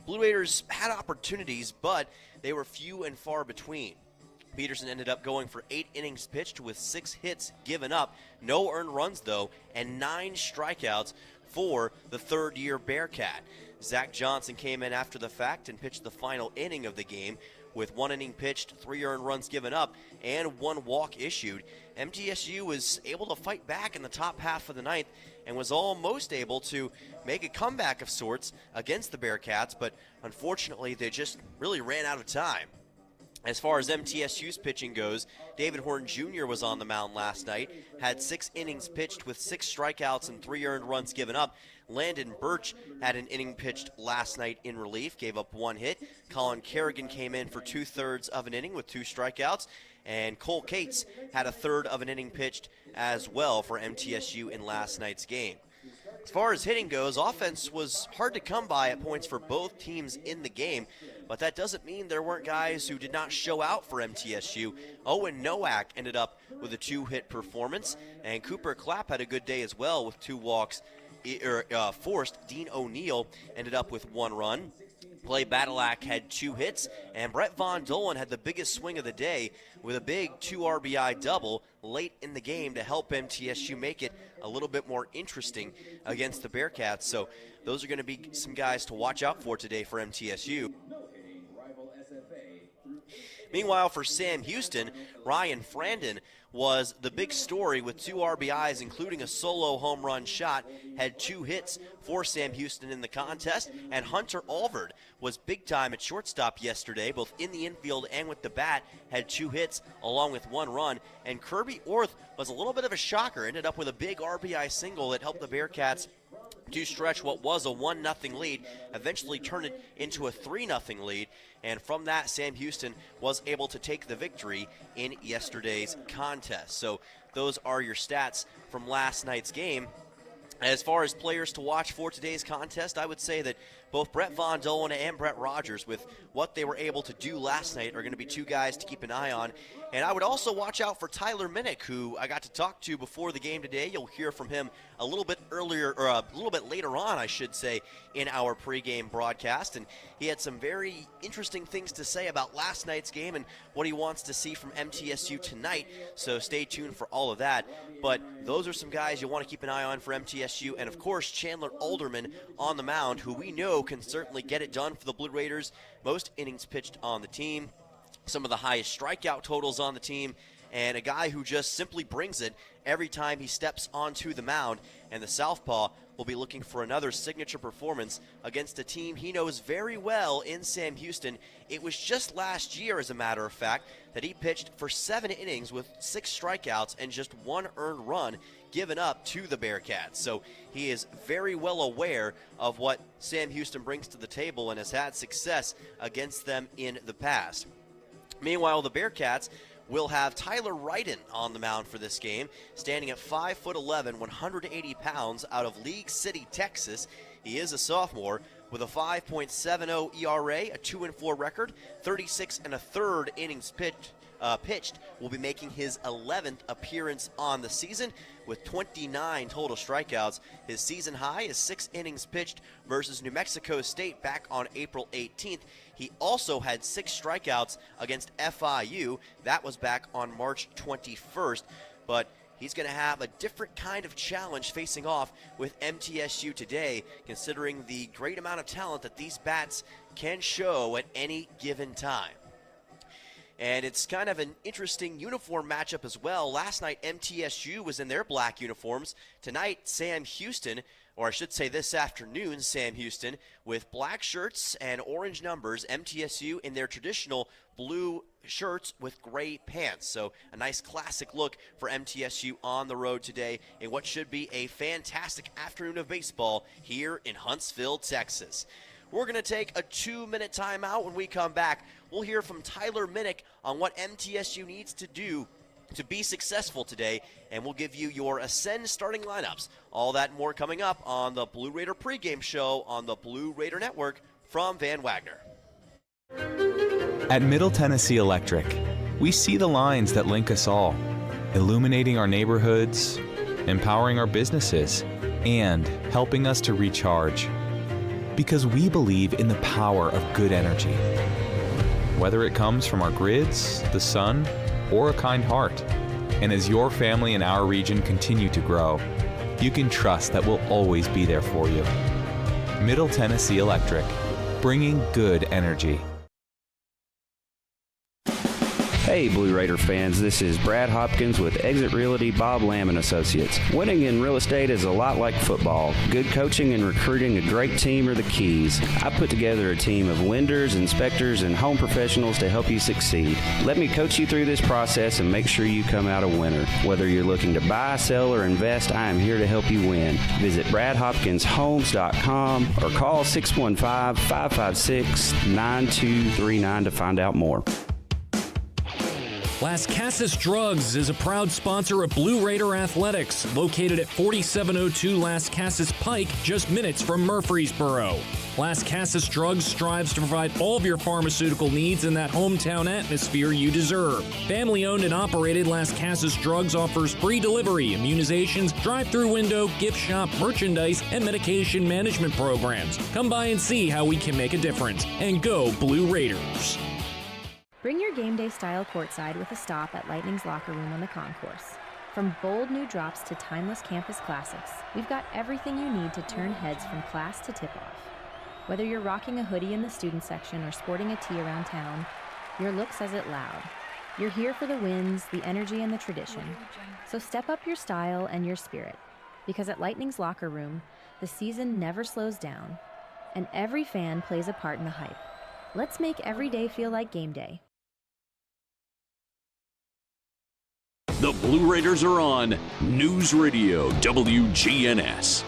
Blue Raiders had opportunities, but they were few and far between. Peterson ended up going for 8 innings pitched with 6 hits given up, no earned runs though, and 9 strikeouts for the third-year Bearcat. Zach Johnson came in after the fact and pitched the final inning of the game with 1 inning pitched, 3 earned runs given up, and 1 walk issued. MTSU was able to fight back in the top half of the ninth and was almost able to make a comeback of sorts against the Bearcats, but unfortunately they just really ran out of time. As far as MTSU's pitching goes, David Horn Jr. was on the mound last night, had 6 innings pitched with 6 strikeouts and 3 earned runs given up. Landon Birch had an inning pitched last night in relief, gave up 1 hit. Colin Kerrigan came in for 2/3 of an inning with 2 strikeouts. And Cole Cates had 1/3 of an inning pitched as well for MTSU in last night's game. As far as hitting goes, offense was hard to come by at points for both teams in the game, but that doesn't mean there weren't guys who did not show out for MTSU. Owen Nowak ended up with a 2-hit performance, and Cooper Clapp had a good day as well with 2 walks forced. Dean O'Neill ended up with 1 run. Clay Badalak had 2 hits, and Brett Von Dolan had the biggest swing of the day with a big 2 RBI double late in the game to help MTSU make it a little bit more interesting against the Bearcats. So those are going to be some guys to watch out for today for MTSU. Meanwhile, for Sam Houston, Ryan Frandon was the big story with 2 RBIs, including a solo home run shot, had 2 hits for Sam Houston in the contest, and Hunter Alvord was big time at shortstop yesterday, both in the infield and with the bat, had 2 hits along with 1 run, and Kirby Orth was a little bit of a shocker, ended up with a big RBI single that helped the Bearcats to stretch what was a 1-0 lead, eventually turn it into a 3-0 lead, and from that, Sam Houston was able to take the victory in yesterday's contest. So those are your stats from last night's game. As far as players to watch for today's contest, I would say that both Brett Von Dolan and Brett Rogers, with what they were able to do last night, are going to be 2 guys to keep an eye on. And I would also watch out for Tyler Minnick, who I got to talk to before the game today. You'll hear from him a little bit earlier, or a little bit later on, I should say, in our pregame broadcast. And he had some very interesting things to say about last night's game and what he wants to see from MTSU tonight. So stay tuned for all of that. But those are some guys you want to keep an eye on for MTSU. And, of course, Chandler Alderman on the mound, who we know can certainly get it done for the Blue Raiders. Most innings pitched on the team, some of the highest strikeout totals on the team, and a guy who just simply brings it every time he steps onto the mound. And the Southpaw will be looking for another signature performance against a team he knows very well in Sam Houston. It was just last year, as a matter of fact, that he pitched for 7 innings with 6 strikeouts and just 1 earned run given up to the Bearcats. So he is very well aware of what Sam Houston brings to the table and has had success against them in the past. Meanwhile, the Bearcats will have Tyler Wrighton on the mound for this game, standing at 5'11", 180 pounds, out of League City, Texas. He is a sophomore with a 5.70 ERA, a 2-4 record, 36 1/3 innings pitched. Will be making his 11th appearance on the season with 29 total strikeouts. His season high is 6 innings pitched versus New Mexico State back on April 18th. He also had 6 strikeouts against FIU. That was back on March 21st. But he's going to have a different kind of challenge facing off with MTSU today, considering the great amount of talent that these bats can show at any given time. And it's kind of an interesting uniform matchup as well. Last night, MTSU was in their black uniforms. Tonight, Sam Houston, or I should say this afternoon, Sam Houston, with black shirts and orange numbers. MTSU in their traditional blue shirts with gray pants. So a nice classic look for MTSU on the road today in what should be a fantastic afternoon of baseball here in Huntsville, Texas. We're going to take a 2-minute timeout. When we come back, we'll hear from Tyler Minnick on what MTSU needs to do to be successful today, and we'll give you your Ascend starting lineups. All that and more coming up on the Blue Raider pregame show on the Blue Raider Network from Van Wagner. At Middle Tennessee Electric, we see the lines that link us all, illuminating our neighborhoods, empowering our businesses, and helping us to recharge. because we believe in the power of good energy. Whether it comes from our grids, the sun, or a kind heart. And as your family and our region continue to grow, you can trust that we'll always be there for you. Middle Tennessee Electric, bringing good energy. Hey Blue Raider fans, this is Brad Hopkins with Exit Realty Bob Lamb & Associates. Winning in real estate is a lot like football. Good coaching and recruiting a great team are the keys. I put together a team of lenders, inspectors, and home professionals to help you succeed. Let me coach you through this process and make sure you come out a winner. Whether you're looking to buy, sell, or invest, I am here to help you win. Visit BradHopkinsHomes.com or call 615-556-9239 to find out more. Las Casas Drugs is a proud sponsor of Blue Raider Athletics, located at 4702 Las Casas Pike, just minutes from Murfreesboro. Las Casas Drugs strives to provide all of your pharmaceutical needs in that hometown atmosphere you deserve. Family-owned and operated, Las Casas Drugs offers free delivery, immunizations, drive-through window, gift shop, merchandise, and medication management programs. Come by and see how we can make a difference. And go Blue Raiders! Bring your game day style courtside with a stop at Lightning's Locker Room on the concourse. From bold new drops to timeless campus classics, we've got everything you need to turn heads from class to tip-off. Whether you're rocking a hoodie in the student section or sporting a tee around town, your look says it loud. You're here for the wins, the energy, and the tradition. So step up your style and your spirit, because at Lightning's Locker Room, the season never slows down, and every fan plays a part in the hype. Let's make every day feel like game day. The Blue Raiders are on News Radio WGNS.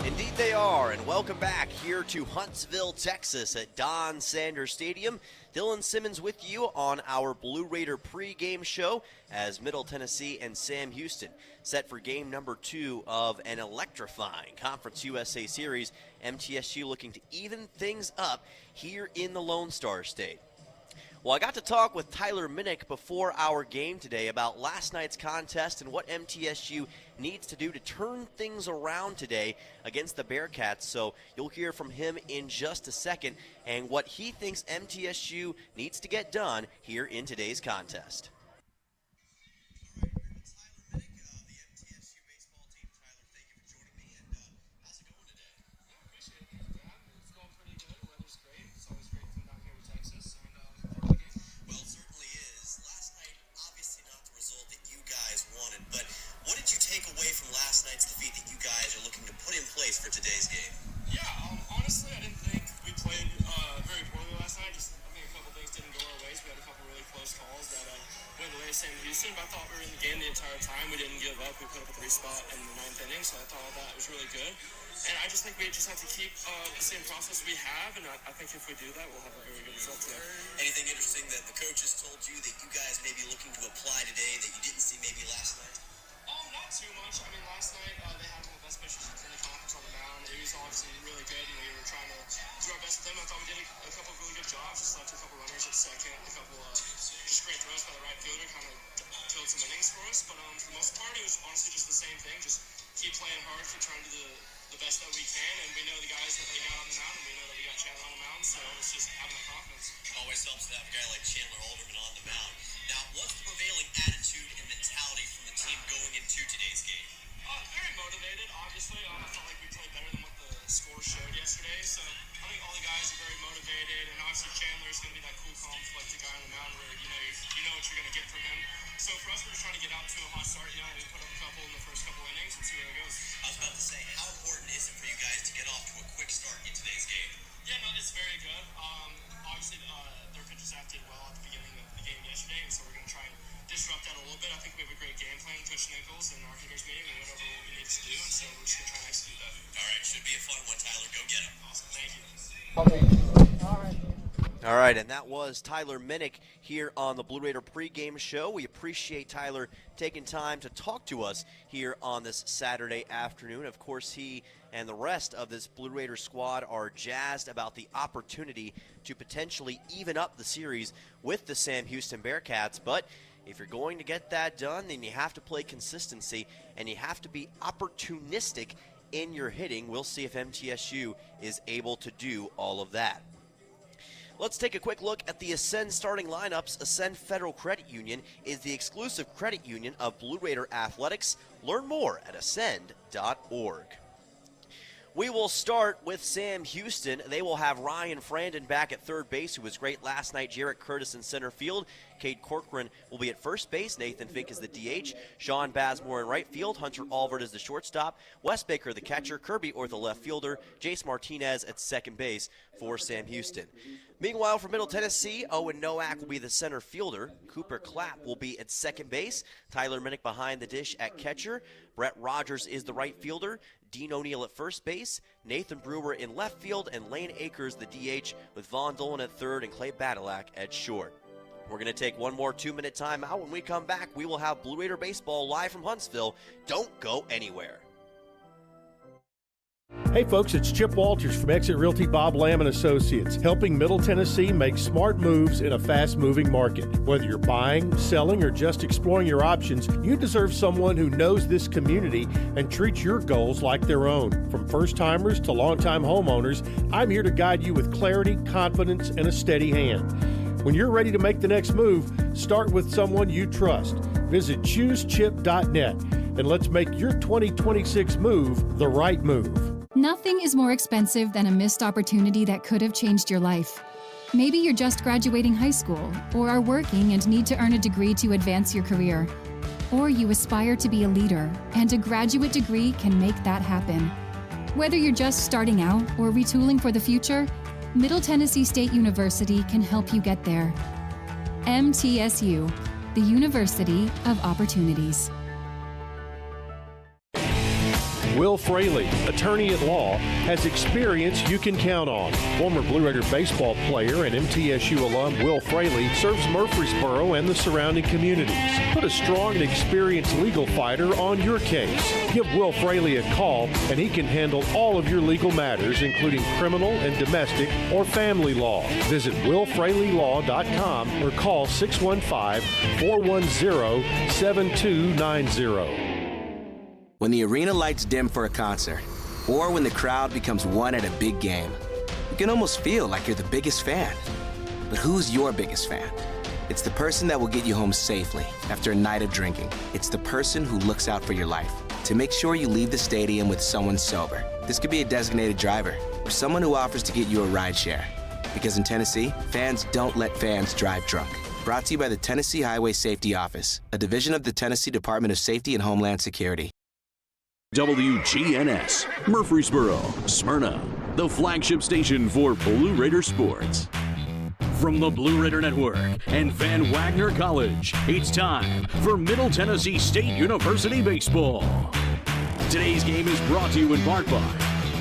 Indeed they are, and welcome back here to Huntsville, Texas at Don Sanders Stadium. Dylan Simmons with you on our Blue Raider pregame show as Middle Tennessee and Sam Houston set for game number 2 of an electrifying Conference USA Series. MTSU looking to even things up here in the Lone Star State. Well, I got to talk with Tyler Minnick before our game today about last night's contest and what MTSU needs to do to turn things around today against the Bearcats. So you'll hear from him in just a second and what he thinks MTSU needs to get done here in today's contest. For today's game? Yeah, honestly, I didn't think we played very poorly last night. I think a couple things didn't go our way. So we had a couple really close calls that went away to Sam Houston, but I thought we were in the game the entire time. We didn't give up. We put up a 3 spot in the 9th inning, so I thought that was really good. And I just think we just have to keep the same process we have, and I think if we do that, we'll have a very good result today. Anything interesting that the coaches told you that you guys may be looking to apply today that you didn't see maybe last night? Not too much. I mean, last night they had one of the best pitchers in the conference on the mound. It was obviously really good, and we were trying to do our best with them. I thought we did a couple of really good jobs. Just left a couple runners at second, a couple just great throws by the right fielder, kind of killed some innings for us. But for the most part, it was honestly just the same thing. Just keep playing hard, keep trying to do the best that we can, and we know the guys that they got on the mound, and we know that we got Chandler on the mound, so it's just having the confidence. Always helps to have a guy like Chandler Alderman on the mound. Now, what's the prevailing attitude and mentality from the team going into today's game? Very motivated, obviously. I felt like we played better than what the score showed yesterday, so I think all the guys are very motivated, and obviously Chandler is going to be that cool, calm, collected guy on the mound where you know what you're going to get from him. So for us, we're just trying to get out to a hot start. We put up a couple in the first couple innings and see where it goes. I was about to say, how important is it for you guys to get off to a quick start in today's game? Yeah, no, it's very good. Obviously, their pitchers acted well at the beginning of the game yesterday, and so we're going to try and disrupt that a little bit. I think we have a great game plan, Coach Nichols, and our hitters meeting, and whatever we need to do, and so we're just going to try and execute that. All right, should be a fun one, Tyler. Go get it. Awesome, thank you. All right, and that was Tyler Minnick here on the Blue Raider pregame show. We appreciate Tyler taking time to talk to us here on this Saturday afternoon. Of course, he and the rest of this Blue Raider squad are jazzed about the opportunity to potentially even up the series with the Sam Houston Bearcats. But if you're going to get that done, then you have to play consistency, and you have to be opportunistic in your hitting. We'll see if MTSU is able to do all of that. Let's take a quick look at the Ascend starting lineups. Ascend Federal Credit Union is the exclusive credit union of Blue Raider Athletics. Learn more at ascend.org. We will start with Sam Houston. They will have Ryan Frandon back at third base, who was great last night. Jarrett Curtis in center field. Cade Corcoran will be at first base. Nathan Fink is the DH. Sean Basmore in right field. Hunter Alvord is the shortstop. Wes Baker the catcher. Kirby Orr the left fielder. Jace Martinez at second base for Sam Houston. Meanwhile, for Middle Tennessee, Owen Nowak will be the center fielder. Cooper Clapp will be at second base. Tyler Minnick behind the dish at catcher. Brett Rogers is the right fielder. Dean O'Neill at first base. Nathan Brewer in left field. And Lane Akers the DH, with Vaughn Dolan at third and Clay Badalak at short. We're going to take one more 2-minute timeout. When we come back, we will have Blue Raider Baseball live from Huntsville. Don't go anywhere. Hey folks, it's Chip Walters from Exit Realty Bob Lamb & Associates, helping Middle Tennessee make smart moves in a fast-moving market. Whether you're buying, selling, or just exploring your options, you deserve someone who knows this community and treats your goals like their own. From first-timers to long-time homeowners, I'm here to guide you with clarity, confidence, and a steady hand. When you're ready to make the next move, start with someone you trust. Visit choosechip.net and let's make your 2026 move the right move. Nothing is more expensive than a missed opportunity that could have changed your life. Maybe you're just graduating high school, or are working and need to earn a degree to advance your career. Or you aspire to be a leader, and a graduate degree can make that happen. Whether you're just starting out or retooling for the future, Middle Tennessee State University can help you get there. MTSU, the University of Opportunities. Will Fraley, attorney at law, has experience you can count on. Former Blue Raider baseball player and MTSU alum Will Fraley serves Murfreesboro and the surrounding communities. Put a strong and experienced legal fighter on your case. Give Will Fraley a call and he can handle all of your legal matters, including criminal and domestic or family law. Visit willfraleylaw.com or call 615-410-7290. When the arena lights dim for a concert, or when the crowd becomes one at a big game, you can almost feel like you're the biggest fan. But who's your biggest fan? It's the person that will get you home safely after a night of drinking. It's the person who looks out for your life to make sure you leave the stadium with someone sober. This could be a designated driver or someone who offers to get you a ride share. Because in Tennessee, fans don't let fans drive drunk. Brought to you by the Tennessee Highway Safety Office, a division of the Tennessee Department of Safety and Homeland Security. WGNS, Murfreesboro, Smyrna, the flagship station for Blue Raider sports. From the Blue Raider Network and Van Wagner College, it's time for Middle Tennessee State University Baseball. Today's game is brought to you in part by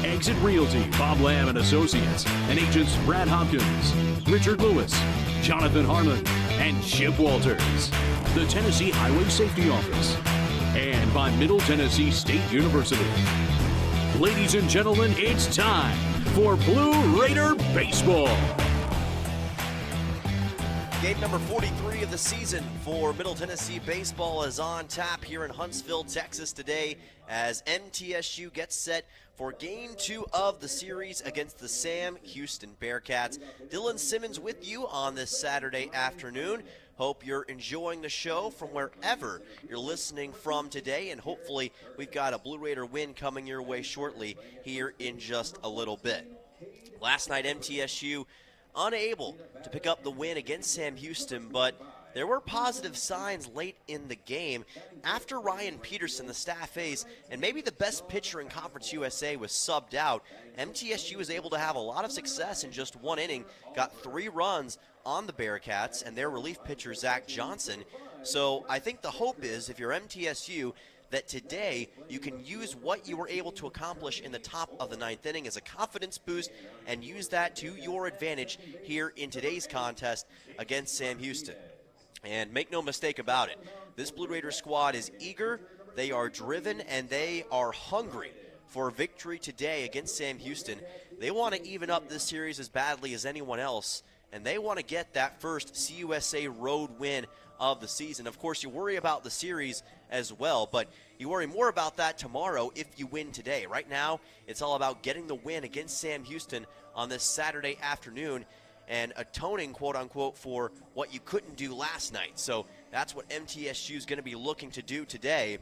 Exit Realty, Bob Lamb and Associates, and agents Brad Hopkins, Richard Lewis, Jonathan Harmon, and Chip Walters. The Tennessee Highway Safety Office. And by Middle Tennessee State University. Ladies and gentlemen, it's time for Blue Raider Baseball. Game number 43 of the season for Middle Tennessee Baseball is on tap here in Huntsville, Texas today as MTSU gets set for Game 2 of the series against the Sam Houston Bearcats. Dylan Simmons with you on this Saturday afternoon. Hope you're enjoying the show from wherever you're listening from today, and hopefully we've got a Blue Raider win coming your way shortly here in just a little bit. Last night, MTSU unable to pick up the win against Sam Houston, but there were positive signs late in the game. After Ryan Peterson, the staff ace, and maybe the best pitcher in Conference USA, was subbed out, MTSU was able to have a lot of success in just one inning, got 3 runs on the Bearcats and their relief pitcher, Zach Johnson. So I think the hope is, if you're MTSU, that today you can use what you were able to accomplish in the top of the 9th inning as a confidence boost and use that to your advantage here in today's contest against Sam Houston. And make no mistake about it, this Blue Raider squad is eager, they are driven, and they are hungry for victory today against Sam Houston. They want to even up this series as badly as anyone else, and they want to get that first CUSA road win of the season. Of course, you worry about the series as well, but you worry more about that tomorrow if you win today. Right now, it's all about getting the win against Sam Houston on this Saturday afternoon and atoning, quote-unquote, for what you couldn't do last night. So that's what MTSU is going to be looking to do today,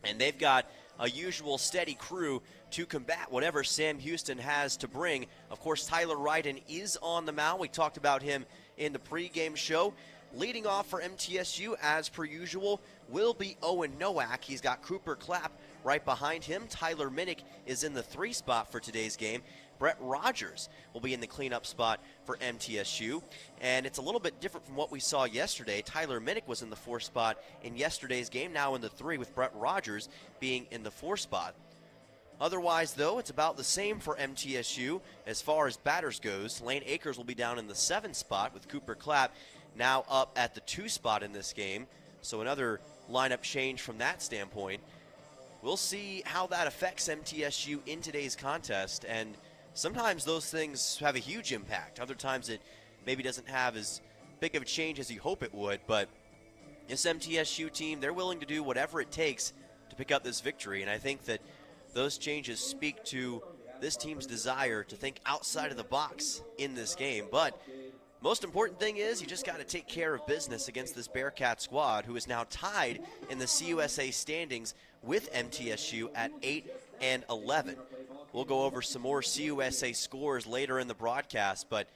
and they've got a usual steady crew to combat whatever Sam Houston has to bring. Of course, Tyler Ryden is on the mound. We talked about him in the pregame show. Leading off for MTSU, as per usual, will be Owen Nowak. He's got Cooper Clapp right behind him. Tyler Minnick is in the 3 spot for today's game. Brett Rogers will be in the cleanup spot for MTSU. And it's a little bit different from what we saw yesterday. Tyler Minnick was in the 4 spot in yesterday's game, now in the 3, with Brett Rogers being in the 4 spot. Otherwise, though, it's about the same for MTSU as far as batters goes. Lane Akers will be down in the 7 spot with Cooper Clapp now up at the 2 spot in this game. So another lineup change from that standpoint. We'll see how that affects MTSU in today's contest, and sometimes those things have a huge impact. Other times it maybe doesn't have as big of a change as you hope it would, but this MTSU team, they're willing to do whatever it takes to pick up this victory, and I think that those changes speak to this team's desire to think outside of the box in this game. But most important thing is you just got to take care of business against this Bearcat squad, who is now tied in the CUSA standings with MTSU at 8 and 11. We'll go over some more CUSA scores later in the broadcast, but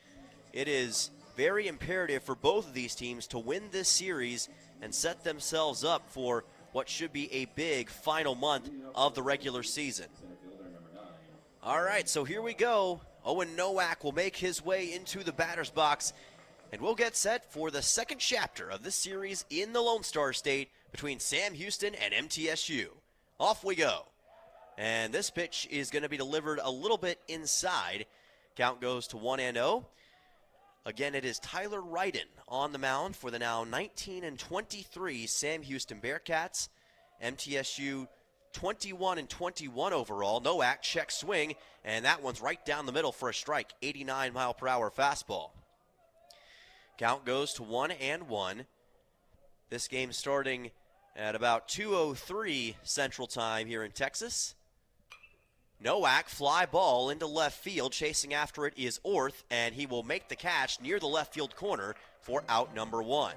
it is very imperative for both of these teams to win this series and set themselves up for what should be a big final month of the regular season. All right, so here we go. Owen Nowak will make his way into the batter's box, and we'll get set for the second chapter of this series in the Lone Star State between Sam Houston and MTSU. Off we go. And this pitch is going to be delivered a little bit inside. Count goes to 1-0. Again, it is Tyler Ryden on the mound for the now 19-23 Sam Houston Bearcats. MTSU 21-21 overall. Nowak check swing, and that one's right down the middle for a strike. 89-mile-per-hour fastball. Count goes to 1-1. This game starting at about 2:03 Central Time here in Texas. Nowak, fly ball into left field. Chasing after it is Orth, and he will make the catch near the left field corner for out number 1.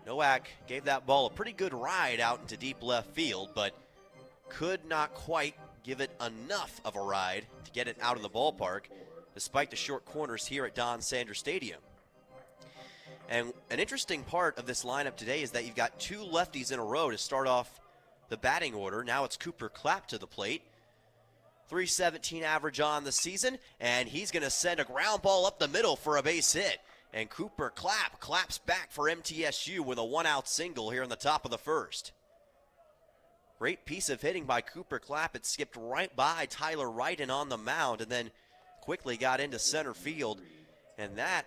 Nowak gave that ball a pretty good ride out into deep left field, but could not quite give it enough of a ride to get it out of the ballpark, despite the short corners here at Don Sanders Stadium. And an interesting part of this lineup today is that you've got 2 lefties in a row to start off the batting order. Now it's Cooper Clapp to the plate. .317 average on the season, and he's going to send a ground ball up the middle for a base hit. And Cooper Clapp claps back for MTSU with a 1-out single here in the top of the first. Great piece of hitting by Cooper Clapp. It skipped right by Tyler Ryden on the mound and then quickly got into center field. And that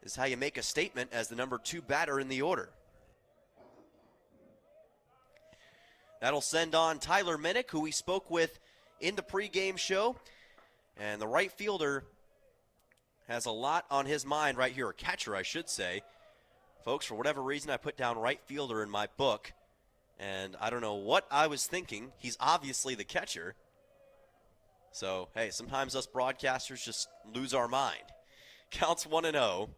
is how you make a statement as the number 2 batter in the order. That'll send on Tyler Minnick, who we spoke with in the pregame show. And the right fielder has a lot on his mind right here, or catcher, I should say. Folks, for whatever reason, I put down right fielder in my book, and I don't know what I was thinking. He's obviously the catcher. So, hey, sometimes us broadcasters just lose our mind. Counts 1-0.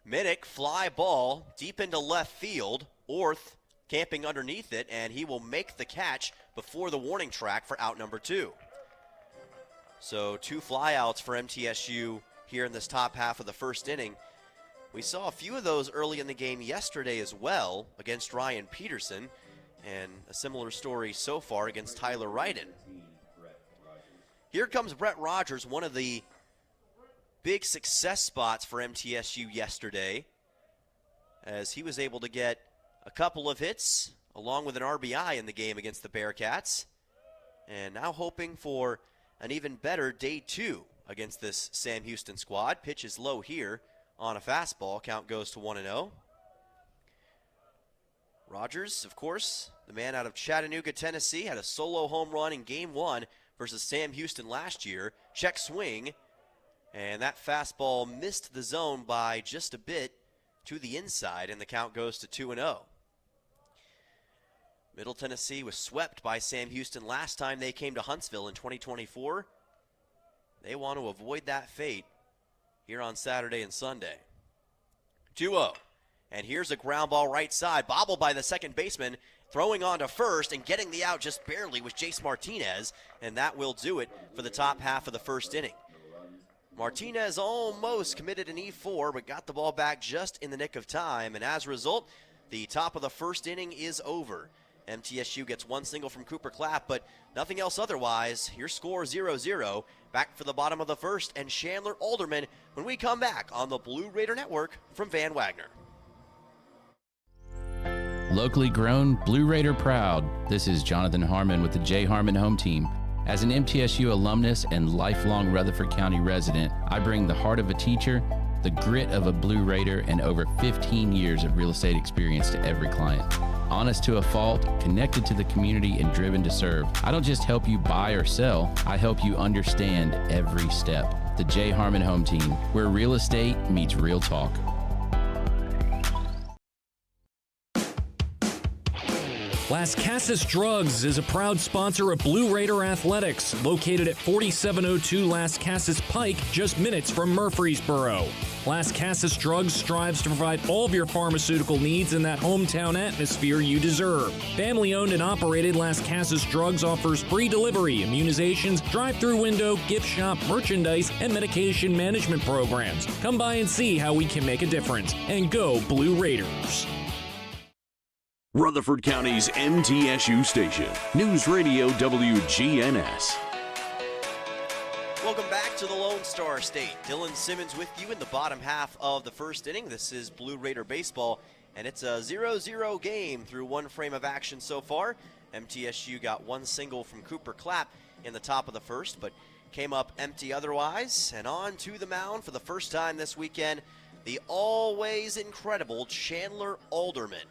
Minnick, fly ball deep into left field. Orth camping underneath it, and he will make the catch before the warning track for out number 2. So 2 flyouts for MTSU here in this top half of the first inning. We saw a few of those early in the game yesterday as well against Ryan Peterson, and a similar story so far against Tyler Ryden. Here comes Brett Rogers, one of the big success spots for MTSU yesterday, as he was able to get a couple of hits along with an RBI in the game against the Bearcats, and now hoping for an even better day 2 against this Sam Houston squad. Pitch is low here on a fastball. Count goes to 1-0. Rogers, of course, the man out of Chattanooga, Tennessee, had a solo home run in Game 1 versus Sam Houston last year. Check swing, And that fastball missed the zone by just a bit to the inside, and the count goes to 2-0. Middle Tennessee was swept by Sam Houston last time they came to Huntsville in 2024. They want to avoid that fate here on Saturday and Sunday. 2-0. And here's a ground ball right side, bobbled by the second baseman, throwing on to first and getting the out just barely was Jace Martinez, and that will do it for the top half of the first inning. Martinez almost committed an E4, but got the ball back just in the nick of time, and as a result, the top of the first inning is over. MTSU gets one single from Cooper Clapp, but nothing else otherwise. Your score 0-0. Back for the bottom of the first, and Chandler Alderman when we come back on the Blue Raider Network from Van Wagner. Locally grown, Blue Raider proud. This is Jonathan Harmon with the J. Harmon Home Team. As an MTSU alumnus and lifelong Rutherford County resident, I bring the heart of a teacher, the grit of a Blue Raider, and over 15 years of real estate experience to every client. Honest to a fault, connected to the community, and driven to serve. I don't just help you buy or sell, I help you understand every step. The J. Harmon Home Team, where real estate meets real talk. Las Casas Drugs is a proud sponsor of Blue Raider Athletics, located at 4702 Las Casas Pike, just minutes from Murfreesboro. Las Casas Drugs strives to provide all of your pharmaceutical needs in that hometown atmosphere you deserve. Family-owned and operated, Las Casas Drugs offers free delivery, immunizations, drive-through window, gift shop, merchandise, and medication management programs. Come by and see how we can make a difference. And go Blue Raiders. Rutherford County's MTSU station, News Radio WGNS. Welcome back to the Lone Star State. Dylan Simmons with you in the bottom half of the first inning. This is Blue Raider baseball, and it's a 0-0 game through one frame of action so far. MTSU got one single from Cooper Clapp in the top of the first, but came up empty otherwise. And on to the mound for the first time this weekend, the always incredible Chandler Alderman.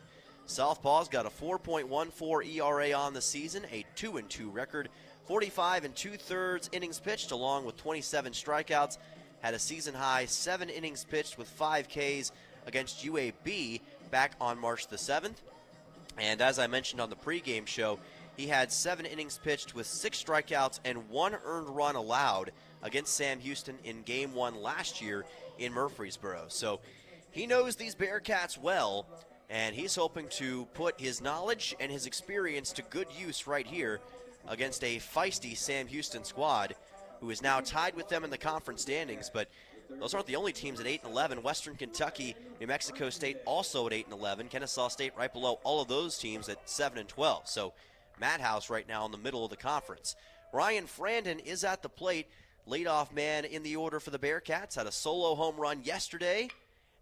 Southpaw's got a 4.14 ERA on the season, a 2-2 record, 45 2/3 innings pitched, along with 27 strikeouts. Had a season-high 7 innings pitched with 5 Ks against UAB back on March the 7th. And as I mentioned on the pregame show, he had 7 innings pitched with 6 strikeouts and 1 earned run allowed against Sam Houston in Game 1 last year in Murfreesboro. So he knows these Bearcats well, and he's hoping to put his knowledge and his experience to good use right here against a feisty Sam Houston squad who is now tied with them in the conference standings. But those aren't the only teams at 8-11. Western Kentucky, New Mexico State also at 8-11. Kennesaw State right below all of those teams at 7-12. So Madhouse right now in the middle of the conference. Ryan Frandon is at the plate. Leadoff man in the order for the Bearcats. Had a solo home run yesterday,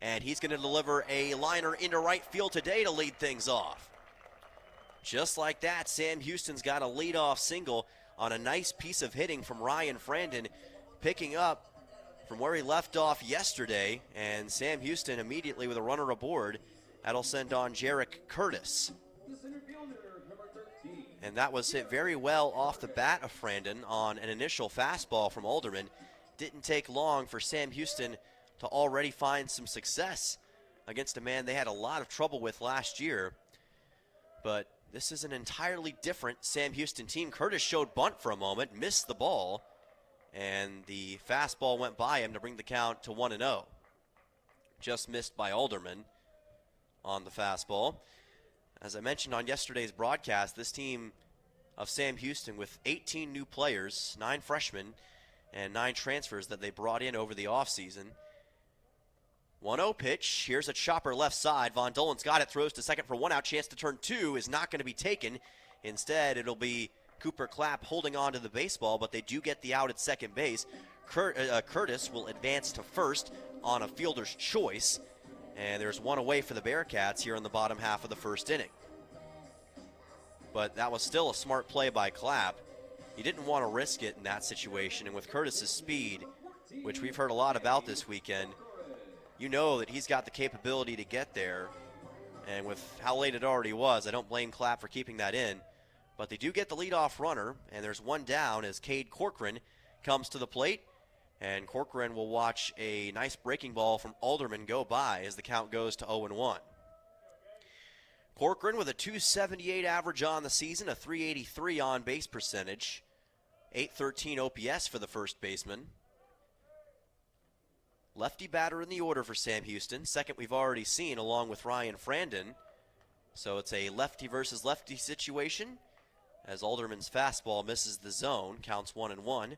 and he's going to deliver a liner into right field today to lead things off. Just like that, Sam Houston's got a leadoff single on a nice piece of hitting from Ryan Frandon, picking up from where he left off yesterday, and Sam Houston immediately with a runner aboard. That'll send on Jarek Curtis. And that was hit very well off the bat of Frandon on an initial fastball from Alderman. Didn't take long for Sam Houston to already find some success against a man they had a lot of trouble with last year. But this is an entirely different Sam Houston team. Curtis showed bunt for a moment, missed the ball, and the fastball went by him to bring the count to 1-0. Just missed by Alderman on the fastball. As I mentioned on yesterday's broadcast, this team of Sam Houston with 18 new players, 9 freshmen, and 9 transfers that they brought in over the offseason. 1-0 pitch. Here's a chopper left side. Von Dolan's got it, throws to second for 1 out. Chance to turn 2 is not going to be taken. Instead, it'll be Cooper Clapp holding on to the baseball, but they do get the out at second base. Curtis will advance to first on a fielder's choice. And there's 1 away for the Bearcats here in the bottom half of the first inning. But that was still a smart play by Clapp. He didn't want to risk it in that situation. And with Curtis's speed, which we've heard a lot about this weekend, you know that he's got the capability to get there. And with how late it already was, I don't blame Clapp for keeping that in. But they do get the leadoff runner, and there's 1 down as Cade Corcoran comes to the plate. And Corcoran will watch a nice breaking ball from Alderman go by as the count goes to 0-1. Corcoran with a .278 average on the season, a .383 on base percentage, .813 OPS for the first baseman. Lefty batter in the order for Sam Houston. Second we've already seen along with Ryan Frandon. So it's a lefty versus lefty situation as Alderman's fastball misses the zone, counts 1-1.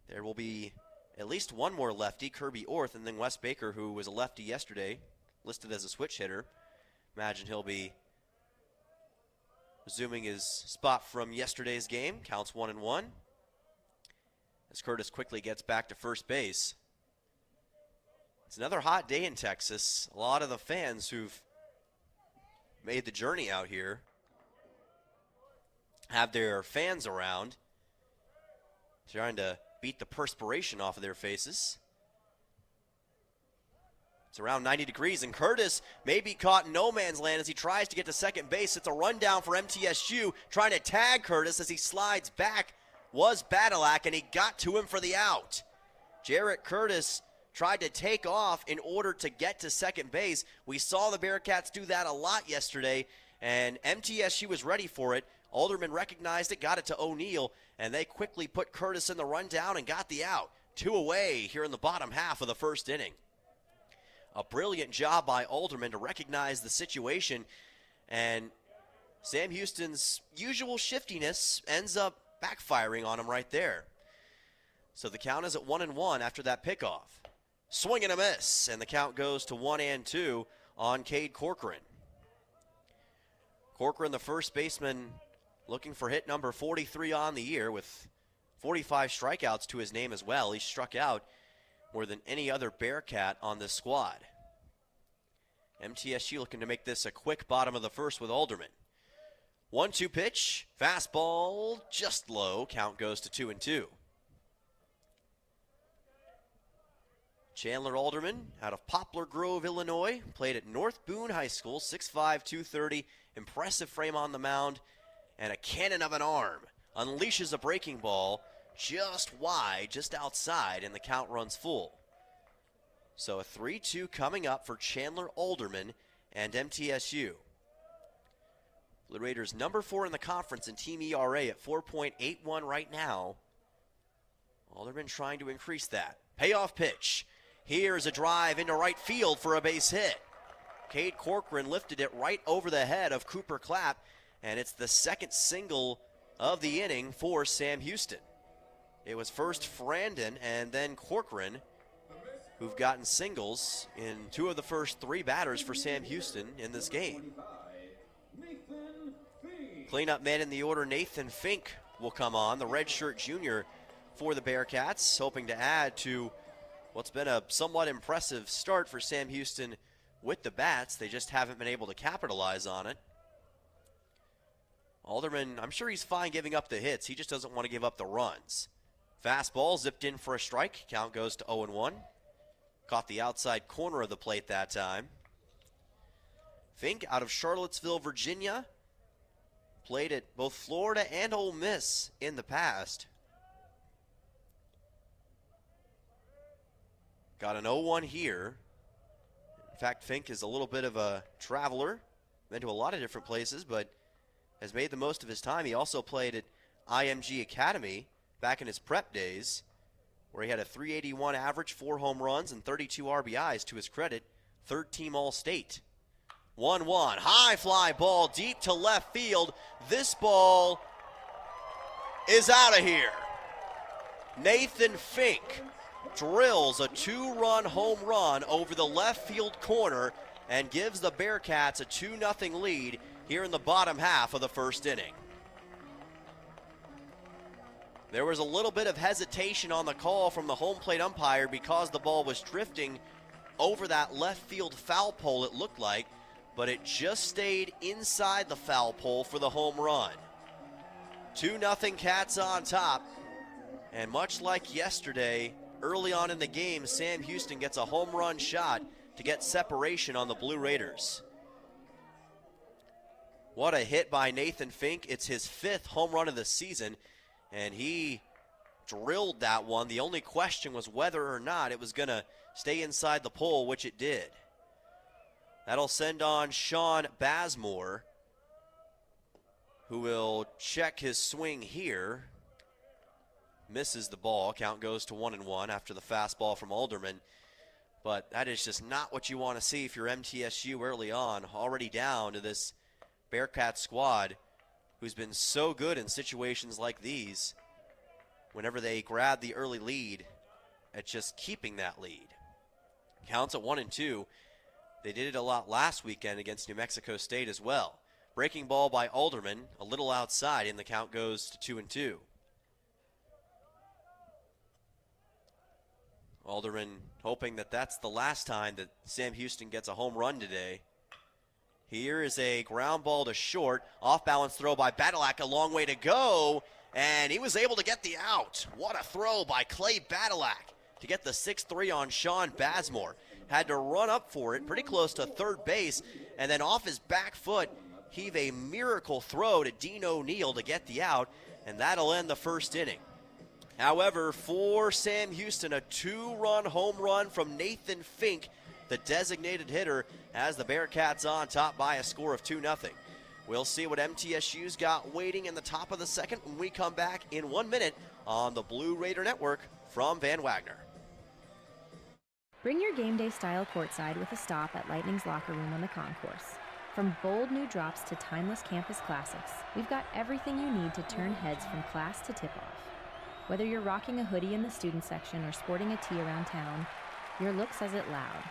There will be at least one more lefty, Kirby Orth, and then Wes Baker, who was a lefty yesterday, listed as a switch hitter. Imagine he'll be resuming his spot from yesterday's game, counts 1-1. As Curtis quickly gets back to first base. It's another hot day in Texas. A lot of the fans who've made the journey out here have their fans around, trying to beat the perspiration off of their faces. It's around 90 degrees, and Curtis may be caught in no man's land as he tries to get to second base. It's a rundown for MTSU, trying to tag Curtis as he slides back. Was Badalak, and he got to him for the out. Jarrett Curtis tried to take off in order to get to second base. We saw the Bearcats do that a lot yesterday, and MTSU was ready for it. Alderman recognized it, got it to O'Neal, and they quickly put Curtis in the rundown and got the out. 2 away here in the bottom half of the first inning. A brilliant job by Alderman to recognize the situation, and Sam Houston's usual shiftiness ends up backfiring on him right there. So the count is at 1-1 after that pickoff. Swing and a miss, and the count goes to 1-2 on Cade Corcoran. Corcoran, the first baseman, looking for hit number 43 on the year with 45 strikeouts to his name as well. He struck out more than any other Bearcat on this squad. MTSU looking to make this a quick bottom of the first with Alderman. 1-2 pitch, fastball just low, count goes to 2-2. Chandler Alderman out of Poplar Grove, Illinois, played at North Boone High School, 6'5", 230, impressive frame on the mound, and a cannon of an arm. Unleashes a breaking ball just wide, just outside, and the count runs full. So a 3-2 coming up for Chandler Alderman and MTSU. Blue Raiders number 4 in the conference in team ERA at 4.81 right now. Alderman trying to increase that. Payoff pitch. Here's a drive into right field for a base hit. Cade Corcoran lifted it right over the head of Cooper Clapp, and it's the second single of the inning for Sam Houston. It was first Frandon and then Corcoran who've gotten singles in 2 of the first 3 batters for Sam Houston in this game. Cleanup man in the order, Nathan Fink, will come on, the redshirt junior for the Bearcats, hoping to add to what's been a somewhat impressive start for Sam Houston with the bats. They just haven't been able to capitalize on it. Alderman, I'm sure he's fine giving up the hits. He just doesn't want to give up the runs. Fastball zipped in for a strike. Count goes to 0-1. Caught the outside corner of the plate that time. Fink out of Charlottesville, Virginia. Played at both Florida and Ole Miss in the past. Got an 0-1 here. In fact, Fink is a little bit of a traveler. Been to a lot of different places, but has made the most of his time. He also played at IMG Academy back in his prep days, where he had a .381 average, 4 home runs, and 32 RBIs to his credit. Third team All-State. 1-1, high fly ball deep to left field. This ball is out of here. Nathan Fink drills a 2-run home run over the left field corner and gives the Bearcats a 2-0 lead here in the bottom half of the first inning. There was a little bit of hesitation on the call from the home plate umpire because the ball was drifting over that left field foul pole, it looked like, but it just stayed inside the foul pole for the home run. 2-0 Cats on top, and much like yesterday, early on in the game, Sam Houston gets a home run shot to get separation on the Blue Raiders. What a hit by Nathan Fink. It's his 5th home run of the season, and he drilled that one. The only question was whether or not it was going to stay inside the pole, which it did. That'll send on Sean Bazemore, who will check his swing here. Misses the ball. Count goes to 1-1 after the fastball from Alderman. But that is just not what you want to see if you're MTSU early on. Already down to this Bearcat squad who's been so good in situations like these whenever they grab the early lead at just keeping that lead. Counts at 1-2. They did it a lot last weekend against New Mexico State as well. Breaking ball by Alderman, a little outside, and the count goes to 2-2. Alderman hoping that that's the last time that Sam Houston gets a home run today. Here is a ground ball to short. Off-balance throw by Badalak, a long way to go. And he was able to get the out. What a throw by Clay Badalak to get the 6-3 on Sean Bazemore. Had to run up for it pretty close to third base. And then off his back foot, heave a miracle throw to Dean O'Neill to get the out. And that'll end the first inning. However, for Sam Houston, a 2-run home run from Nathan Fink, the designated hitter, as the Bearcats on top by a score of 2-0. We'll see what MTSU's got waiting in the top of the second when we come back in 1 minute on the Blue Raider Network from Van Wagner. Bring your game day style courtside with a stop at Lightning's locker room on the concourse. From bold new drops to timeless campus classics, we've got everything you need to turn heads from class to tip-off. Whether you're rocking a hoodie in the student section or sporting a tee around town, your look says it loud.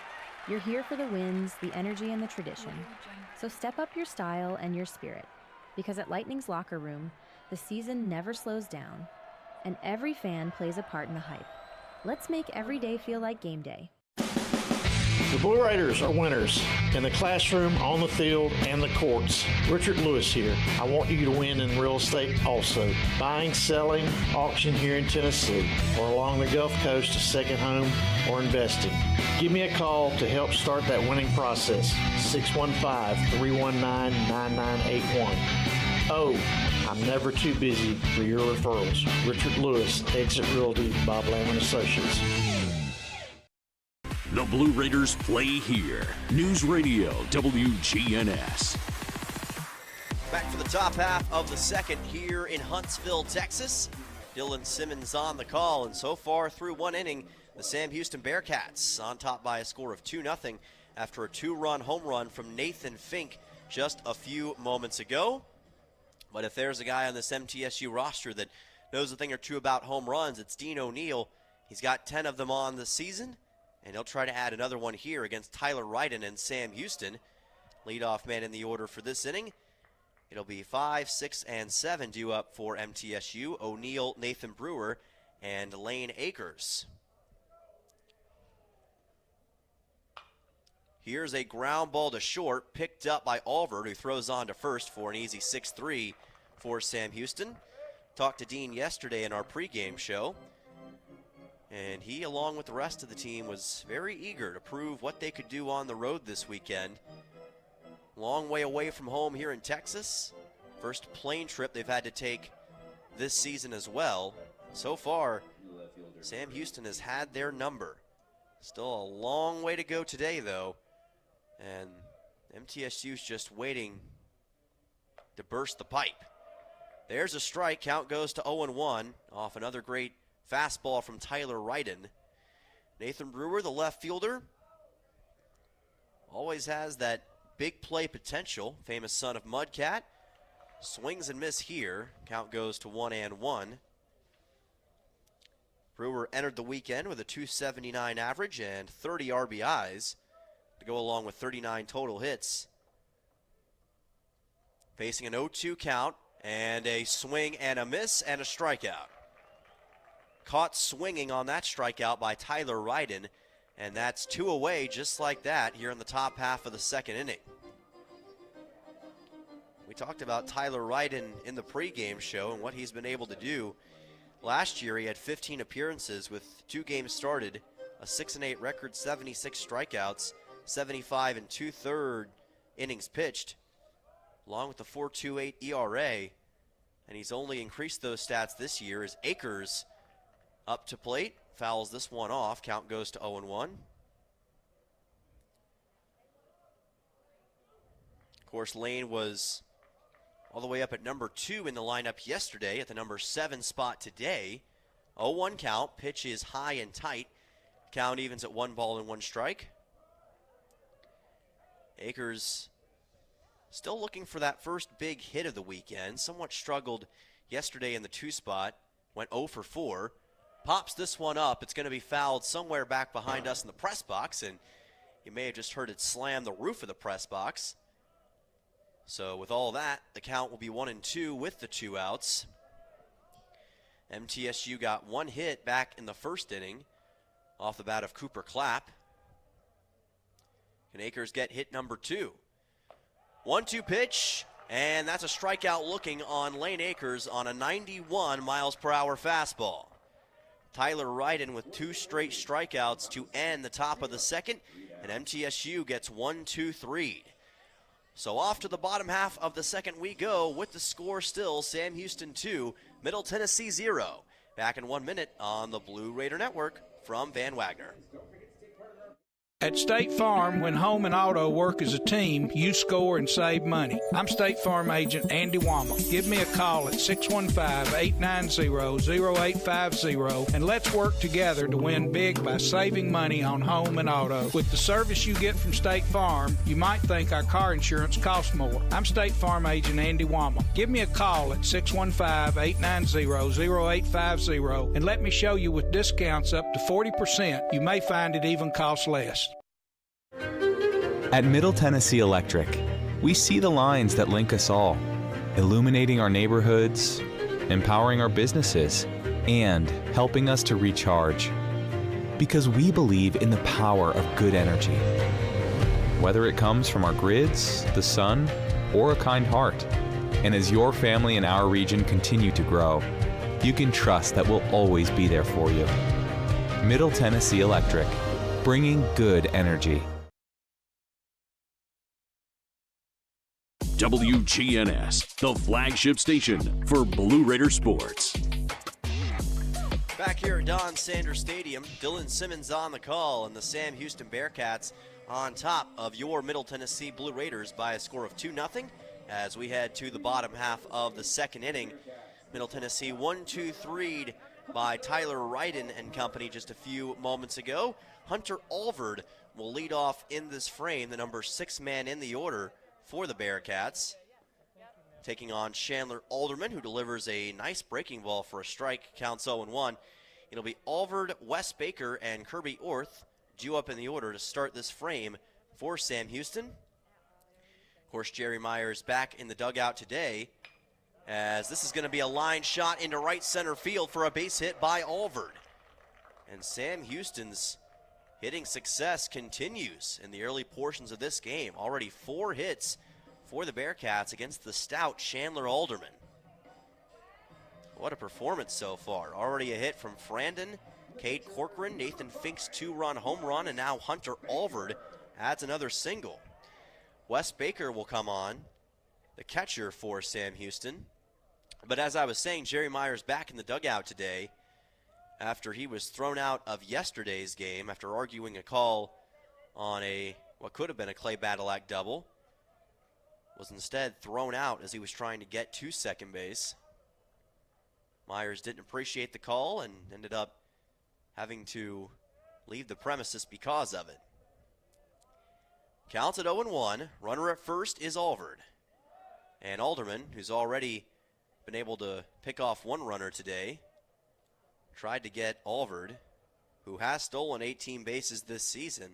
You're here for the wins, the energy, and the tradition. So step up your style and your spirit, because at Lightning's locker room, the season never slows down, and every fan plays a part in the hype. Let's make every day feel like game day. The Blue Raiders are winners in the classroom, on the field, and the courts. Richard Lewis here. I want you to win in real estate also. Buying, selling, auction here in Tennessee, or along the Gulf Coast, a second home, or investing. Give me a call to help start that winning process. 615-319-9981. Oh, I'm never too busy for your referrals. Richard Lewis, Exit Realty, Bob Lamb & Associates. The Blue Raiders play here. News Radio WGNS. Back for the top half of the second here in Huntsville, Texas. Dylan Simmons on the call, and so far through one inning, the Sam Houston Bearcats on top by a score of 2-0 after a 2-run home run from Nathan Fink just a few moments ago. But if there's a guy on this MTSU roster that knows a thing or two about home runs, it's Dean O'Neill. He's got 10 of them on the season, and he'll try to add another one here against Tyler Ryden and Sam Houston. Leadoff man in the order for this inning. It'll be 5, 6, and 7 due up for MTSU. O'Neill, Nathan Brewer, and Lane Akers. Here's a ground ball to short, picked up by Alvord, who throws on to first for an easy 6-3 for Sam Houston. Talked to Dean yesterday in our pregame show, and he, along with the rest of the team, was very eager to prove what they could do on the road this weekend. Long way away from home here in Texas. First plane trip they've had to take this season as well. So far, Sam Houston has had their number. Still a long way to go today, though. And MTSU's just waiting to burst the pipe. There's a strike. Count goes to 0-1 off another great fastball from Tyler Ryden. Nathan Brewer, the left fielder, always has that big play potential. Famous son of Mudcat. Swings and miss here. Count goes to 1-1. Brewer entered the weekend with a .279 average and 30 RBIs to go along with 39 total hits. Facing an 0-2 count and a swing and a miss and a strikeout. Caught swinging on that strikeout by Tyler Ryden, and that's 2 away just like that here in the top half of the second inning. We talked about Tyler Ryden in the pregame show and what he's been able to do. Last year he had 15 appearances with 2 games started, a 6-8 record, 76 strikeouts, 75 and 2/3 innings pitched, along with the 4.28 ERA. And he's only increased those stats this year as Akers up to plate, fouls this one off. Count goes to 0-1. Of course, Lane was all the way up at number 2 in the lineup yesterday, at the number 7 spot today. 0-1 count, pitch is high and tight. Count evens at 1 ball and 1 strike. Akers still looking for that first big hit of the weekend. Somewhat struggled yesterday in the 2 spot. Went 0 for 4. Pops this one up. It's going to be fouled somewhere back behind us in the press box, and you may have just heard it slam the roof of the press box. So with all that, the count will be 1-2 with the 2 outs. MTSU got 1 hit back in the first inning off the bat of Cooper Clapp. Can Akers get hit number 2? 1-2 pitch, and that's a strikeout looking on Lane Akers on a 91 miles per hour fastball. Tyler Ryden with 2 straight strikeouts to end the top of the second, and MTSU gets 1-2-3. So off to the bottom half of the second we go with the score still Sam Houston 2, Middle Tennessee 0. Back in 1 minute on the Blue Raider Network from Van Wagner. At State Farm, when home and auto work as a team, you score and save money. I'm State Farm agent Andy Wama. Give me a call at 615-890-0850 and let's work together to win big by saving money on home and auto. With the service you get from State Farm, you might think our car insurance costs more. I'm State Farm agent Andy Wama. Give me a call at 615-890-0850 and let me show you with discounts up to 40%. You may find it even costs less. At Middle Tennessee Electric, we see the lines that link us all, illuminating our neighborhoods, empowering our businesses, and helping us to recharge. Because we believe in the power of good energy. Whether it comes from our grids, the sun, or a kind heart. And as your family and our region continue to grow, you can trust that we'll always be there for you. Middle Tennessee Electric, bringing good energy. WGNS, the flagship station for Blue Raider sports. Back here at Don Sanders Stadium, Dylan Simmons on the call, and the Sam Houston Bearcats on top of your Middle Tennessee Blue Raiders by a score of 2-0 as we head to the bottom half of the second inning. Middle Tennessee 1-2-3'd by Tyler Ryden and company just a few moments ago. Hunter Alvord will lead off in this frame, the number 6 man in the order for the Bearcats. Taking on Chandler Alderman, who delivers a nice breaking ball for a strike, counts 0-1. It'll be Alvord, Wes Baker, and Kirby Orth due up in the order to start this frame for Sam Houston. Of course, Jerry Myers back in the dugout today, as this is going to be a line shot into right center field for a base hit by Alvord. And Sam Houston's hitting success continues in the early portions of this game. Already 4 hits for the Bearcats against the stout Chandler Alderman. What a performance so far. Already a hit from Frandon, Cade Corcoran, Nathan Fink's 2-run home run, and now Hunter Alvord adds another single. Wes Baker will come on, the catcher for Sam Houston. But as I was saying, Jerry Myers back in the dugout today after he was thrown out of yesterday's game after arguing a call on what could have been a Clay Badalack double. Was instead thrown out as he was trying to get to second base. Myers didn't appreciate the call and ended up having to leave the premises because of it. Counts at 0-1. Runner at first is Alvord. And Alderman, who's already been able to pick off 1 runner today, tried to get Alvord, who has stolen 18 bases this season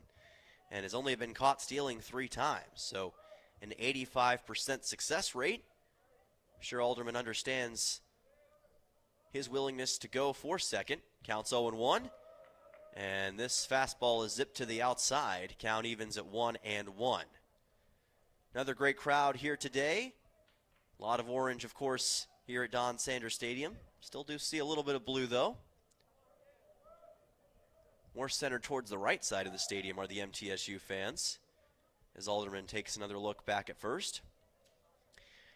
and has only been caught stealing 3 times. So an 85% success rate. I'm sure Alderman understands his willingness to go for second. Counts 0-1. And this fastball is zipped to the outside. Count evens at 1-1. Another great crowd here today. A lot of orange, of course, here at Don Sanders Stadium. Still do see a little bit of blue, though. More centered towards the right side of the stadium are the MTSU fans, as Alderman takes another look back at first.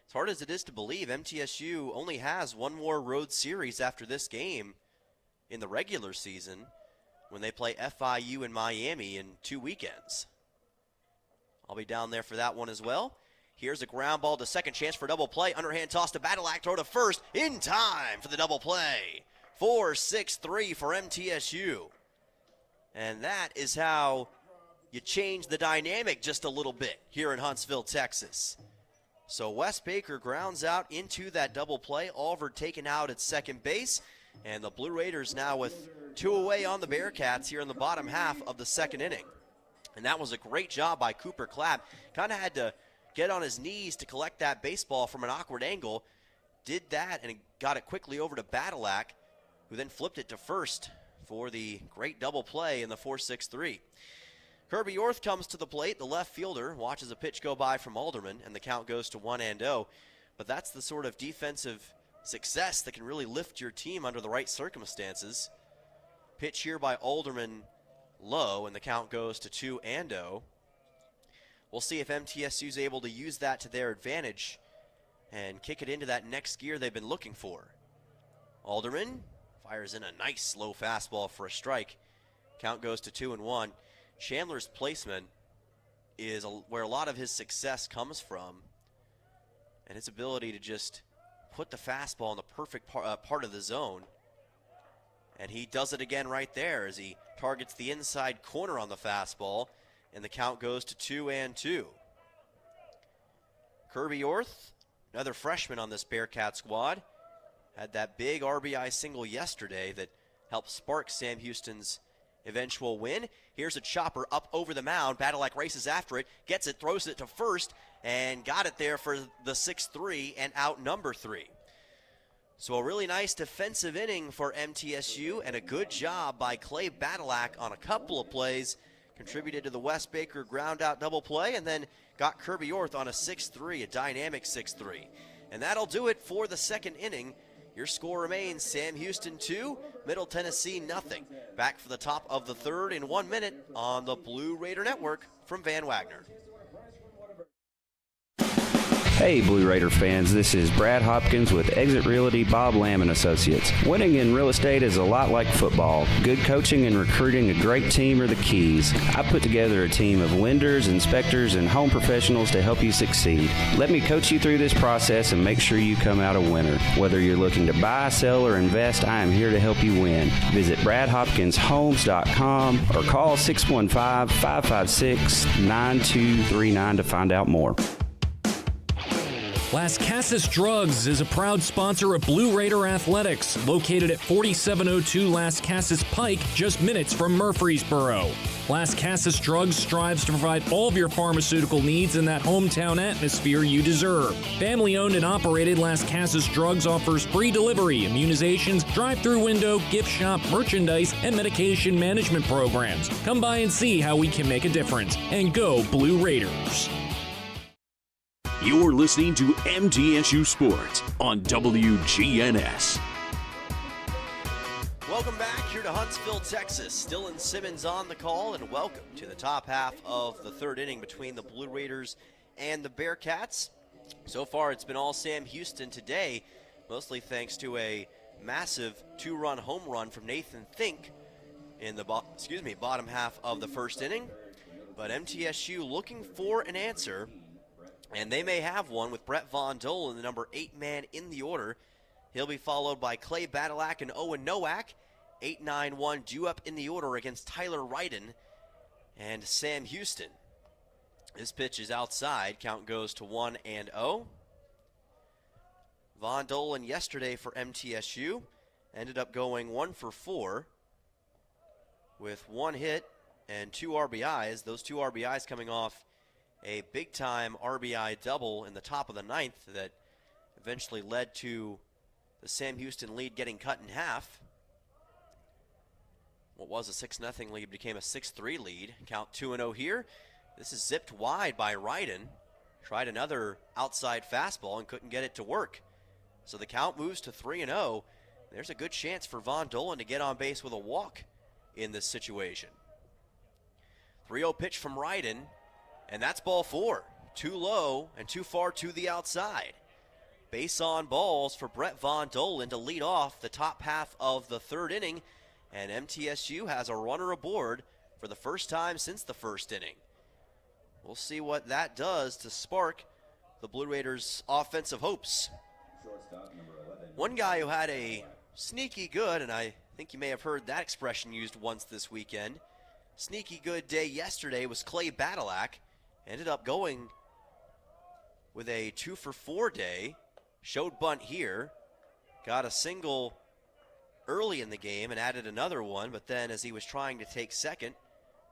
As hard as it is to believe, MTSU only has 1 more road series after this game in the regular season when they play FIU and Miami in 2 weekends. I'll be down there for that one as well. Here's a ground ball to second, chance for double play. Underhand toss to Badalak, throw to first, in time for the double play. 4-6-3 for MTSU. And that is how you change the dynamic just a little bit here in Huntsville, Texas. So Wes Baker grounds out into that double play. Alvord taken out at second base. And the Blue Raiders now with 2 away on the Bearcats here in the bottom half of the second inning. And that was a great job by Cooper Clapp. Kind of had to get on his knees to collect that baseball from an awkward angle. Did that and got it quickly over to Badalak, who then flipped it to first for the great double play in the 4-6-3. Kirby Orth comes to the plate. The left fielder watches a pitch go by from Alderman, and the count goes to 1-0. But that's the sort of defensive success that can really lift your team under the right circumstances. Pitch here by Alderman low, and the count goes to 2-0. We'll see if MTSU is able to use that to their advantage and kick it into that next gear they've been looking for. Alderman fires in a nice slow fastball for a strike. Count goes to 2-1. Chandler's placement is where a lot of his success comes from, and his ability to just put the fastball in the perfect part of the zone. And he does it again right there as he targets the inside corner on the fastball, and the count goes to 2-2. Kirby Orth, another freshman on this Bearcat squad, had that big RBI single yesterday that helped spark Sam Houston's eventual win. Here's a chopper up over the mound. Badalak races after it, gets it, throws it to first, and got it there for the 6-3 and out number 3. So a really nice defensive inning for MTSU, and a good job by Clay Badalak on a couple of plays. Contributed to the Wes Baker ground out double play, and then got Kirby Orth on a 6-3, a dynamic 6-3. And that'll do it for the second inning. Your score remains Sam Houston 2, Middle Tennessee nothing. Back for the top of the third in 1 minute on the Blue Raider Network from Van Wagner. Hey Blue Raider fans, this is Brad Hopkins with Exit Realty Bob Lamb & Associates. Winning in real estate is a lot like football. Good coaching and recruiting a great team are the keys. I put together a team of lenders, inspectors, and home professionals to help you succeed. Let me coach you through this process and make sure you come out a winner. Whether you're looking to buy, sell, or invest, I am here to help you win. Visit BradHopkinsHomes.com or call 615-556-9239 to find out more. Las Casas Drugs is a proud sponsor of Blue Raider Athletics, located at 4702 Las Casas Pike, just minutes from Murfreesboro. Las Casas Drugs strives to provide all of your pharmaceutical needs in that hometown atmosphere you deserve. Family-owned and operated, Las Casas Drugs offers free delivery, immunizations, drive-through window, gift shop, merchandise, and medication management programs. Come by and see how we can make a difference. And go Blue Raiders. You're listening to MTSU Sports on WGNS. Welcome back here to Huntsville, Texas. Dylan Simmons on the call, and welcome to the top half of the third inning between the Blue Raiders and the Bearcats. So far, it's been all Sam Houston today, mostly thanks to a massive 2-run home run from Nathan Fink in the bottom half of the first inning. But MTSU looking for an answer, and they may have one with Brett Von Dolen, the number 8 man in the order. He'll be followed by Clay Badalak and Owen Nowak. 8-9-1 due up in the order against Tyler Ryden and Sam Houston. This pitch is outside. Count goes to 1-0. Von Dolen yesterday for MTSU ended up going 1 for 4 with 1 hit and 2 RBIs. Those 2 RBIs coming off a big-time RBI double in the top of the ninth that eventually led to the Sam Houston lead getting cut in half. What was a 6-0 lead became a 6-3 lead. Count 2-0 here. This is zipped wide by Ryden. Tried another outside fastball and couldn't get it to work. So the count moves to 3-0. There's a good chance for Von Dolen to get on base with a walk in this situation. 3-0 pitch from Ryden. And that's ball 4. Too low and too far to the outside. Base on balls for Brett Von Dolen to lead off the top half of the third inning. and MTSU has a runner aboard for the first time since the first inning. We'll see what that does to spark the Blue Raiders' offensive hopes. One guy who had a sneaky good, and I think you may have heard that expression used once this weekend, sneaky good day yesterday was Clay Badalak. Ended up going with a 2-for-4 day. Showed bunt here. Got a single early in the game and added another one, but then as he was trying to take second,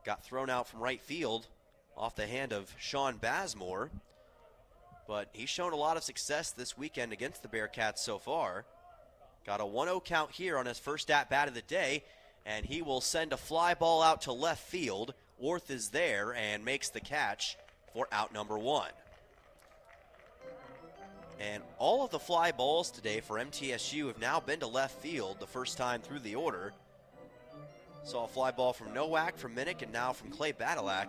got thrown out from right field off the hand of Sean Bazemore. But he's shown a lot of success this weekend against the Bearcats so far. Got a 1-0 count here on his first at-bat of the day, and he will send a fly ball out to left field. Orth is there and makes the catch for out number 1. And all of the fly balls today for MTSU have now been to left field the first time through the order. Saw a fly ball from Nowak, from Minnick, and now from Clay Badalak.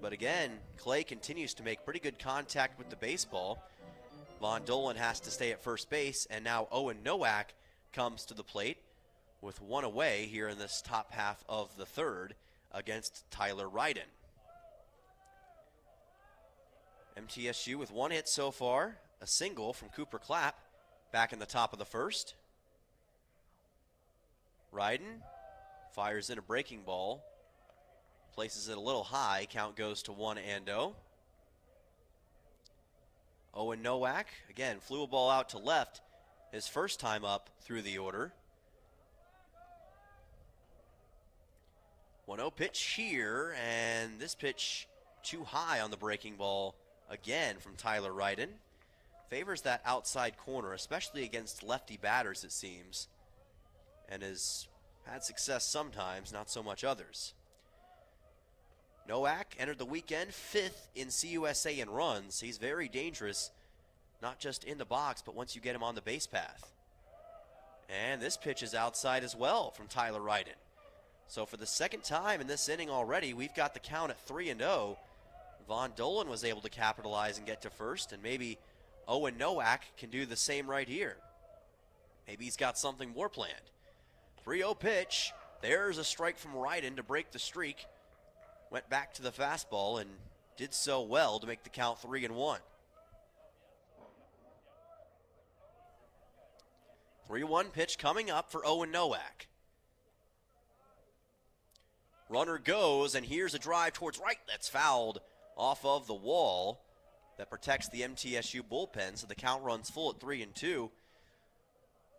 But again, Clay continues to make pretty good contact with the baseball. Von Dolan has to stay at first base, and now Owen Nowak comes to the plate with one away here in this top half of the third against Tyler Ryden. MTSU with one hit so far, a single from Cooper Clapp back in the top of the first. Ryden fires in a breaking ball, places it a little high, count goes to 1-0. Owen Nowak, again, flew a ball out to left his first time up through the order. 1-0 pitch here, and this pitch too high on the breaking ball again from Tyler Ryden. Favors that outside corner, especially against lefty batters, it seems, and has had success sometimes, not so much others. Nowak entered the weekend 5th in CUSA in runs. He's very dangerous, not just in the box, but once you get him on the base path. And this pitch is outside as well from Tyler Ryden. So for the second time in this inning already, we've got the count at 3-0. Von Dolan was able to capitalize and get to first, and maybe Owen Nowak can do the same right here. Maybe he's got something more planned. 3-0 pitch. There's a strike from Ryden to break the streak. Went back to the fastball and did so well to make the count 3-1. 3-1 pitch coming up for Owen Nowak. Runner goes, and here's a drive towards right that's fouled off of the wall that protects the MTSU bullpen, so the count runs full at 3-2.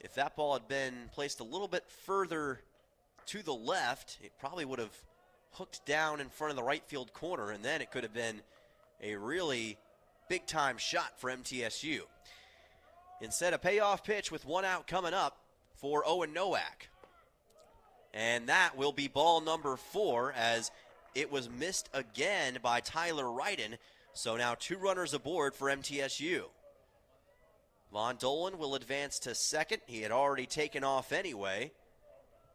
If that ball had been placed a little bit further to the left, it probably would have hooked down in front of the right field corner, and then it could have been a really big-time shot for MTSU. Instead, a payoff pitch with one out coming up for Owen Nowak. And that will be ball number 4, as it was missed again by Tyler Ryden. So now 2 runners aboard for MTSU. Von Dolan will advance to second. He had already taken off anyway,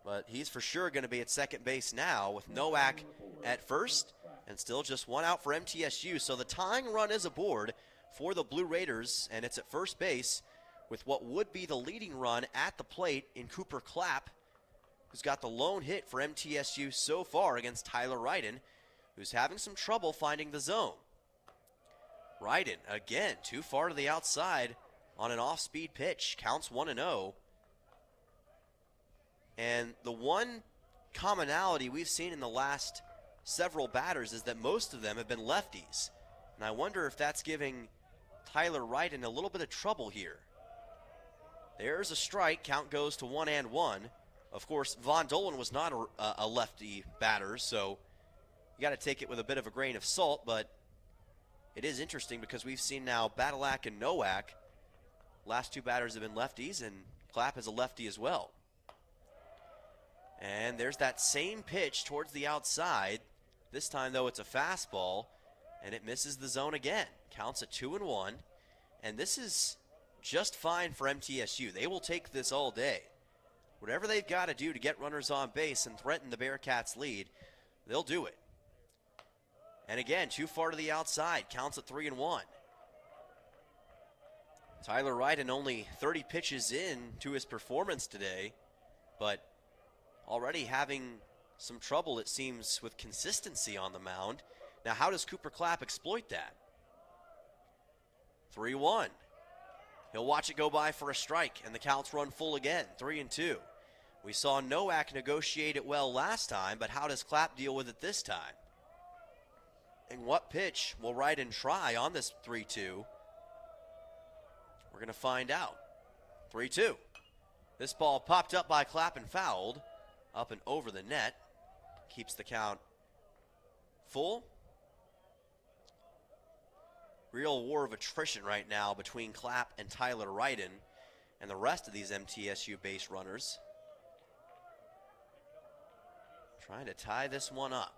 but he's for sure going to be at second base now with Nowak at first, and still just one out for MTSU. So the tying run is aboard for the Blue Raiders, and it's at first base with what would be the leading run at the plate in Cooper Clapp, who's got the lone hit for MTSU so far against Tyler Ryden, who's having some trouble finding the zone. Ryden, again, too far to the outside on an off-speed pitch. Counts 1-0. And the one commonality we've seen in the last several batters is that most of them have been lefties. And I wonder if that's giving Tyler Ryden a little bit of trouble here. There's a strike. Count goes to 1-1. Of course, Von Dolan was not a lefty batter, so you got to take it with a bit of a grain of salt, but it is interesting because we've seen now Badalak and Nowak. Last 2 batters have been lefties, and Clapp is a lefty as well. And there's that same pitch towards the outside. This time, though, it's a fastball, and it misses the zone again. Counts at 2-1, and this is just fine for MTSU. They will take this all day. Whatever they've got to do to get runners on base and threaten the Bearcats' lead, they'll do it. And again, too far to the outside. Counts at 3-1. Tyler Ryden only 30 pitches in to his performance today, but already having some trouble, it seems, with consistency on the mound. Now, how does Cooper Clapp exploit that? 3-1. He'll watch it go by for a strike, and the counts run full again, 3-2. We saw Nowak negotiate it well last time, but how does Clapp deal with it this time? And what pitch will Ryden try on this 3-2? We're going to find out. 3-2. This ball popped up by Clapp and fouled. Up and over the net. Keeps the count full. Real war of attrition right now between Clapp and Tyler Ryden and the rest of these MTSU base runners. Trying to tie this one up.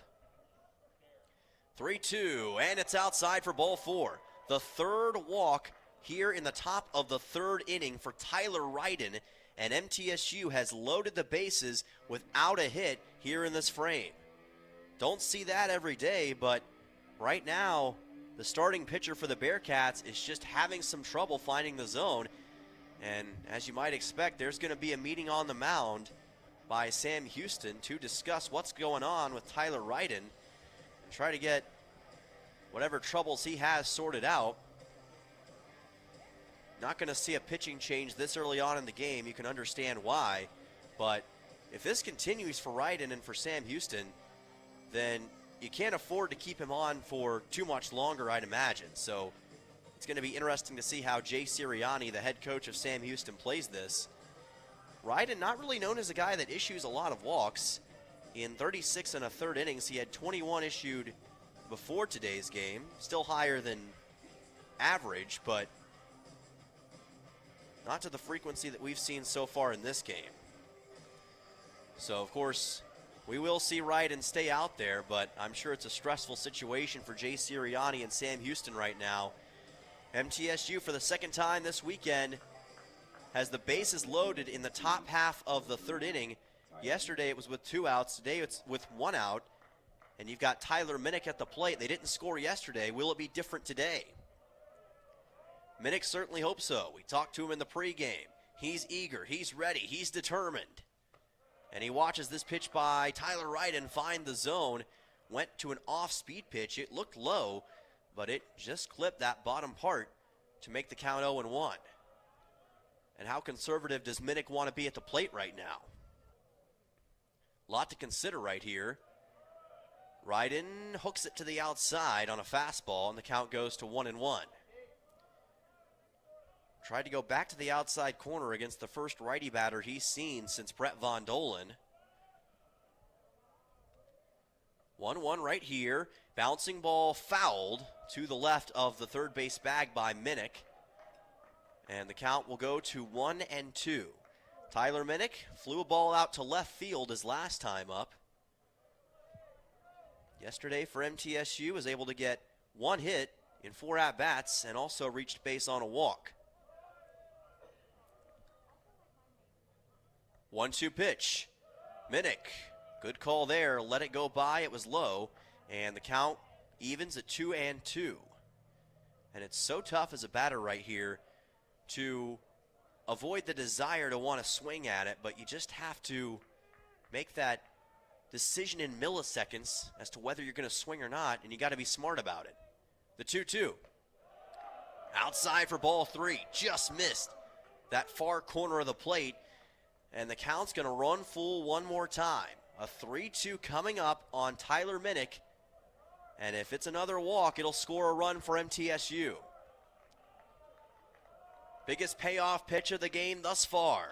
3-2, and it's outside for ball 4. The third walk here in the top of the third inning for Tyler Ryden, and MTSU has loaded the bases without a hit here in this frame. Don't see that every day, but right now, the starting pitcher for the Bearcats is just having some trouble finding the zone. And as you might expect, there's going to be a meeting on the mound by Sam Houston to discuss what's going on with Tyler Ryden and try to get whatever troubles he has sorted out. Not going to see a pitching change this early on in the game. You can understand why. But if this continues for Ryden and for Sam Houston, then you can't afford to keep him on for too much longer, I'd imagine. So it's going to be interesting to see how Jay Sirianni, the head coach of Sam Houston, plays this. Ryden, not really known as a guy that issues a lot of walks. In 36 and a third innings, he had 21 issued before today's game. Still higher than average, but not to the frequency that we've seen so far in this game. So, of course, we will see Ryden stay out there, but I'm sure it's a stressful situation for Jay Sirianni and Sam Houston right now. MTSU, for the second time this weekend, has the bases loaded in the top half of the third inning. Yesterday it was with 2 outs. Today it's with 1 out. And you've got Tyler Minnick at the plate. They didn't score yesterday. Will it be different today? Minnick certainly hopes so. We talked to him in the pregame. He's eager. He's ready. He's determined. And he watches this pitch by Tyler Ryden find the zone. Went to an off-speed pitch. It looked low, but it just clipped that bottom part to make the count 0-1. And how conservative does Minnick want to be at the plate right now? A lot to consider right here. Ryden hooks it to the outside on a fastball, and the count goes to 1-1. Tried to go back to the outside corner against the first righty batter he's seen since Brett Von Dolen. 1-1 right here. Bouncing ball fouled to the left of the third base bag by Minnick. And the count will go to 1-2. Tyler Minnick flew a ball out to left field his last time up. Yesterday for MTSU was able to get 1 hit in 4 at-bats and also reached base on a walk. 1-2 pitch. Minnick, good call there. Let it go by. It was low. And the count evens at 2-2. And it's so tough as a batter right here to avoid the desire to want to swing at it, but you just have to make that decision in milliseconds as to whether you're going to swing or not, and you got to be smart about it. The 2-2. Outside for ball 3. Just missed that far corner of the plate, and the count's going to run full one more time. A 3-2 coming up on Tyler Minnick, and if it's another walk, it'll score a run for MTSU. Biggest payoff pitch of the game thus far.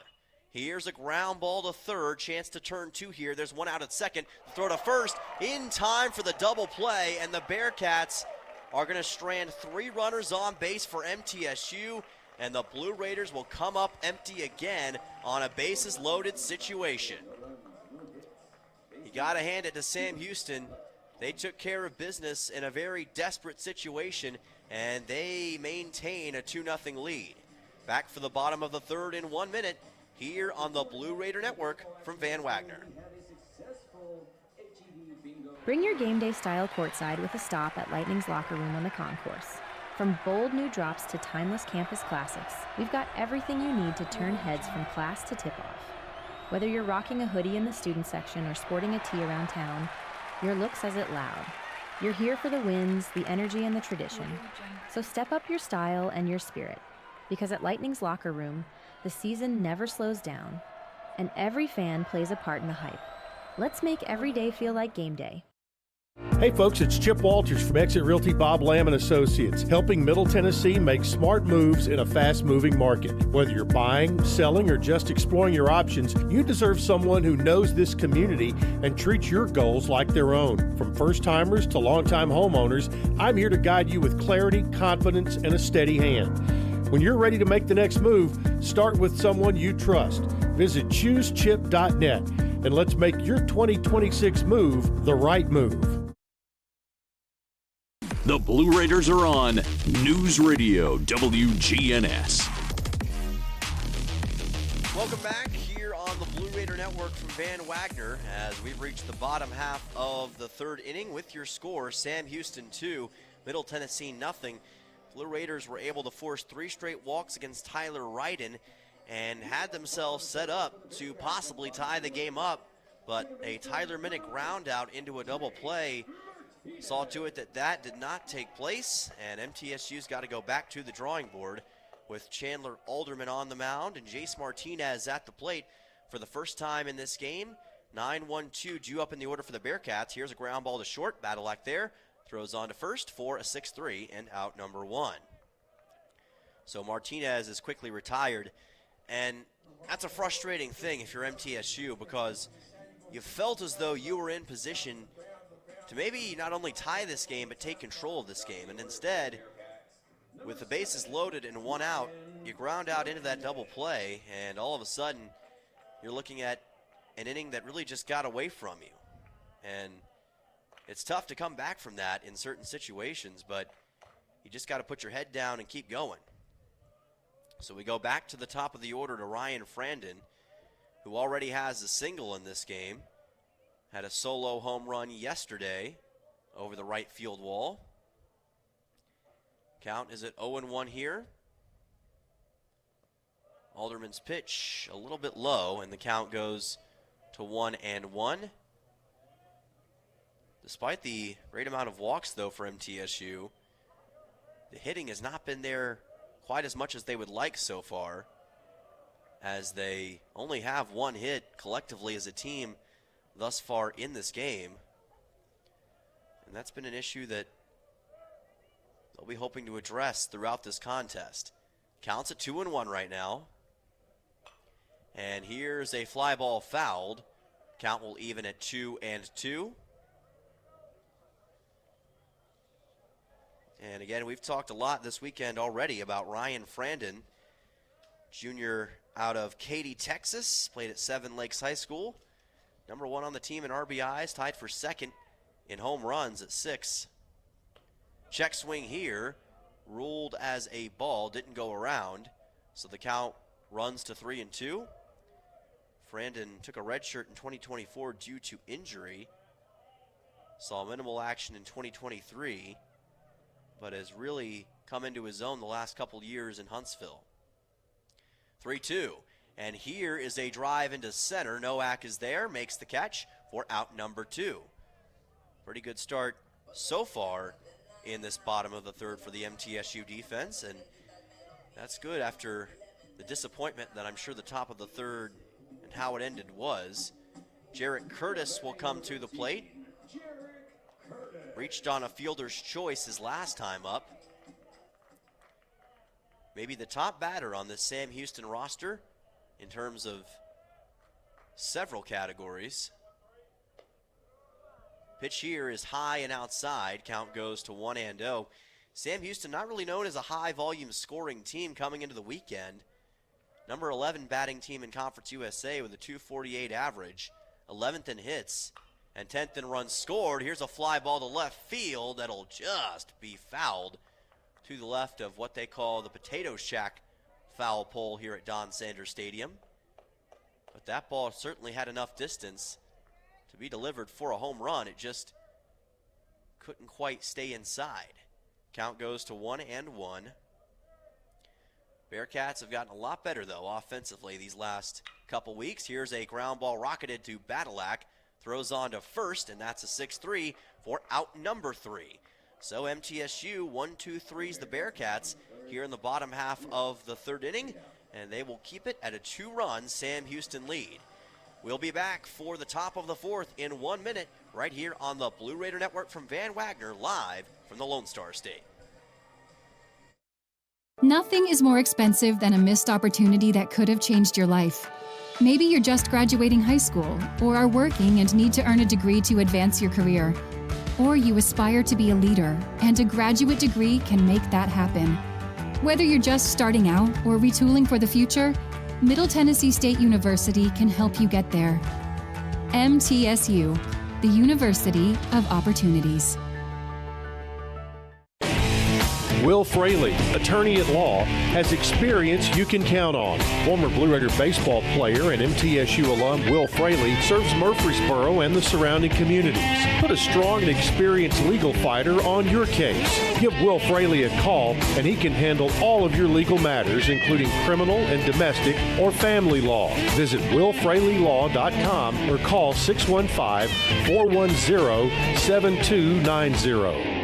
Here's a ground ball to third. Chance to turn 2 here. There's 1 out at second. Throw to first in time for the double play. And the Bearcats are going to strand 3 runners on base for MTSU. And the Blue Raiders will come up empty again on a bases loaded situation. You got to hand it to Sam Houston. They took care of business in a very desperate situation. And they maintain a 2-0 lead. Back for the bottom of the third in 1 minute here on the Blue Raider Network from Van Wagner. Bring your game day style courtside with a stop at Lightning's locker room on the concourse. From bold new drops to timeless campus classics, we've got everything you need to turn heads from class to tip-off. Whether you're rocking a hoodie in the student section or sporting a tee around town, your look says it loud. You're here for the wins, the energy, and the tradition. So step up your style and your spirit, because at Lightning's locker room, the season never slows down, and every fan plays a part in the hype. Let's make every day feel like game day. Hey folks, it's Chip Walters from Exit Realty Bob Lamb & Associates, helping Middle Tennessee make smart moves in a fast-moving market. Whether you're buying, selling, or just exploring your options, you deserve someone who knows this community and treats your goals like their own. From first-timers to long-time homeowners, I'm here to guide you with clarity, confidence, and a steady hand. When you're ready to make the next move, start with someone you trust. Visit choosechip.net and let's make your 2026 move the right move. The Blue Raiders are on News Radio WGNS. Welcome back here on the Blue Raider Network from Van Wagner as we've reached the bottom half of the third inning with your score, Sam Houston 2, Middle Tennessee nothing. Blue Raiders were able to force 3 straight walks against Tyler Ryden and had themselves set up to possibly tie the game up, but a Tyler Minnick ground out into a double play saw to it that did not take place, and MTSU's got to go back to the drawing board with Chandler Alderman on the mound and Jace Martinez at the plate for the first time in this game. 9-1-2 due up in the order for the Bearcats. Here's a ground ball to short. Badalak there. Throws on to first for a 6-3 and out number 1. So Martinez is quickly retired, and that's a frustrating thing if you're MTSU because you felt as though you were in position to maybe not only tie this game, but take control of this game. And instead, with the bases loaded and 1 out, you ground out into that double play, and all of a sudden, you're looking at an inning that really just got away from you. And it's tough to come back from that in certain situations, but you just got to put your head down and keep going. So we go back to the top of the order to Ryan Frandon, who already has a single in this game. Had a solo home run yesterday over the right field wall. Count is at 0-1 here. Alderman's pitch a little bit low, and the count goes to 1-1. Despite the great amount of walks, though, for MTSU, the hitting has not been there quite as much as they would like so far, as they only have 1 hit collectively as a team thus far in this game. And that's been an issue that they'll be hoping to address throughout this contest. Counts at 2-1 right now. And here's a fly ball fouled. Count will even at 2-2. And again, we've talked a lot this weekend already about Ryan Frandon, junior out of Katy, Texas, played at Seven Lakes High School. Number 1 on the team in RBIs, tied for second in home runs at 6. Check swing here, ruled as a ball, didn't go around, so the count runs to 3-2. Frandon took a red shirt in 2024 due to injury. Saw minimal action in 2023, but has really come into his own the last couple years in Huntsville. 3-2. And here is a drive into center. Nowak is there, makes the catch for out number 2. Pretty good start so far in this bottom of the third for the MTSU defense, and that's good after the disappointment that I'm sure the top of the third and how it ended was. Jarrett Curtis will come to the plate. Reached on a fielder's choice his last time up. Maybe the top batter on this Sam Houston roster in terms of several categories. Pitch here is high and outside. Count goes to 1-0. Sam Houston not really known as a high-volume scoring team coming into the weekend. Number 11 batting team in Conference USA with a .248 average. 11th in hits and 10th in runs scored. Here's a fly ball to left field that'll just be fouled to the left of what they call the Potato Shack foul pole here at Don Sanders Stadium. But that ball certainly had enough distance to be delivered for a home run. It just couldn't quite stay inside. Count goes to 1-1. Bearcats have gotten a lot better, though, offensively these last couple weeks. Here's a ground ball rocketed to Badalak. Throws on to first, and that's a 6-3 for out number 3. So MTSU 1-2-3s the Bearcats here in the bottom half of the third inning, and they will keep it at a 2-run Sam Houston lead. We'll be back for the top of the fourth in 1 minute right here on the Blue Raider Network from Van Wagner, live from the Lone Star State. Nothing is more expensive than a missed opportunity that could have changed your life. Maybe you're just graduating high school, or are working and need to earn a degree to advance your career. Or you aspire to be a leader, and a graduate degree can make that happen. Whether you're just starting out or retooling for the future, Middle Tennessee State University can help you get there. MTSU, the University of Opportunities. Will Fraley, attorney at law, has experience you can count on. Former Blue Raider baseball player and MTSU alum Will Fraley serves Murfreesboro and the surrounding communities. Put a strong and experienced legal fighter on your case. Give Will Fraley a call and he can handle all of your legal matters, including criminal and domestic or family law. Visit willfraleylaw.com or call 615-410-7290.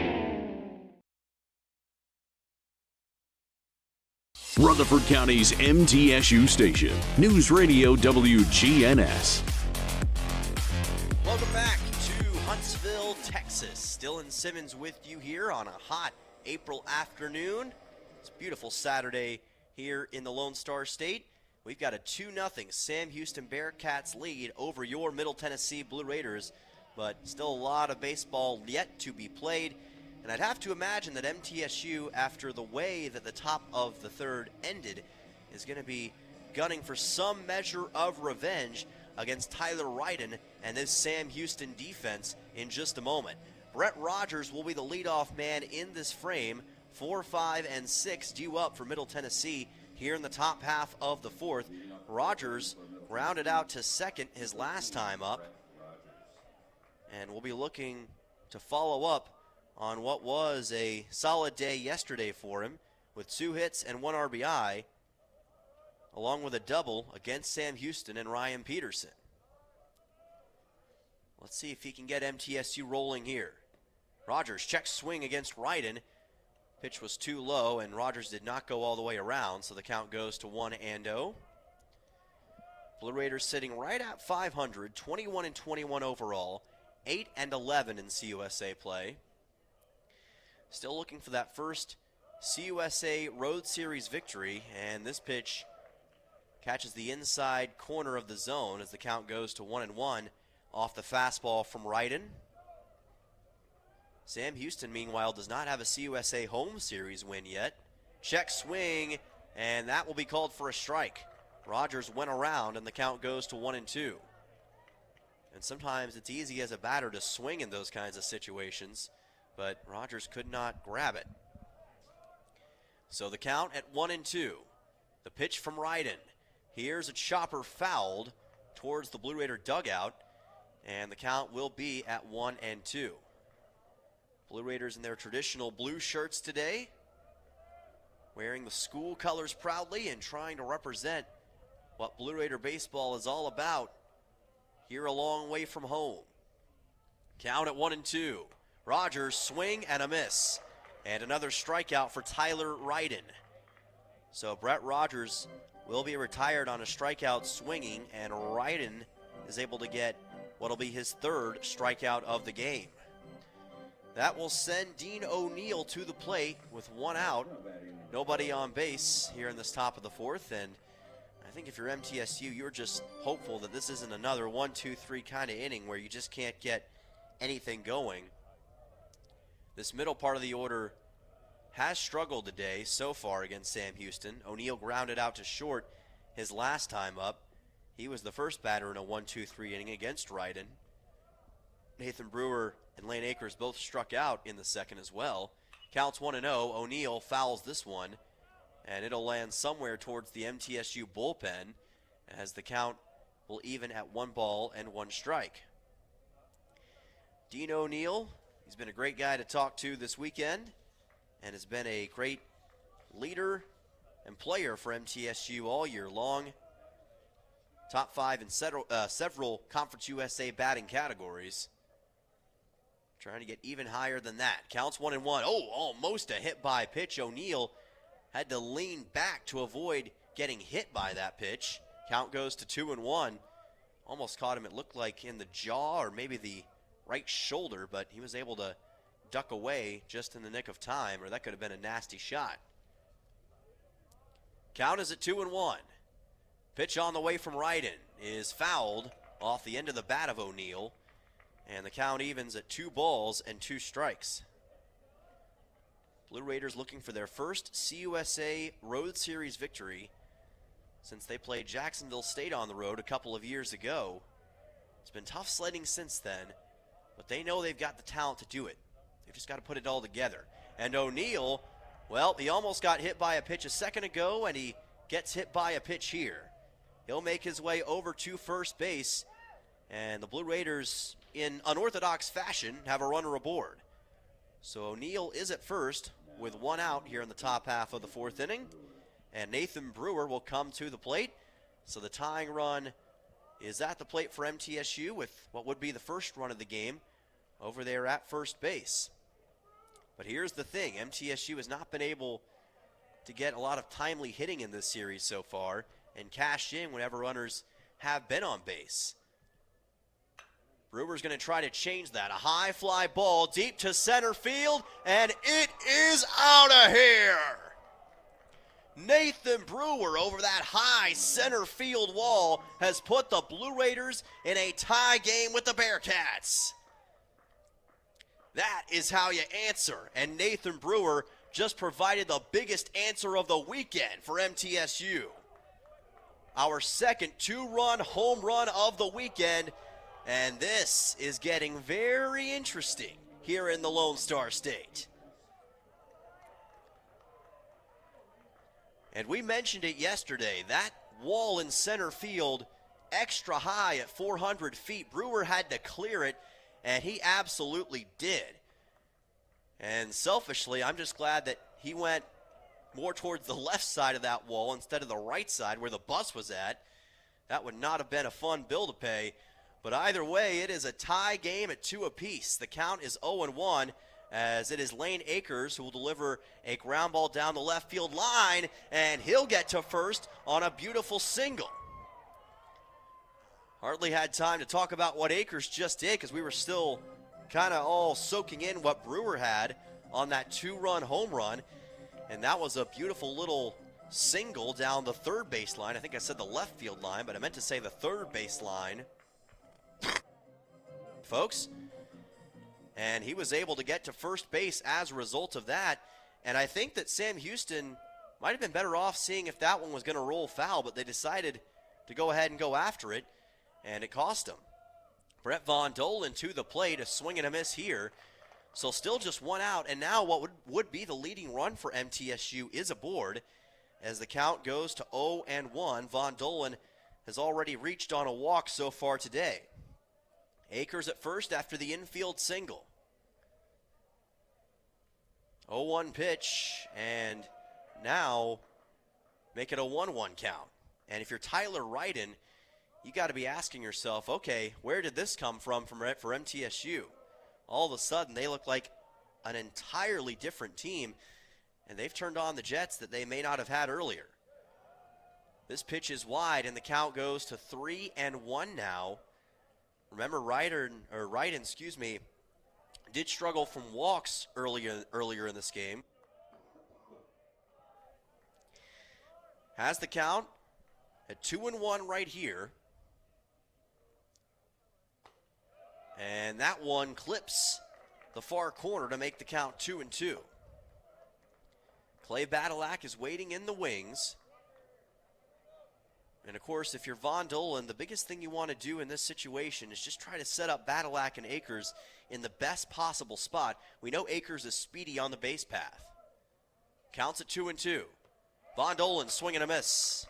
Rutherford County's MTSU station, News Radio WGNS. Welcome back to Huntsville, Texas. Dylan Simmons with you here on a hot April afternoon. It's a beautiful Saturday here in the Lone Star State. We've got a 2-0 Sam Houston Bearcats lead over your Middle Tennessee Blue Raiders, but still a lot of baseball yet to be played. And I'd have to imagine that MTSU, after the way that the top of the third ended, is going to be gunning for some measure of revenge against Tyler Ryden and this Sam Houston defense in just a moment. Brett Rogers will be the leadoff man in this frame. 4, 5, and 6 due up for Middle Tennessee here in the top half of the fourth. Rogers grounded out to second his last time up. And we'll be looking to follow up on what was a solid day yesterday for him with 2 hits and 1 RBI, along with a double against Sam Houston and Ryan Peterson. Let's see if he can get MTSU rolling here. Rogers checks swing against Ryden. Pitch was too low, and Rogers did not go all the way around, so the count goes to 1-0. Blue Raiders sitting right at 500, 21-21 overall, 8-11 in CUSA play. Still looking for that first CUSA Road Series victory, and this pitch catches the inside corner of the zone as the count goes to 1-1 off the fastball from Ryden. Sam Houston, meanwhile, does not have a CUSA home series win yet. Check swing, and that will be called for a strike. Rogers went around, and the count goes to 1-2. And sometimes it's easy as a batter to swing in those kinds of situations, but Rogers could not grab it. So the count at 1-2. The pitch from Ryden. Here's a chopper fouled towards the Blue Raider dugout, and the count will be at 1-2. Blue Raiders in their traditional blue shirts today, wearing the school colors proudly and trying to represent what Blue Raider baseball is all about here a long way from home. Count at 1-2. Rogers swing and a miss. And another strikeout for Tyler Ryden. So Brett Rogers will be retired on a strikeout swinging, and Ryden is able to get what will be his third strikeout of the game. That will send Dean O'Neill to the plate with 1 out. Nobody on base here in this top of the fourth, and I think if you're MTSU, you're just hopeful that this isn't another 1-2-3 kind of inning where you just can't get anything going. This middle part of the order has struggled today so far against Sam Houston. O'Neill grounded out to short his last time up. He was the first batter in a 1-2-3 inning against Ryden. Nathan Brewer and Lane Akers both struck out in the second as well. Counts 1-0. O'Neill fouls this one, and it'll land somewhere towards the MTSU bullpen as the count will even at 1 ball and 1 strike. Dean O'Neill, he's been a great guy to talk to this weekend and has been a great leader and player for MTSU all year long. Top 5 in several Conference USA batting categories. Trying to get even higher than that. Counts 1-1. Oh, almost a hit by pitch. O'Neal had to lean back to avoid getting hit by that pitch. Count goes to 2-1. Almost caught him, it looked like, in the jaw or maybe the right shoulder, but he was able to duck away just in the nick of time, or that could have been a nasty shot. Count is at 2-1. Pitch on the way from Ryden is fouled off the end of the bat of O'Neal, and the count evens at 2 balls and 2 strikes. Blue Raiders looking for their first CUSA Road Series victory since they played Jacksonville State on the road a couple of years ago. It's been tough sledding since then, but they know they've got the talent to do it. They've just got to put it all together. And O'Neal, well, he almost got hit by a pitch a second ago, and he gets hit by a pitch here. He'll make his way over to first base, and the Blue Raiders, in unorthodox fashion, have a runner aboard. So O'Neal is at first with 1 out here in the top half of the 4th inning, and Nathan Brewer will come to the plate. So the tying run is at the plate for MTSU with what would be the first run of the game over there at first base. But here's the thing, MTSU has not been able to get a lot of timely hitting in this series so far and cash in whenever runners have been on base. Brewer's going to try to change that. A high fly ball deep to center field, and it is out of here. Nathan Brewer over that high center field wall has put the Blue Raiders in a tie game with the Bearcats. That is how you answer, and Nathan Brewer just provided the biggest answer of the weekend for MTSU. Our second 2-run home run of the weekend, and this is getting very interesting here in the Lone Star State. And we mentioned it yesterday, that wall in center field, extra high at 400 feet. Brewer had to clear it, and he absolutely did. And selfishly, I'm just glad that he went more towards the left side of that wall instead of the right side where the bus was at. That would not have been a fun bill to pay. But either way, it is a tie game at 2 apiece. The count is 0-1 as it is Lane Akers who will deliver a ground ball down the left field line, and he'll get to first on a beautiful single. Hardly had time to talk about what Akers just did because we were still kind of all soaking in what Brewer had on that 2-run home run. And that was a beautiful little single down the third base line. I think I said the left field line, but I meant to say the third base line, folks. And he was able to get to first base as a result of that. And I think that Sam Houston might have been better off seeing if that one was going to roll foul, but they decided to go ahead and go after it, and it cost him. Brett Von Dolan to the plate, a swing and a miss here. So still just 1 out, and now what would be the leading run for MTSU is aboard as the count goes to 0-1. Von Dolan has already reached on a walk so far today. Akers at first after the infield single. 0-1 pitch, and now make it a 1-1 count. And if you're Tyler Ryden, you got to be asking yourself, okay, where did this come from for MTSU? All of a sudden, they look like an entirely different team, and they've turned on the jets that they may not have had earlier. This pitch is wide, and the count goes to 3-1 now. Remember, Ryden, did struggle from walks earlier in this game. Has the count at 2-1 right here. And that one clips the far corner to make the count 2-2. Clay Badalak is waiting in the wings. And of course, if you're Von Dolan, the biggest thing you want to do in this situation is just try to set up Badalak and Akers in the best possible spot. We know Akers is speedy on the base path. Counts at 2-2. Von Dolan swing and a miss.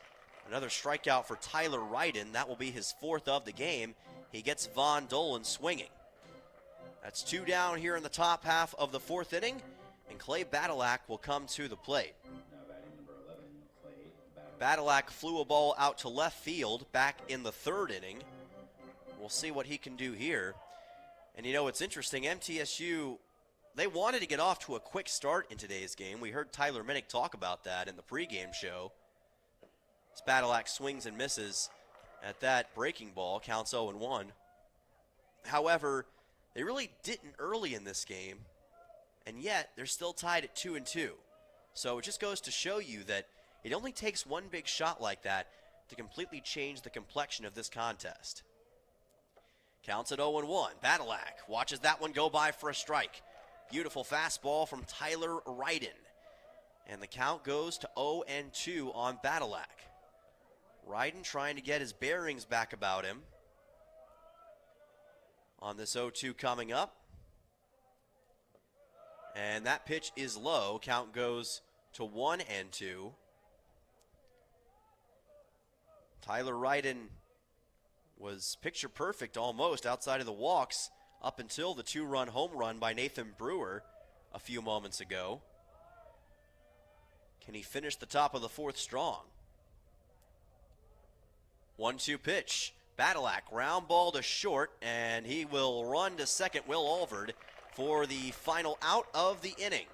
Another strikeout for Tyler Ryden. That will be his 4th of the game. He gets Von Dolan swinging. That's 2 down here in the top half of the 4th inning, and Clay Badalak will come to the plate. Badalak flew a ball out to left field back in the third inning. We'll see what he can do here. And you know, it's interesting, MTSU, they wanted to get off to a quick start in today's game. We heard Tyler Minnick talk about that in the pregame show. As Badalak swings and misses at that breaking ball, counts 0-1. However, they really didn't early in this game, and yet they're still tied at 2-2. So it just goes to show you that it only takes one big shot like that to completely change the complexion of this contest. Counts at 0-1. Badalak watches that one go by for a strike. Beautiful fastball from Tyler Ryden. And the count goes to 0-2 on Badalak. Ryden trying to get his bearings back about him on this 0-2 coming up. And that pitch is low. Count goes to 1-2. Tyler Ryden was picture perfect almost outside of the walks up until the 2-run home run by Nathan Brewer a few moments ago. Can he finish the top of the fourth strong? 1-2 pitch. Badalak ground ball to short, and he will run to second, Will Alvord, for the final out of the inning.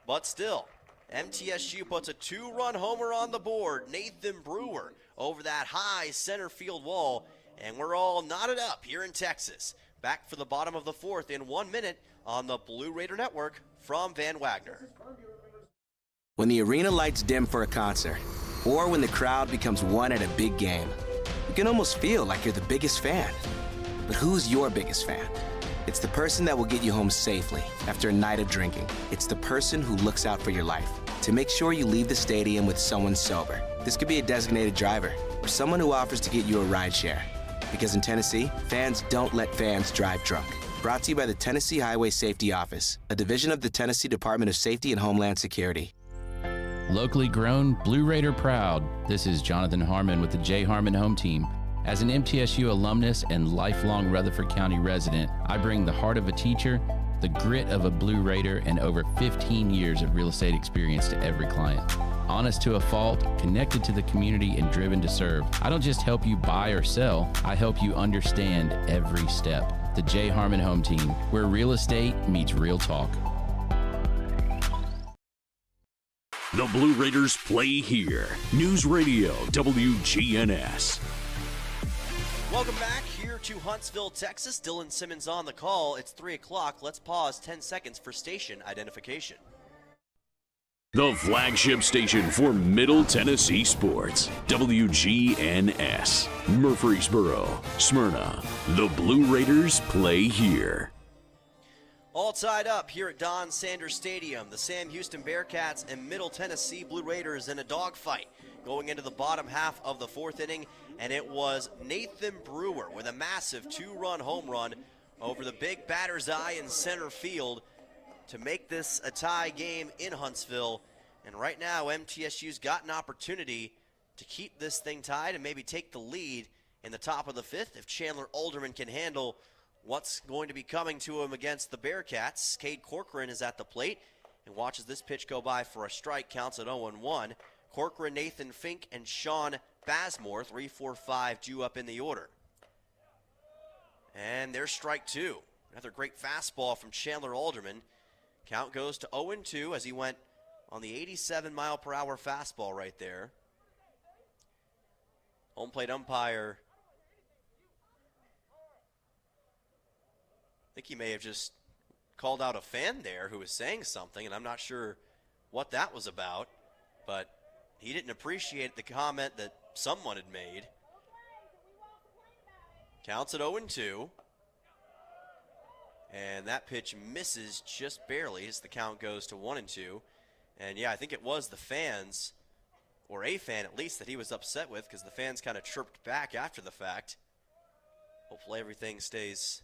But still, MTSU puts a 2-run homer on the board. Nathan Brewer over that high center field wall, and we're all knotted up here in Texas. Back for the bottom of the fourth in 1 minute on the Blue Raider Network from Van Wagner. When the arena lights dim for a concert, or when the crowd becomes one at a big game, you can almost feel like you're the biggest fan. But who's your biggest fan? It's the person that will get you home safely after a night of drinking. It's the person who looks out for your life to make sure you leave the stadium with someone sober. This could be a designated driver or someone who offers to get you a ride share. Because in Tennessee, fans don't let fans drive drunk. Brought to you by the Tennessee Highway Safety Office, a division of the Tennessee Department of Safety and Homeland Security. Locally grown, Blue Raider proud. This is Jonathan Harmon with the J. Harmon Home Team. As an MTSU alumnus and lifelong Rutherford County resident, I bring the heart of a teacher, the grit of a Blue Raider, and over 15 years of real estate experience to every client. Honest to a fault, connected to the community, and driven to serve. I don't just help you buy or sell, I help you understand every step. The J. Harmon Home Team, where real estate meets real talk. The Blue Raiders play here. News Radio WGNS. Welcome back here to Huntsville, Texas. Dylan Simmons on the call. It's 3 o'clock. Let's pause 10 seconds for station identification. The flagship station for Middle Tennessee sports. WGNS. Murfreesboro, Smyrna. The Blue Raiders play here. All tied up here at Don Sanders Stadium. The Sam Houston Bearcats and Middle Tennessee Blue Raiders in a dogfight going into the bottom half of the fourth inning. And it was Nathan Brewer with a massive 2-run home run over the big batter's eye in center field to make this a tie game in Huntsville. And right now, MTSU's got an opportunity to keep this thing tied and maybe take the lead in the top of the fifth if Chandler Alderman can handle what's going to be coming to him against the Bearcats. Cade Corcoran is at the plate and watches this pitch go by for a strike, counts at 0-1. Corcoran, Nathan Fink, and Sean Basmore, 3-4-5, due up in the order. And there's strike two. Another great fastball from Chandler Alderman. Count goes to 0-2 as he went on the 87-mile-per-hour fastball right there. Home plate umpire, I think he may have just called out a fan there who was saying something, and I'm not sure what that was about, but he didn't appreciate the comment that someone had made. Counts at 0-2. And that pitch misses just barely as the count goes to 1-2. And yeah, I think it was the fans, or a fan at least, that he was upset with because the fans kind of chirped back after the fact. Hopefully everything stays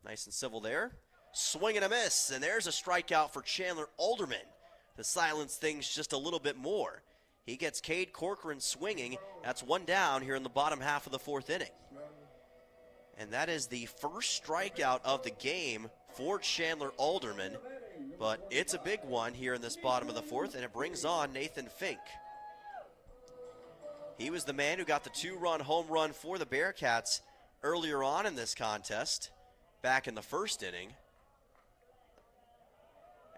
nice and civil there. Swing and a miss, and there's a strikeout for Chandler Alderman to silence things just a little bit more. He gets Cade Corcoran swinging. That's one down here in the bottom half of the fourth inning. And that is the first strikeout of the game for Chandler Alderman. But it's a big one here in this bottom of the fourth, and it brings on Nathan Fink. He was the man who got the 2-run home run for the Bearcats earlier on in this contest, back in the first inning.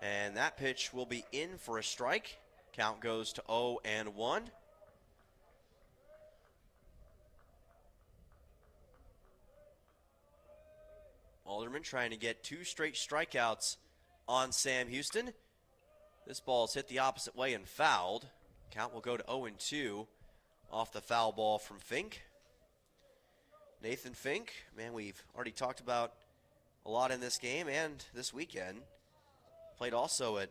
And that pitch will be in for a strike. Count goes to 0-1. Alderman trying to get 2 straight strikeouts on Sam Houston. This ball is hit the opposite way and fouled. Count will go to 0-2 off the foul ball from Fink. Nathan Fink, man, we've already talked about a lot in this game and this weekend. Played also at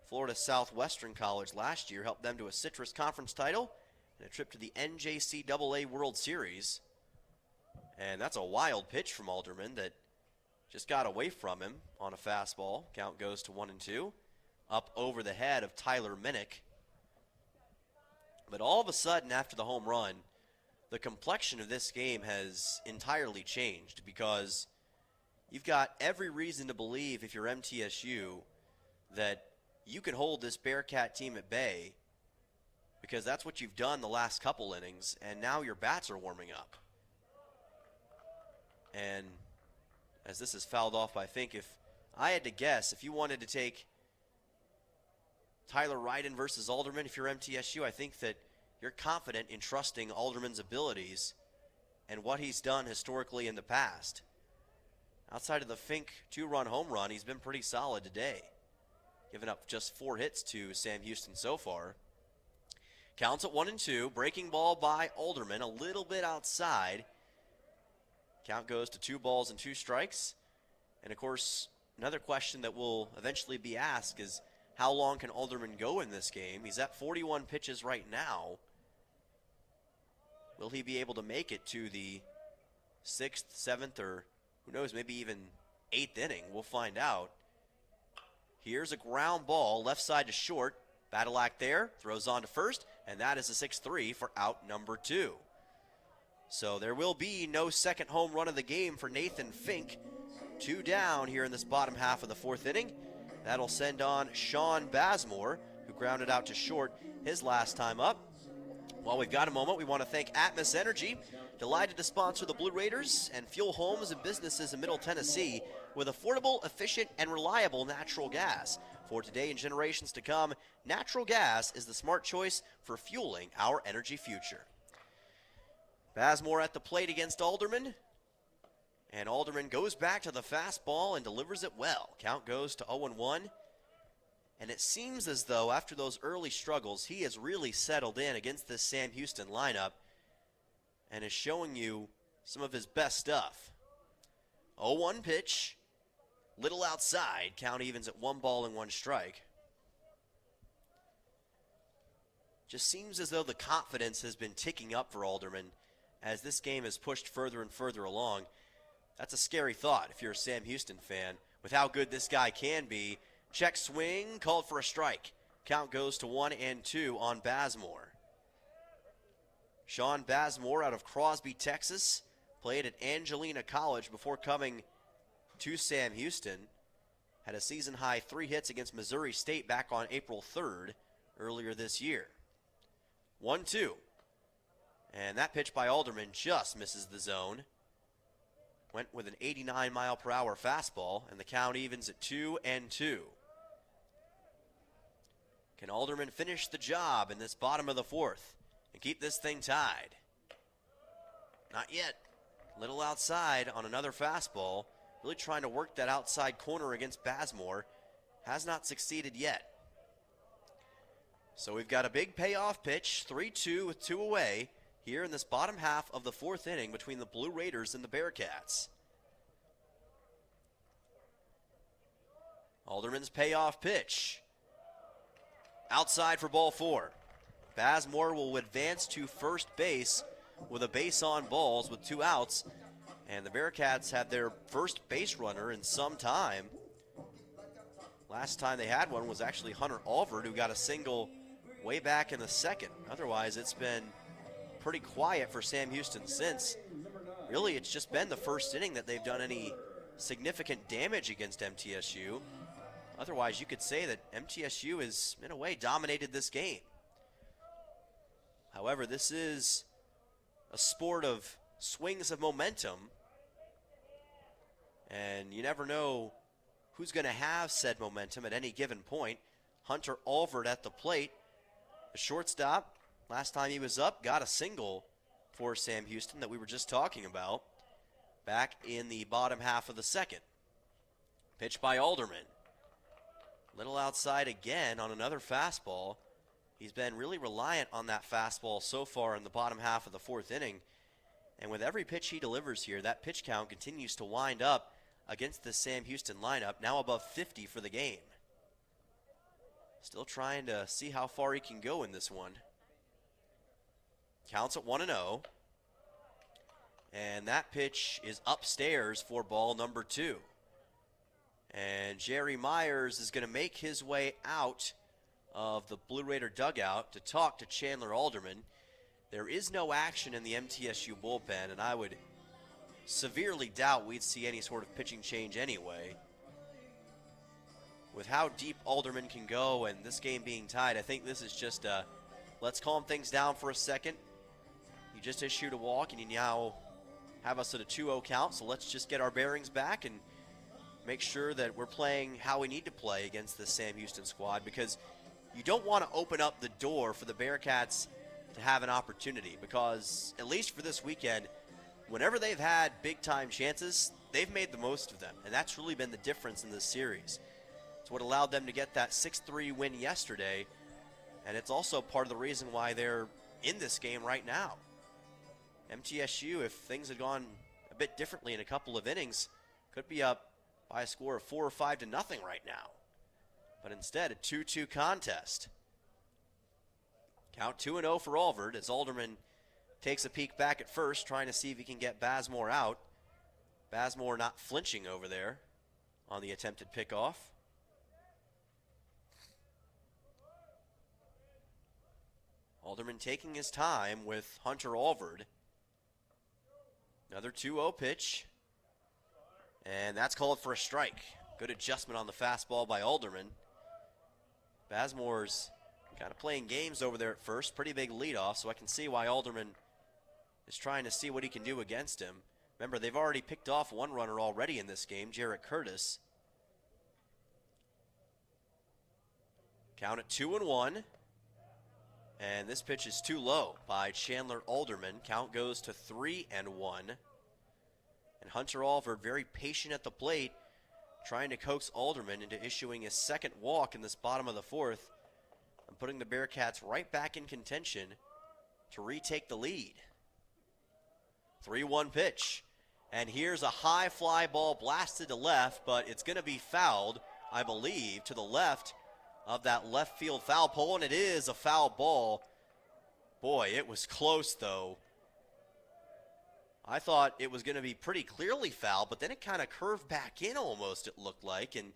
Florida Southwestern College last year, helped them to a Citrus Conference title and a trip to the NJCAA World Series. And that's a wild pitch from Alderman that just got away from him on a fastball. Count goes to 1-2. Up over the head of Tyler Minnick. But all of a sudden, after the home run, the complexion of this game has entirely changed, because you've got every reason to believe, if you're MTSU, that you can hold this Bearcat team at bay, because that's what you've done the last couple innings, and now your bats are warming up. And as this is fouled off by Fink, if I had to guess, if you wanted to take Tyler Ryden versus Alderman, if you're MTSU, I think that you're confident in trusting Alderman's abilities and what he's done historically in the past. Outside of the Fink 2-run home run, he's been pretty solid today, giving up just 4 hits to Sam Houston so far. Counts at 1-2, breaking ball by Alderman, a little bit outside. Count goes to 2 balls and 2 strikes. And of course, another question that will eventually be asked is, how long can Alderman go in this game? He's at 41 pitches right now. Will he be able to make it to the 6th, 7th, or who knows, maybe even 8th inning? We'll find out. Here's a ground ball, left side to short. Badalak there, throws on to first, and that is a 6-3 for out number 2. So there will be no second home run of the game for Nathan Fink. 2 down here in this bottom half of the 4th inning. That'll send on Sean Bazemore, who grounded out to short his last time up. While we've got a moment, we want to thank Atmos Energy, delighted to sponsor the Blue Raiders and fuel homes and businesses in Middle Tennessee with affordable, efficient, and reliable natural gas. For today and generations to come, natural gas is the smart choice for fueling our energy future. Bazemore at the plate against Alderman. And Alderman goes back to the fastball and delivers it well. Count goes to 0-1. And it seems as though after those early struggles, he has really settled in against this Sam Houston lineup and is showing you some of his best stuff. 0-1 pitch, little outside. Count evens at 1 ball and 1 strike. Just seems as though the confidence has been ticking up for Alderman as this game is pushed further and further along. That's a scary thought if you're a Sam Houston fan, with how good this guy can be. Check swing, called for a strike. Count goes to 1-2 on Bazemore. Sean Bazemore out of Crosby, Texas, played at Angelina College before coming to Sam Houston. Had a season-high 3 hits against Missouri State back on April 3rd earlier this year. 1-2. And that pitch by Alderman just misses the zone. Went with an 89-mile-per-hour fastball, and the count evens at 2-2. Can Alderman finish the job in this bottom of the 4th and keep this thing tied? Not yet. Little outside on another fastball. Really trying to work that outside corner against Bazemore. Has not succeeded yet. So we've got a big payoff pitch, 3-2 with 2 away, here in this bottom half of the 4th inning between the Blue Raiders and the Bearcats. Alderman's payoff pitch. Outside for ball 4. Bazemore will advance to first base with a base on balls with 2 outs. And the Bearcats had their first base runner in some time. Last time they had one was actually Hunter Alvord, who got a single way back in the 2nd. Otherwise, it's been pretty quiet for Sam Houston since. Really, it's just been the first inning that they've done any significant damage against MTSU. Otherwise, you could say that MTSU has, in a way, dominated this game. However, this is a sport of swings of momentum, and you never know who's going to have said momentum at any given point. Hunter Alvord at the plate, the shortstop. Last time he was up, got a single for Sam Houston that we were just talking about back in the bottom half of the second. Pitch by Alderman. Little outside again on another fastball. He's been really reliant on that fastball so far in the bottom half of the fourth inning. And with every pitch he delivers here, that pitch count continues to wind up against the Sam Houston lineup, now above 50 for the game. Still trying to see how far he can go in this one. Counts at 1-0. And that pitch is upstairs for ball number 2. And Jerry Myers is going to make his way out of the Blue Raider dugout to talk to Chandler Alderman. There is no action in the MTSU bullpen, and I would severely doubt we'd see any sort of pitching change anyway. With how deep Alderman can go and this game being tied, I think this is just let's calm things down for a second. You just issued a walk, and you now have us at a 2-0 count, so let's just get our bearings back and make sure that we're playing how we need to play against the Sam Houston squad, because you don't want to open up the door for the Bearcats to have an opportunity, because at least for this weekend, whenever they've had big-time chances, they've made the most of them, and that's really been the difference in this series. It's what allowed them to get that 6-3 win yesterday, and it's also part of the reason why they're in this game right now. MTSU, if things had gone a bit differently in a couple of innings, could be up by a score of 4 or 5 to nothing right now. But instead, a 2-2 contest. Count 2-0 for Alvord as Alderman takes a peek back at first, trying to see if he can get Bazemore out. Bazemore not flinching over there on the attempted pickoff. Alderman taking his time with Hunter Alvord. Another 2-0 pitch. And that's called for a strike. Good adjustment on the fastball by Alderman. Bazemore's kind of playing games over there at first. Pretty big leadoff, so I can see why Alderman is trying to see what he can do against him. Remember, they've already picked off one runner already in this game, Jarrett Curtis. Count at 2-1. And this pitch is too low by Chandler Alderman. Count goes to 3-1. And Hunter Alvord very patient at the plate, trying to coax Alderman into issuing his second walk in this bottom of the fourth and putting the Bearcats right back in contention to retake the lead. 3-1 pitch. And here's a high fly ball blasted to left, but it's going to be fouled, I believe, to the left of that left field foul pole, and it is a foul ball. Boy, it was close, though. I thought it was going to be pretty clearly foul, but then it kind of curved back in almost, it looked like, and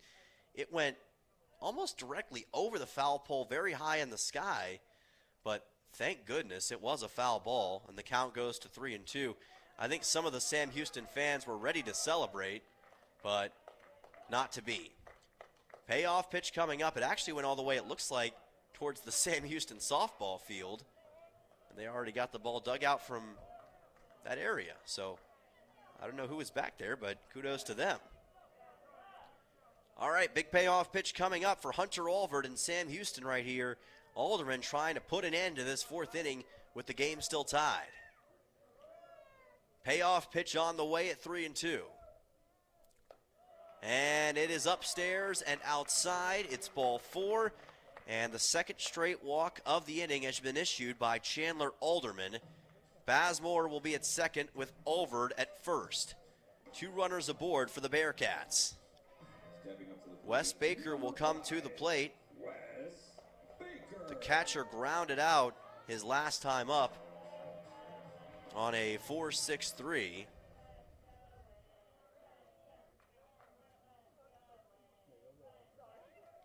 it went almost directly over the foul pole, very high in the sky. But thank goodness it was a foul ball, and the count goes to 3-2. I think some of the Sam Houston fans were ready to celebrate, but not to be. Payoff pitch coming up. It actually went all the way, it looks like, towards the Sam Houston softball field. And they already got the ball dug out from that area. So I don't know who was back there, but kudos to them. All right, big payoff pitch coming up for Hunter Alvord and Sam Houston right here. Alderman trying to put an end to this fourth inning with the game still tied. Payoff pitch on the way at 3-2. And it is upstairs and outside. It's ball 4. And the second straight walk of the inning has been issued by Chandler Alderman. Bazemore will be at second with Alvord at first. 2 runners aboard for the Bearcats. Wes Baker will come to the plate. The catcher grounded out his last time up on a 4-6-3.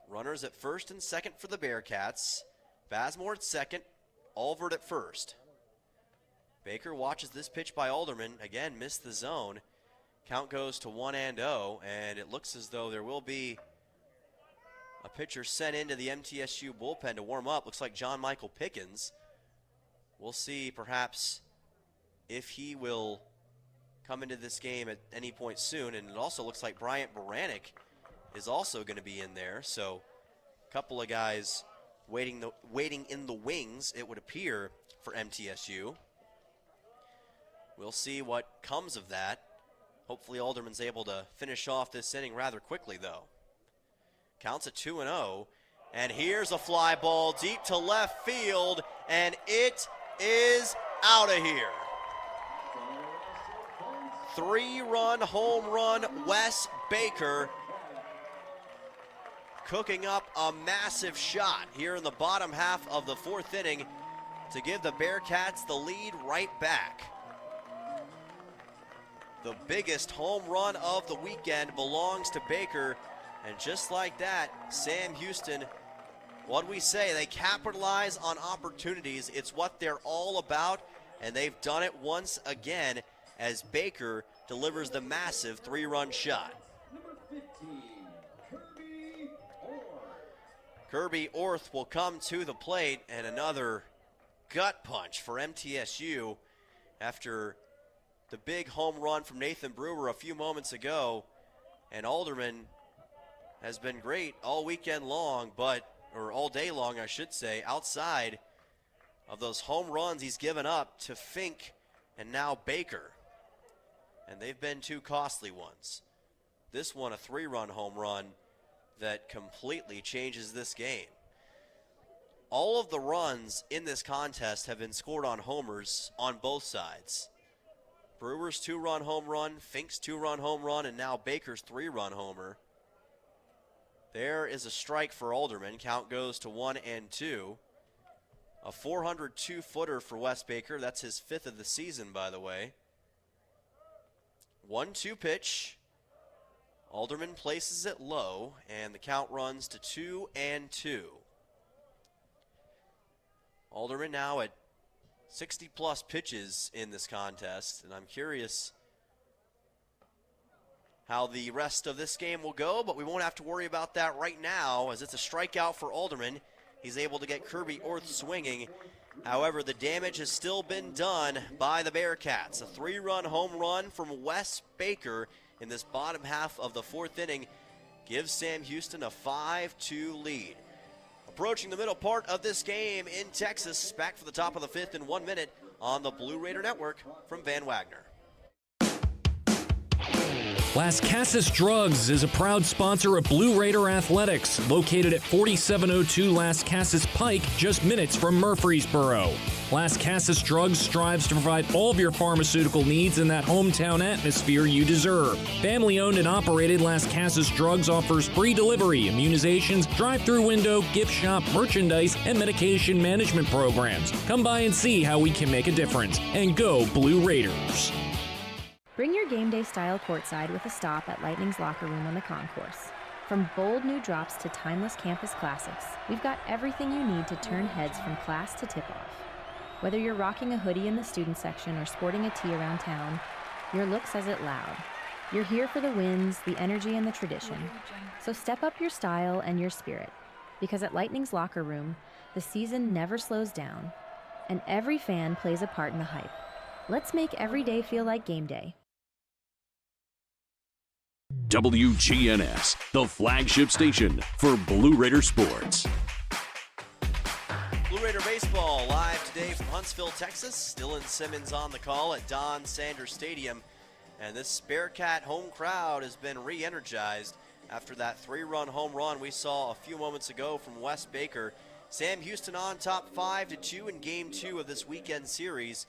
Runners at first and second for the Bearcats. Bazemore at second, Alvord at first. Baker watches this pitch by Alderman. Again, missed the zone. Count goes to 1-0, and it looks as though there will be a pitcher sent into the MTSU bullpen to warm up. Looks like John Michael Pickens. we'll see perhaps if he will come into this game at any point soon. And it also looks like Bryant Baranek is also going to be in there. So a couple of guys waiting in the wings, it would appear, for MTSU. We'll see what comes of that. Hopefully Alderman's able to finish off this inning rather quickly, though. Counts at 2-0. And here's a fly ball deep to left field, and it is out of here. 3-run home run, Wes Baker cooking up a massive shot here in the bottom half of the fourth inning to give the Bearcats the lead right back. The biggest home run of the weekend belongs to Baker, and just like that, Sam Houston, what we say, they capitalize on opportunities. It's what they're all about, and they've done it once again as Baker delivers the massive 3-run shot. Kirby Orth will come to the plate, and another gut punch for MTSU after the big home run from Nathan Brewer a few moments ago. And Alderman has been great all weekend long, or all day long, I should say, outside of those home runs he's given up to Fink and now Baker. And they've been two costly ones. This one, a 3-run home run that completely changes this game. All of the runs in this contest have been scored on homers on both sides. Brewer's 2-run home run, Fink's 2-run home run, and now Baker's 3-run homer. There is a strike for Alderman. Count goes to 1-2. A 402-footer for Wes Baker. That's his 5th of the season, by the way. 1-2 pitch. Alderman places it low, and the count runs to 2-2. Alderman now at 60-plus pitches in this contest, and I'm curious how the rest of this game will go, but we won't have to worry about that right now as it's a strikeout for Alderman. He's able to get Kirby Orth swinging. However, the damage has still been done by the Bearcats. A 3-run home run from Wes Baker in this bottom half of the fourth inning gives Sam Houston a 5-2 lead. Approaching the middle part of this game in Texas, back for the top of the 5th in 1 minute on the Blue Raider Network from Van Wagner. Las Casas Drugs is a proud sponsor of Blue Raider Athletics, located at 4702 Las Casas Pike, just minutes from Murfreesboro. Las Casas Drugs strives to provide all of your pharmaceutical needs in that hometown atmosphere you deserve. Family-owned and operated, Las Casas Drugs offers free delivery, immunizations, drive-through window, gift shop, merchandise, and medication management programs. Come by and see how we can make a difference. And go Blue Raiders! Bring your game day style courtside with a stop at Lightning's locker room on the concourse. From bold new drops to timeless campus classics, we've got everything you need to turn heads from class to tip-off. Whether you're rocking a hoodie in the student section or sporting a tee around town, your look says it loud. You're here for the wins, the energy, and the tradition. So step up your style and your spirit, because at Lightning's locker room, the season never slows down, and every fan plays a part in the hype. Let's make every day feel like game day. WGNS, the flagship station for Blue Raider sports. Blue Raider baseball live today from Huntsville, Texas. Dylan Simmons on the call at Don Sanders Stadium. And this Bearcat home crowd has been re-energized after that 3-run home run we saw a few moments ago from Wes Baker. Sam Houston on top 5-2 in Game 2 of this weekend series.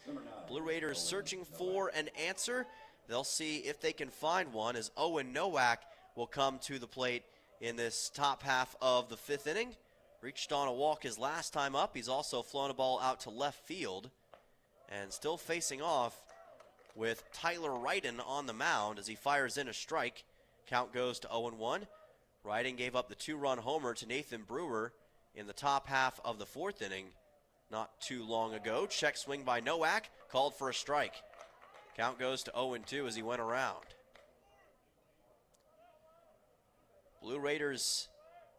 Blue Raiders searching for an answer. They'll see if they can find one as Owen Nowak will come to the plate in this top half of the 5th inning. Reached on a walk his last time up. He's also flown a ball out to left field. And still facing off with Tyler Wrighton on the mound as he fires in a strike. Count goes to 0-1. Wrighton gave up the 2-run homer to Nathan Brewer in the top half of the 4th inning not too long ago. Check swing by Nowak, called for a strike. Count goes to 0-2 as he went around. Blue Raiders,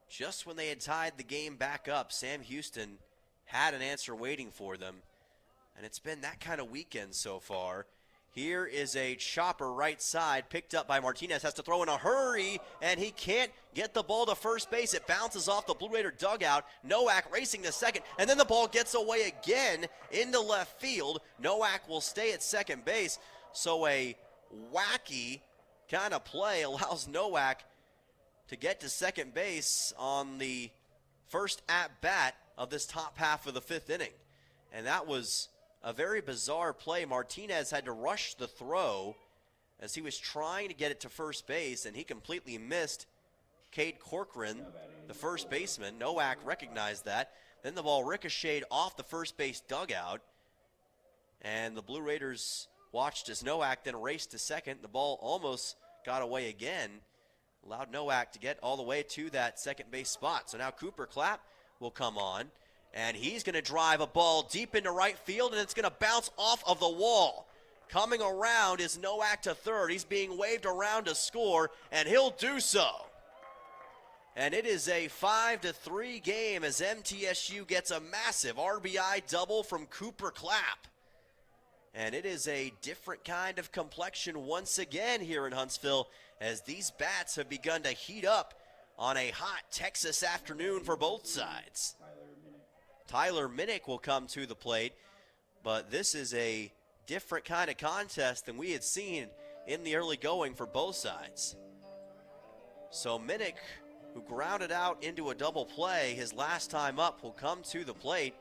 just when they had tied the game back up, Sam Houston had an answer waiting for them. And it's been that kind of weekend so far. Here is a chopper right side, picked up by Martinez, has to throw in a hurry, and he can't get the ball to first base. It bounces off the Blue Raider dugout. Nowak racing to second, and then the ball gets away again into left field. Nowak will stay at second base, so a wacky kind of play allows Nowak to get to second base on the first at-bat of this top half of the fifth inning. And that was a very bizarre play. Martinez had to rush the throw as he was trying to get it to first base, and he completely missed Cade Corcoran, the first baseman. Nowak recognized that. Then the ball ricocheted off the first base dugout, and the Blue Raiders watched as Nowak then raced to second. The ball almost got away again, allowed Nowak to get all the way to that second base spot. So now Cooper Clapp will come on, and he's going to drive a ball deep into right field, and it's going to bounce off of the wall. Coming around is Nowak to third. He's being waved around to score, and he'll do so. And it is a 5-3 game as MTSU gets a massive RBI double from Cooper Clapp. And it is a different kind of complexion once again here in Huntsville as these bats have begun to heat up on a hot Texas afternoon for both sides. Tyler Minnick will come to the plate, but this is a different kind of contest than we had seen in the early going for both sides. So Minnick, who grounded out into a double play his last time up, will come to the plate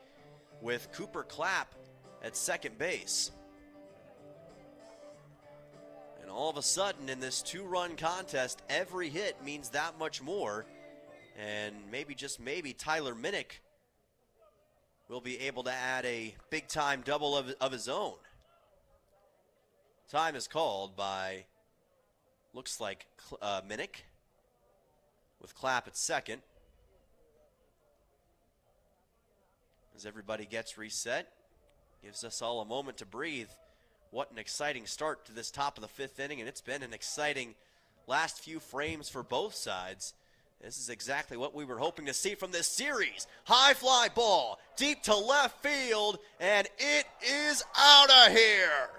with Cooper Clapp at second base. And all of a sudden in this two-run contest, every hit means that much more. And maybe, just maybe, Tyler Minnick will be able to add a big-time double of his own. Time is called by, looks like Minnick, with Clapp at second. As everybody gets reset, gives us all a moment to breathe. What an exciting start to this top of the fifth inning, and it's been an exciting last few frames for both sides. This is exactly what we were hoping to see from this series. High fly ball, deep to left field, and it is out of here.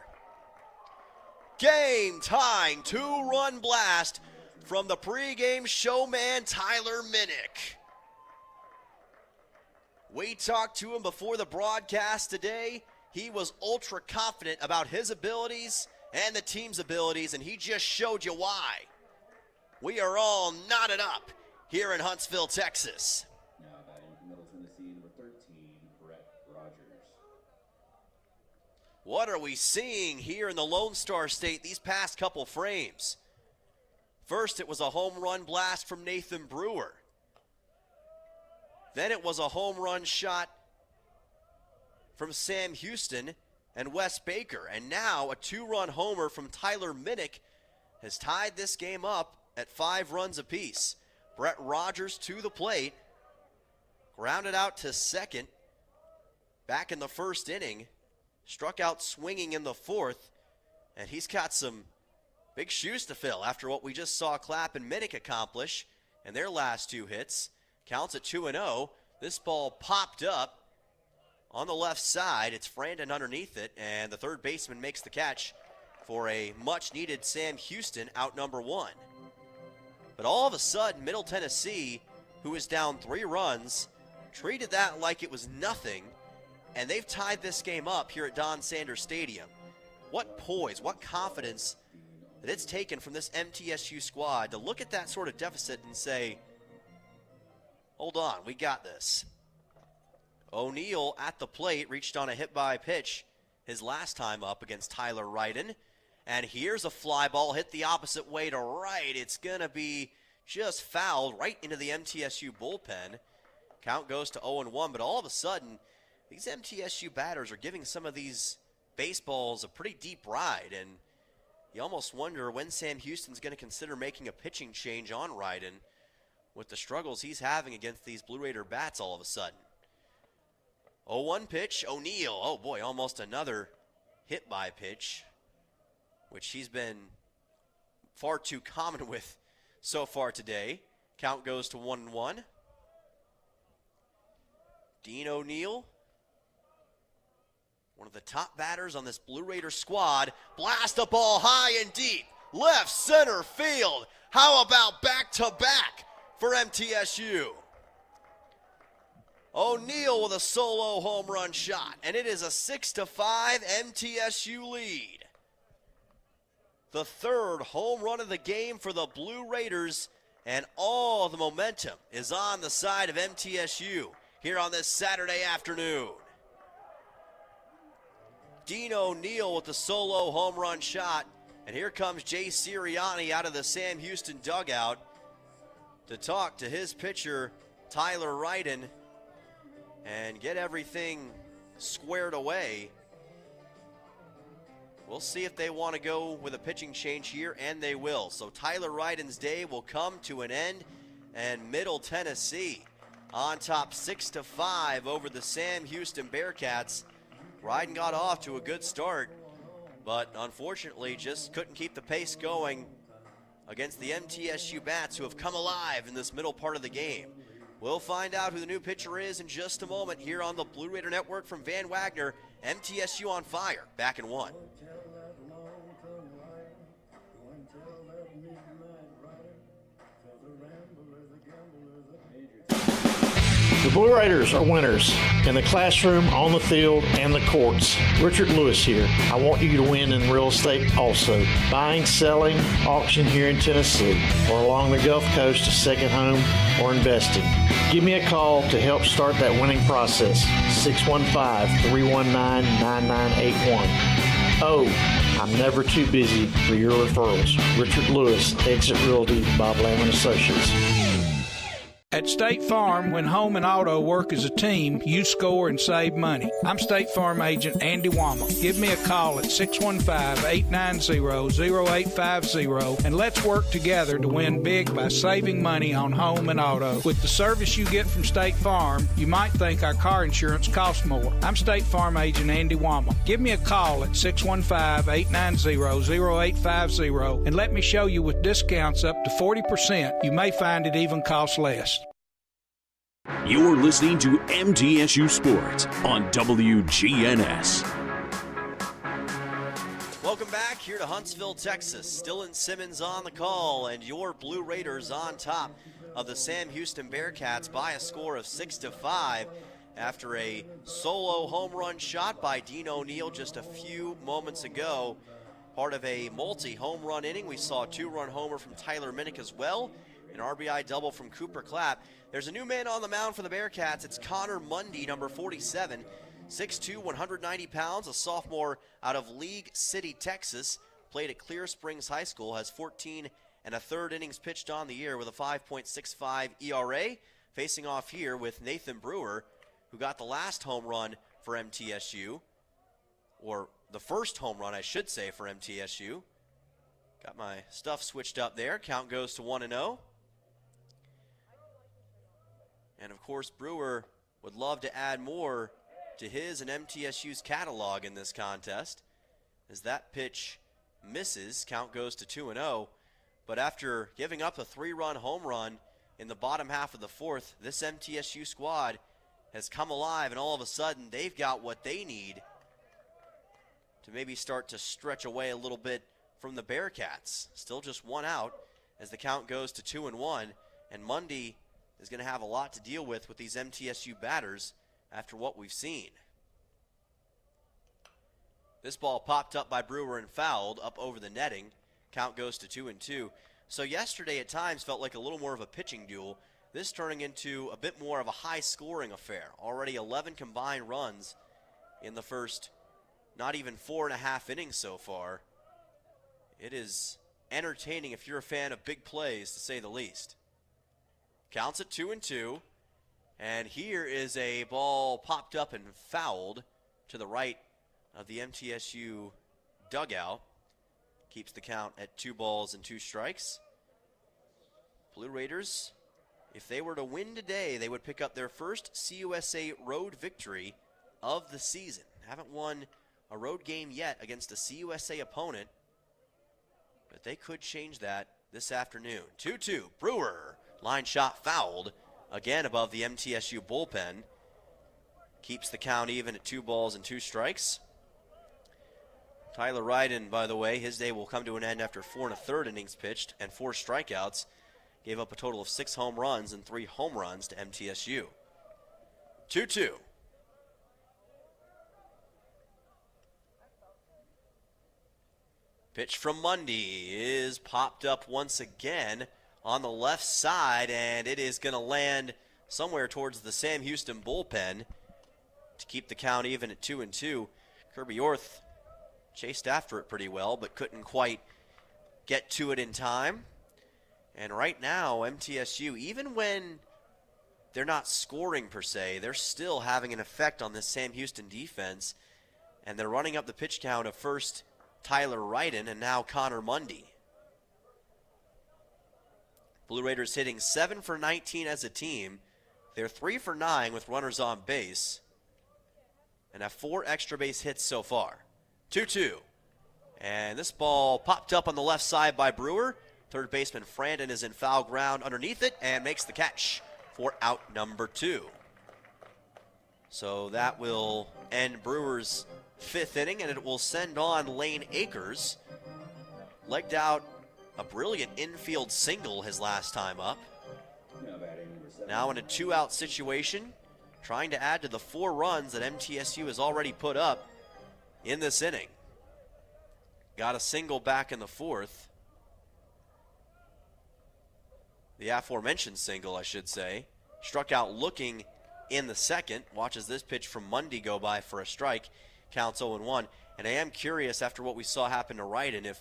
Game-tying two-run blast from the pregame showman Tyler Minnick. We talked to him before the broadcast today. He was ultra confident about his abilities and the team's abilities, and he just showed you why. We are all knotted up here in Huntsville, Texas. Now batting from Middle Tennessee, number 13, Brett Rogers. What are we seeing here in the Lone Star State these past couple frames? First, it was a home run blast from Nathan Brewer. Then it was a home run shot from Sam Houston and Wes Baker. And now a two-run homer from Tyler Minnick has tied this game up at 5 runs apiece. Brett Rogers to the plate, grounded out to second back in the first inning, struck out swinging in the fourth, and he's got some big shoes to fill after what we just saw Clapp and Minnick accomplish in their last 2 hits. Counts at 2-0. This ball popped up on the left side. It's Frandon underneath it, and the third baseman makes the catch for a much-needed Sam Houston out number 1. But all of a sudden, Middle Tennessee, who is down 3 runs, treated that like it was nothing, and they've tied this game up here at Don Sanders Stadium. What poise, what confidence that it's taken from this MTSU squad to look at that sort of deficit and say, hold on, we got this. O'Neal at the plate reached on a hit-by pitch his last time up against Tyler Ryden. And here's a fly ball hit the opposite way to right. It's going to be just fouled right into the MTSU bullpen. Count goes to 0-1, but all of a sudden, these MTSU batters are giving some of these baseballs a pretty deep ride, and you almost wonder when Sam Houston's going to consider making a pitching change on Ryden with the struggles he's having against these Blue Raider bats all of a sudden. 0-1 pitch, O'Neal. Oh boy, almost another hit-by pitch, which he's been far too common with so far today. Count goes to 1-1. Dean O'Neal one of the top batters on this Blue Raider squad. Blast a ball high and deep. Left center field. How about back-to-back for MTSU? O'Neal with a solo home run shot, and it is a 6-5 MTSU lead. The third home run of the game for the Blue Raiders, and all the momentum is on the side of MTSU here on this Saturday afternoon. Dean O'Neal with the solo home run shot, and here comes Jay Sirianni out of the Sam Houston dugout to talk to his pitcher, Tyler Ryden, and get everything squared away. We'll see if they want to go with a pitching change here, and they will. So Tyler Ryden's day will come to an end, and Middle Tennessee on top 6-5 over the Sam Houston Bearcats. Ryden got off to a good start, but unfortunately just couldn't keep the pace going against the MTSU Bats, who have come alive in this middle part of the game. We'll find out who the new pitcher is in just a moment here on the Blue Raider Network from Van Wagner. MTSU on fire, back in one. The Blue Raiders are winners in the classroom, on the field, and the courts. Richard Lewis here. I want you to win in real estate also. Buying, selling, auction here in Tennessee, or along the Gulf Coast, a second home, or investing. Give me a call to help start that winning process. 615-319-9981. Oh, I'm never too busy for your referrals. Richard Lewis, Exit Realty, Bob Lamb & Associates. At State Farm, when home and auto work as a team, you score and save money. I'm State Farm agent Andy Wama. Give me a call at 615-890-0850 and let's work together to win big by saving money on home and auto. With the service you get from State Farm, you might think our car insurance costs more. I'm State Farm agent Andy Wama. Give me a call at 615-890-0850 and let me show you with discounts up to 40%. You may find it even costs less. You're listening to MTSU Sports on WGNS. Welcome back here to Huntsville, Texas. Dylan Simmons on the call, and your Blue Raiders on top of the Sam Houston Bearcats by a score of 6-5 after a solo home run shot by Dean O'Neal just a few moments ago. Part of a multi-home run inning. We saw a two-run homer from Tyler Minnick as well. An RBI double from Cooper Clapp. There's a new man on the mound for the Bearcats. It's Connor Mundy, number 47, 6'2", 190 pounds, a sophomore out of League City, Texas. Played at Clear Springs High School, has 14 1/3 innings pitched on the year with a 5.65 ERA. Facing off here with Nathan Brewer, who got the last home run for MTSU, or the first home run, I should say, for MTSU. Got my stuff switched up there. Count goes to 1-0. And, of course, Brewer would love to add more to his and MTSU's catalog in this contest. As that pitch misses, count goes to 2-0. But after giving up a 3-run home run in the bottom half of the fourth, this MTSU squad has come alive, and all of a sudden they've got what they need to maybe start to stretch away a little bit from the Bearcats. Still just one out as the count goes to 2-1, and Mundy is going to have a lot to deal with these MTSU batters after what we've seen. This ball popped up by Brewer and fouled up over the netting. Count goes to 2-2. So yesterday at times felt like a little more of a pitching duel. This turning into a bit more of a high-scoring affair. Already 11 combined runs in the first not even 4.5 innings so far. It is entertaining if you're a fan of big plays, to say the least. Counts at 2-2, and here is a ball popped up and fouled to the right of the MTSU dugout. Keeps the count at 2-2 strikes. Blue Raiders, if they were to win today, they would pick up their first CUSA road victory of the season. Haven't won a road game yet against a CUSA opponent, but they could change that this afternoon. 2-2, Brewer. Line shot fouled, again above the MTSU bullpen. Keeps the count even at 2-2 strikes. Tyler Ryden, by the way, his day will come to an end after 4 1/3 innings pitched and 4 strikeouts. Gave up a total of 6 home runs and 3 home runs to MTSU. 2-2. Pitch from Mundy is popped up once again on the left side, and it is going to land somewhere towards the Sam Houston bullpen to keep the count even at 2-2. Kirby Orth chased after it pretty well, but couldn't quite get to it in time. And right now, MTSU, even when they're not scoring per se, they're still having an effect on this Sam Houston defense, and they're running up the pitch count of first Tyler Ryden and now Connor Mundy. Blue Raiders hitting 7 for 19 as a team. They're 3 for 9 with runners on base and have 4 extra base hits so far. 2-2. And this ball popped up on the left side by Brewer. Third baseman Frandon is in foul ground underneath it and makes the catch for out number 2. So that will end Brewer's 5th inning, and it will send on Lane Akers. Legged out a brilliant infield single his last time up. Now in a 2-out situation, trying to add to the 4 runs that MTSU has already put up in this inning. Got a single back in the 4th. The aforementioned single, I should say. Struck out looking in the 2nd. Watches this pitch from Mundy go by for a strike. Counts 0-1. And I am curious, after what we saw happen to Ryden, if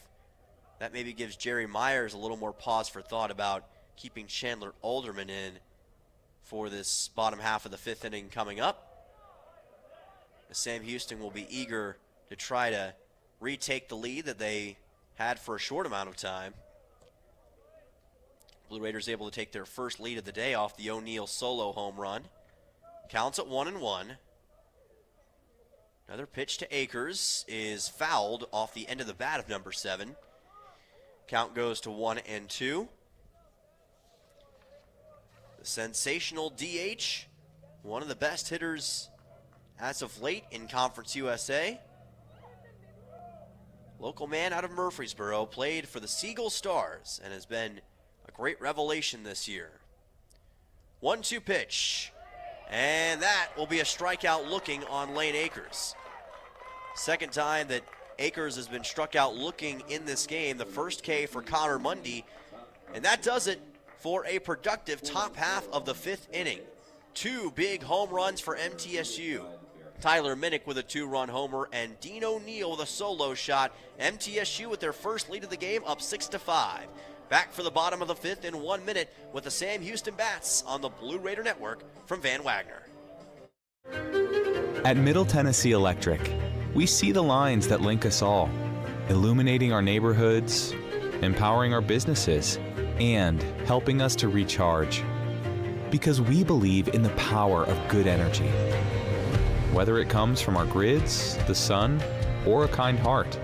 that maybe gives Jerry Myers a little more pause for thought about keeping Chandler Alderman in for this bottom half of the 5th inning coming up. Sam Houston will be eager to try to retake the lead that they had for a short amount of time. Blue Raiders able to take their first lead of the day off the O'Neal solo home run. Counts at 1-1. Another pitch to Akers is fouled off the end of the bat of number 7. Count goes to 1-2. The sensational DH, one of the best hitters as of late in Conference USA. Local man out of Murfreesboro, played for the Seagull Stars and has been a great revelation this year. 1-2 pitch, and that will be a strikeout looking on Lane Akers. Second time that Akers has been struck out looking in this game. The first K for Connor Mundy, and that does it for a productive top half of the 5th inning. 2 big home runs for MTSU. Tyler Minnick with a 2-run homer and Dean O'Neal with a solo shot. MTSU with their first lead of the game, up 6-5. Back for the bottom of the 5th in 1 minute with the Sam Houston Bats on the Blue Raider Network from Van Wagner. At Middle Tennessee Electric, we see the lines that link us all, illuminating our neighborhoods, empowering our businesses, and helping us to recharge. Because we believe in the power of good energy. Whether it comes from our grids, the sun, or a kind heart.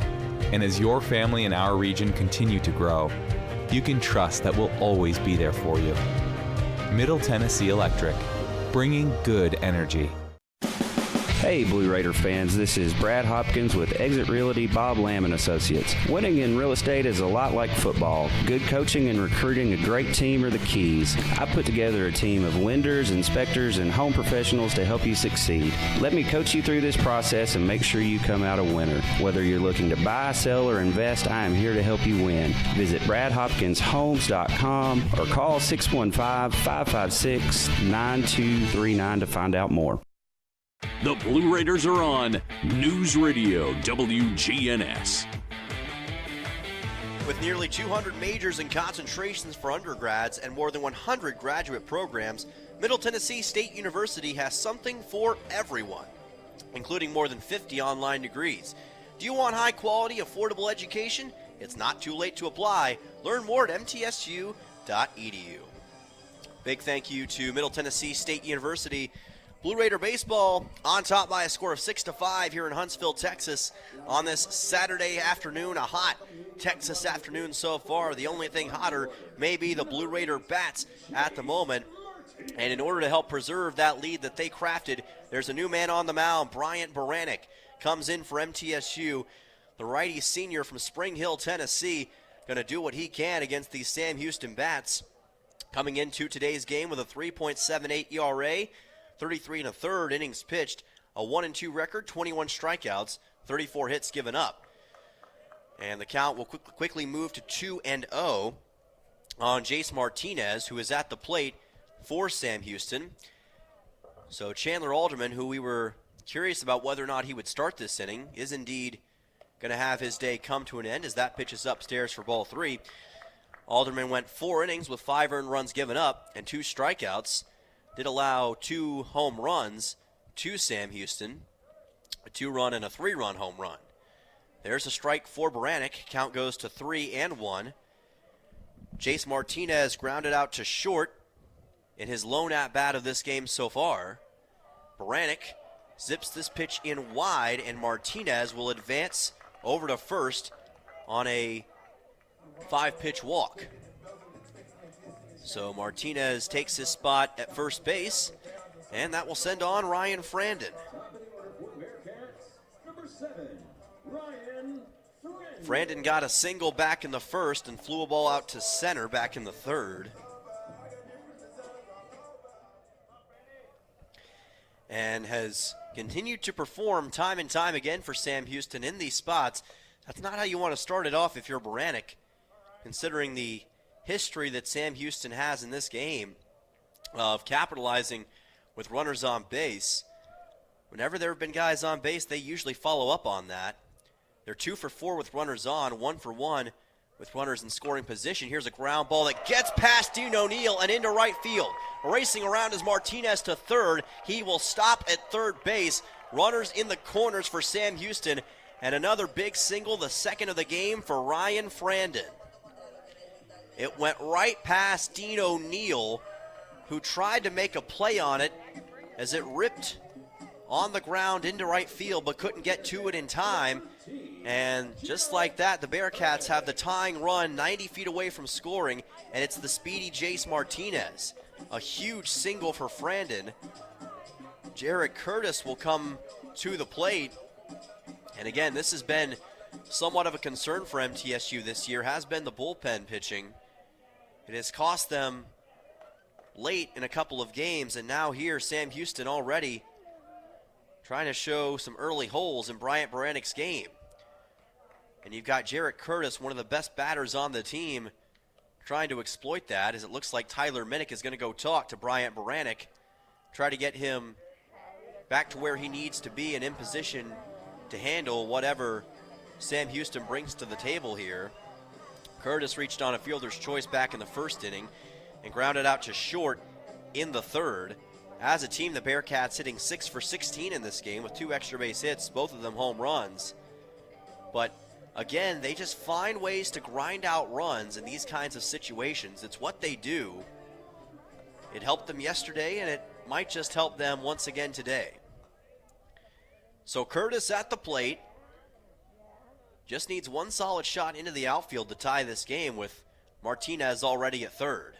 And as your family and our region continue to grow, you can trust that we'll always be there for you. Middle Tennessee Electric, bringing good energy. Hey Blue Raider fans, this is Brad Hopkins with Exit Realty Bob Lamb & Associates. Winning in real estate is a lot like football. Good coaching and recruiting a great team are the keys. I put together a team of lenders, inspectors, and home professionals to help you succeed. Let me coach you through this process and make sure you come out a winner. Whether you're looking to buy, sell, or invest, I am here to help you win. Visit BradHopkinsHomes.com or call 615-556-9239 to find out more. The Blue Raiders are on News Radio WGNS. With nearly 200 majors and concentrations for undergrads and more than 100 graduate programs, Middle Tennessee State University has something for everyone, including more than 50 online degrees. Do you want high-quality, affordable education? It's not too late to apply. Learn more at mtsu.edu. Big thank you to Middle Tennessee State University. Blue Raider baseball on top by a score of 6-5 here in Huntsville, Texas on this Saturday afternoon. A hot Texas afternoon so far. The only thing hotter may be the Blue Raider bats at the moment. And in order to help preserve that lead that they crafted, there's a new man on the mound. Bryant Baranek comes in for MTSU. the righty senior from Spring Hill, Tennessee, going to do what he can against these Sam Houston Bats. Coming into today's game with a 3.78 ERA, 33 1/3 innings pitched, a 1-2 record, 21 strikeouts, 34 hits given up. And the count will quickly move to 2-0 on Jace Martinez, who is at the plate for Sam Houston. So Chandler Alderman, who we were curious about whether or not he would start this inning, is indeed going to have his day come to an end as that pitch is upstairs for ball 3. Alderman went 4 innings with 5 earned runs given up and 2 strikeouts. Did allow 2 home runs to Sam Houston, a 2-run and a 3-run home run. There's a strike for Baranek. Count goes to 3-1. Jace Martinez grounded out to short in his lone at-bat of this game so far. Baranek zips this pitch in wide, and Martinez will advance over to first on a 5-pitch walk. So Martinez takes his spot at first base, and that will send on Ryan Frandon. Frandon got a single back in the first and flew a ball out to center back in the third. And has continued to perform time and time again for Sam Houston in these spots. That's not how you want to start it off if you're Baranek, considering the history that Sam Houston has in this game of capitalizing with runners on base. Whenever there have been guys on base, they usually follow up on that. They're 2 for 4 with runners on, 1 for 1 with runners in scoring position. Here's a ground ball that gets past Dean O'Neill and into right field. Racing around is Martinez to third. He will stop at third base. Runners in the corners for Sam Houston. And another big single, the second of the game for Ryan Frandon. It went right past Dean O'Neill, who tried to make a play on it as it ripped on the ground into right field but couldn't get to it in time. And just like that, the Bearcats have the tying run 90 feet away from scoring, and it's the speedy Jace Martinez. A huge single for Frandon. Jarrett Curtis will come to the plate. And again, this has been somewhat of a concern for MTSU this year, has been the bullpen pitching. It has cost them late in a couple of games, and now here Sam Houston already trying to show some early holes in Bryant Baranek's game. And you've got Jarrett Curtis, one of the best batters on the team, trying to exploit that, as it looks like Tyler Minnick is going to go talk to Bryant Baranek, try to get him back to where he needs to be and in position to handle whatever Sam Houston brings to the table here. Curtis reached on a fielder's choice back in the first inning and grounded out to short in the third. As a team, the Bearcats hitting 6 for 16 in this game with 2 extra base hits, both of them home runs. But again, they just find ways to grind out runs in these kinds of situations. It's what they do. It helped them yesterday, and it might just help them once again today. So Curtis at the plate. Just needs one solid shot into the outfield to tie this game, with Martinez already at third.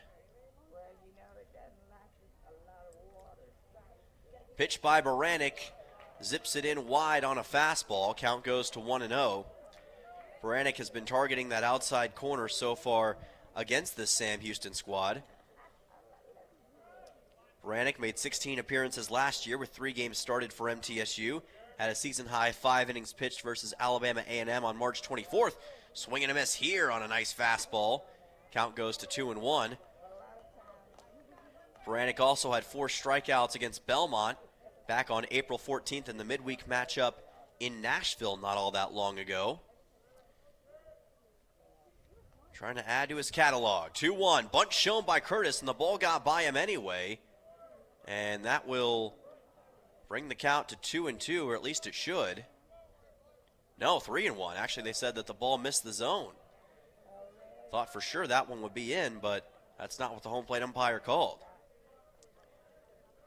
Pitch by Baranek, zips it in wide on a fastball. Count goes to 1-0. Baranek has been targeting that outside corner so far against this Sam Houston squad. Baranek made 16 appearances last year with 3 games started for MTSU. Had a season-high 5 innings pitched versus Alabama A&M on March 24th. Swing and a miss here on a nice fastball. Count goes to 2-1. Baranek also had 4 strikeouts against Belmont back on April 14th in the midweek matchup in Nashville not all that long ago. Trying to add to his catalog. 2-1. Bunt shown by Curtis, and the ball got by him anyway. And that will bring the count to 2-2, or at least it should. No, 3-1. Actually, they said that the ball missed the zone. Thought for sure that one would be in, but that's not what the home plate umpire called.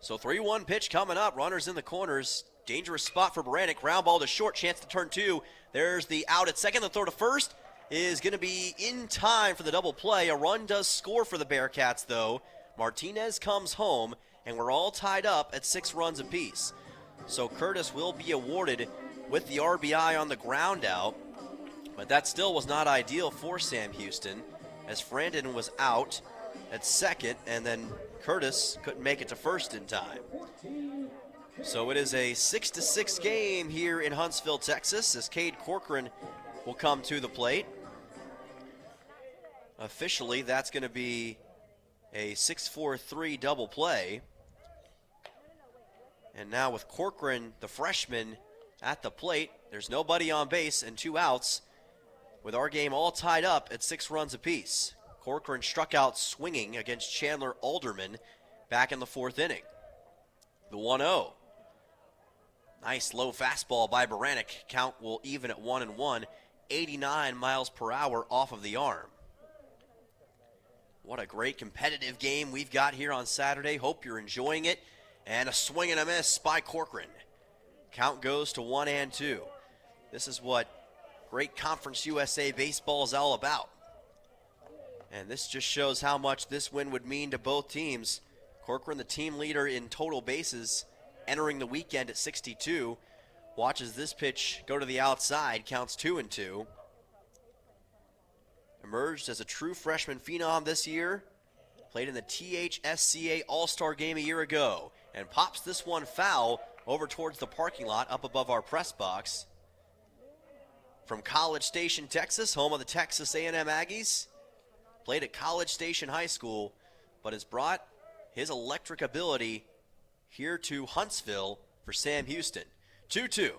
So 3-1 pitch coming up. Runners in the corners. Dangerous spot for Baranek. Ground ball to short. Chance to turn 2. There's the out at second. The throw to first is going to be in time for the double play. A run does score for the Bearcats, though. Martinez comes home, and we're all tied up at 6 runs apiece. So Curtis will be awarded with the RBI on the ground out. But that still was not ideal for Sam Houston, as Frandon was out at second, and then Curtis couldn't make it to first in time. So it is a 6-6 game here in Huntsville, Texas, as Cade Corcoran will come to the plate. Officially, that's going to be a 6-4-3 double play. And now with Corcoran, the freshman, at the plate, there's nobody on base and 2 outs, with our game all tied up at 6 runs apiece. Corcoran struck out swinging against Chandler Alderman back in the 4th inning. The 1-0. Nice low fastball by Baranek. Count will even at 1-1. 89 miles per hour off of the arm. What a great competitive game we've got here on Saturday. Hope you're enjoying it. And a swing and a miss by Corcoran. Count goes to 1-2. This is what great Conference USA baseball is all about. And this just shows how much this win would mean to both teams. Corcoran, the team leader in total bases, entering the weekend at 62. Watches this pitch go to the outside, counts 2-2. Emerged as a true freshman phenom this year. Played in the THSCA All-Star game a year ago. And pops this one foul over towards the parking lot up above our press box. From College Station, Texas, home of the Texas A&M Aggies. Played at College Station High School, but has brought his electric ability here to Huntsville for Sam Houston. 2-2.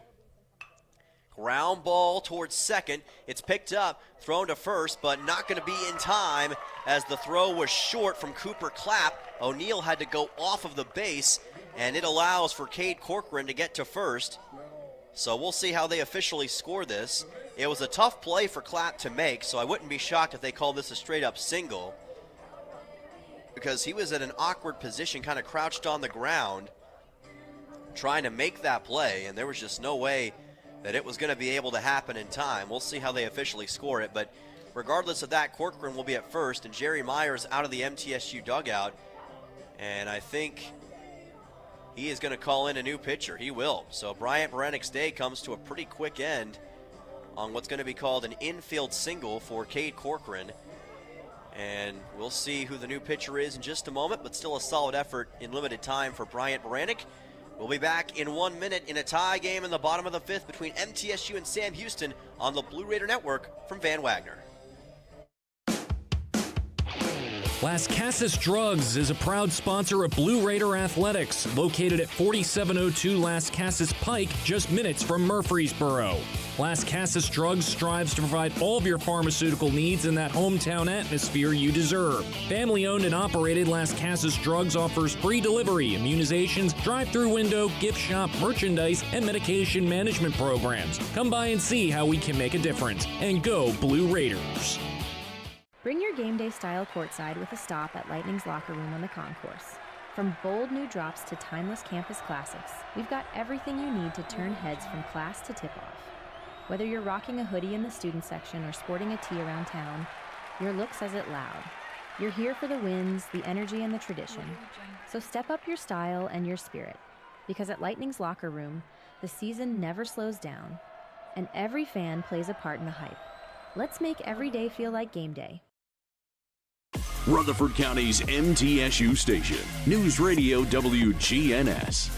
Ground ball towards second. It's picked up, thrown to first, but not going to be in time as the throw was short from Cooper Clapp. O'Neal had to go off of the base, and it allows for Cade Corcoran to get to first. So we'll see how they officially score this. It was a tough play for Clapp to make, so I wouldn't be shocked if they call this a straight-up single, because he was at an awkward position, kind of crouched on the ground, trying to make that play, and there was just no way that it was going to be able to happen in time. We'll see how they officially score it, but regardless of that, Corcoran will be at first, and Jerry Myers out of the MTSU dugout, and I think he is going to call in a new pitcher. He will. So Bryant Baranek's day comes to a pretty quick end on what's going to be called an infield single for Cade Corcoran. And we'll see who the new pitcher is in just a moment, but still a solid effort in limited time for Bryant Baranek. We'll be back in 1 minute in a tie game in the bottom of the 5th between MTSU and Sam Houston on the Blue Raider Network from Van Wagner. Las Casas Drugs is a proud sponsor of Blue Raider Athletics, located at 4702 Las Casas Pike, just minutes from Murfreesboro. Las Casas Drugs strives to provide all of your pharmaceutical needs in that hometown atmosphere you deserve. Family-owned and operated, Las Casas Drugs offers free delivery, immunizations, drive-through window, gift shop, merchandise, and medication management programs. Come by and see how we can make a difference. And go Blue Raiders! Bring your game day style courtside with a stop at Lightning's locker room on the concourse. From bold new drops to timeless campus classics, we've got everything you need to turn heads from class to tip-off. Whether you're rocking a hoodie in the student section or sporting a tee around town, your look says it loud. You're here for the wins, the energy, and the tradition. So step up your style and your spirit, because at Lightning's locker room, the season never slows down, and every fan plays a part in the hype. Let's make every day feel like game day. Rutherford County's MTSU station, News Radio WGNS.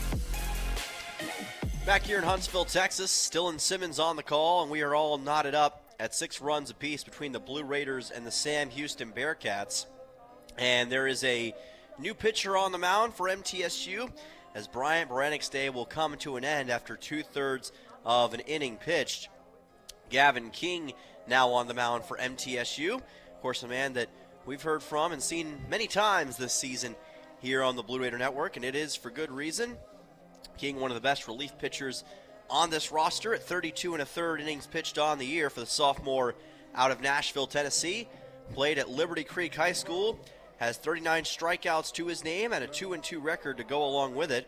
Back here in Huntsville, Texas, Dylan Simmons on the call, and we are all knotted up at 6 runs apiece between the Blue Raiders and the Sam Houston Bearcats. And there is a new pitcher on the mound for MTSU, as Bryant Baranek's day will come to an end after 2/3 of an inning pitched. Gavin King now on the mound for MTSU. Of course, a man that we've heard from and seen many times this season here on the Blue Raider Network, and it is for good reason. King, one of the best relief pitchers on this roster at 32 1/3 innings pitched on the year for the sophomore out of Nashville, Tennessee. Played at Liberty Creek High School, has 39 strikeouts to his name and a 2-2 record to go along with it.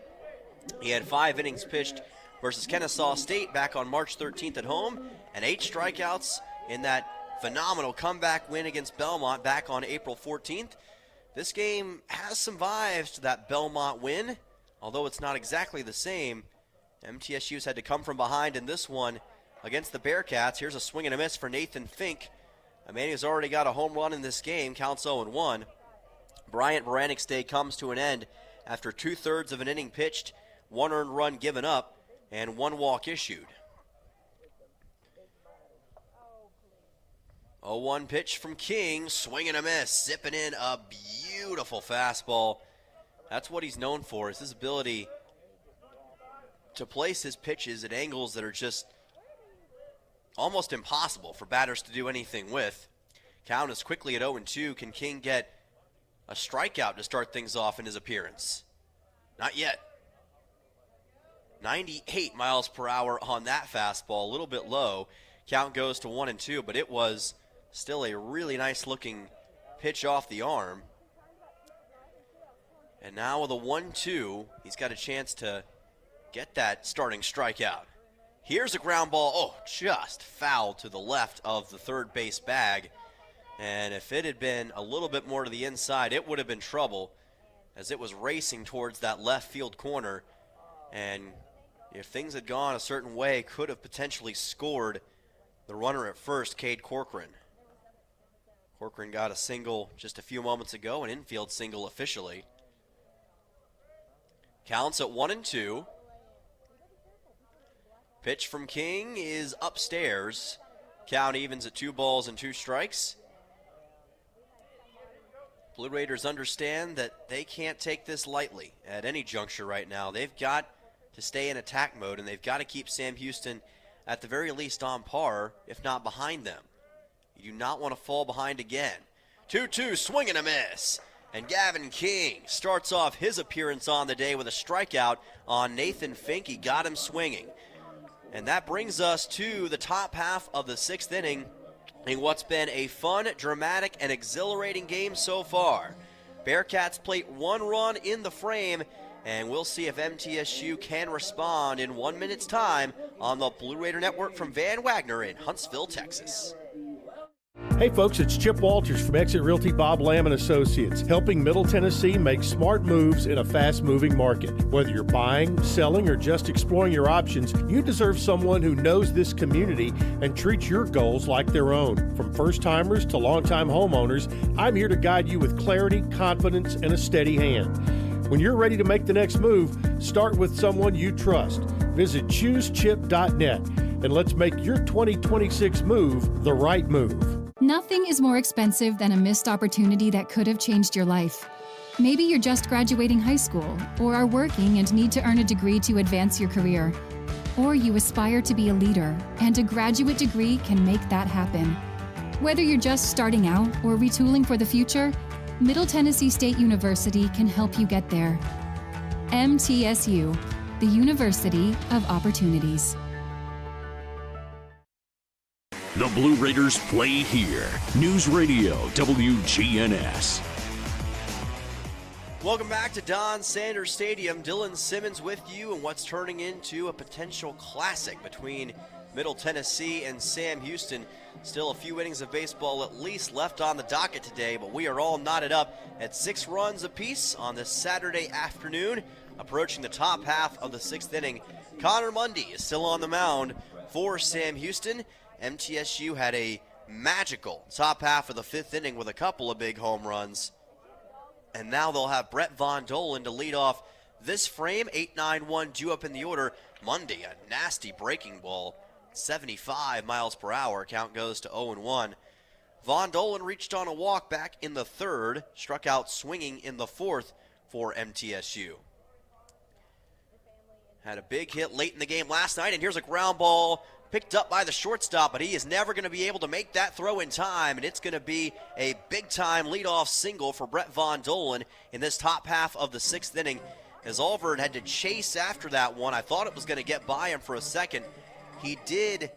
He had 5 innings pitched versus Kennesaw State back on March 13th at home, and 8 strikeouts in that phenomenal comeback win against Belmont back on April 14th. This game has some vibes to that Belmont win, although it's not exactly the same. MTSU's had to come from behind in this one against the Bearcats. Here's a swing and a miss for Nathan Fink, a man who's already got a home run in this game, counts 0-1. Bryant Baranik's day comes to an end after 2/3 of an inning pitched, 1 earned run given up, and 1 walk issued. 0-1 pitch from King, swing and a miss, zipping in a beautiful fastball. That's what he's known for, is his ability to place his pitches at angles that are just almost impossible for batters to do anything with. Count is quickly at 0-2. Can King get a strikeout to start things off in his appearance? Not yet. 98 miles per hour on that fastball, a little bit low. Count goes to 1-2, but it was still a really nice looking pitch off the arm. And now with a 1-2, he's got a chance to get that starting strikeout. Here's a ground ball, just foul to the left of the third base bag. And if it had been a little bit more to the inside, it would have been trouble, as it was racing towards that left field corner. And if things had gone a certain way, could have potentially scored the runner at first, Cade Corcoran. Corcoran got a single just a few moments ago, an infield single officially. Counts at 1-2. Pitch from King is upstairs. Count evens at 2 balls and 2 strikes. Blue Raiders understand that they can't take this lightly at any juncture right now. They've got to stay in attack mode, and they've got to keep Sam Houston at the very least on par, if not behind them. You do not want to fall behind again. 2-2, swing and a miss. And Gavin King starts off his appearance on the day with a strikeout on Nathan Fink. He got him swinging. And that brings us to the top half of the 6th inning in what's been a fun, dramatic, and exhilarating game so far. Bearcats plate 1 run in the frame, and we'll see if MTSU can respond in 1 minute's time on the Blue Raider Network from Van Wagner in Huntsville, Texas. Hey folks, it's Chip Walters from Exit Realty Bob Lamb & Associates, helping Middle Tennessee make smart moves in a fast-moving market. Whether you're buying, selling, or just exploring your options, you deserve someone who knows this community and treats your goals like their own. From first-timers to long-time homeowners, I'm here to guide you with clarity, confidence, and a steady hand. When you're ready to make the next move, start with someone you trust. Visit choosechip.net and let's make your 2026 move the right move. Nothing is more expensive than a missed opportunity that could have changed your life. Maybe you're just graduating high school, or are working and need to earn a degree to advance your career. Or you aspire to be a leader, and a graduate degree can make that happen. Whether you're just starting out or retooling for the future, Middle Tennessee State University can help you get there. MTSU, the University of Opportunities. The Blue Raiders play here. News Radio WGNS. Welcome back to Don Sanders Stadium. Dylan Simmons with you in what's turning into a potential classic between Middle Tennessee and Sam Houston. Still a few innings of baseball at least left on the docket today, but we are all knotted up at 6 runs apiece on this Saturday afternoon, approaching the top half of the 6th inning. Connor Mundy is still on the mound for Sam Houston. MTSU had a magical top half of the 5th inning with a couple of big home runs. And now they'll have Brett Von Dolan to lead off this frame. 8-9-1 due up in the order. Mundy, a nasty breaking ball. 75 miles per hour. Count goes to 0-1. Von Dolan reached on a walk back in the 3rd. Struck out swinging in the 4th for MTSU. Had a big hit late in the game last night. And here's a ground ball picked up by the shortstop, but he is never going to be able to make that throw in time, and it's going to be a big-time leadoff single for Brett Von Dolan in this top half of the 6th inning, as Alvord had to chase after that one. I thought it was going to get by him for a second. He did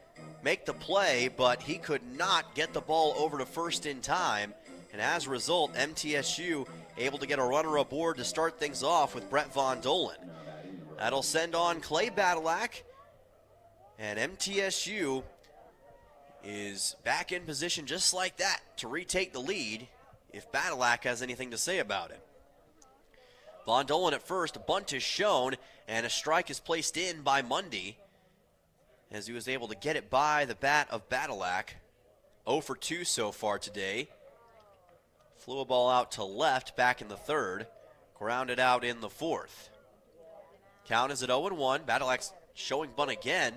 make the play, but he could not get the ball over to first in time, and as a result, MTSU able to get a runner aboard to start things off with Brett Von Dolan. That'll send on Clay Badalak, and MTSU is back in position just like that to retake the lead if Badalak has anything to say about it. Von Dolan at first, a bunt is shown, and a strike is placed in by Mundy. as he was able to get it by the bat of Badalak. 0 for 2 so far today. Flew a ball out to left back in the third. Grounded out in the fourth. Count is at 0-1. Badalak's showing bunt again.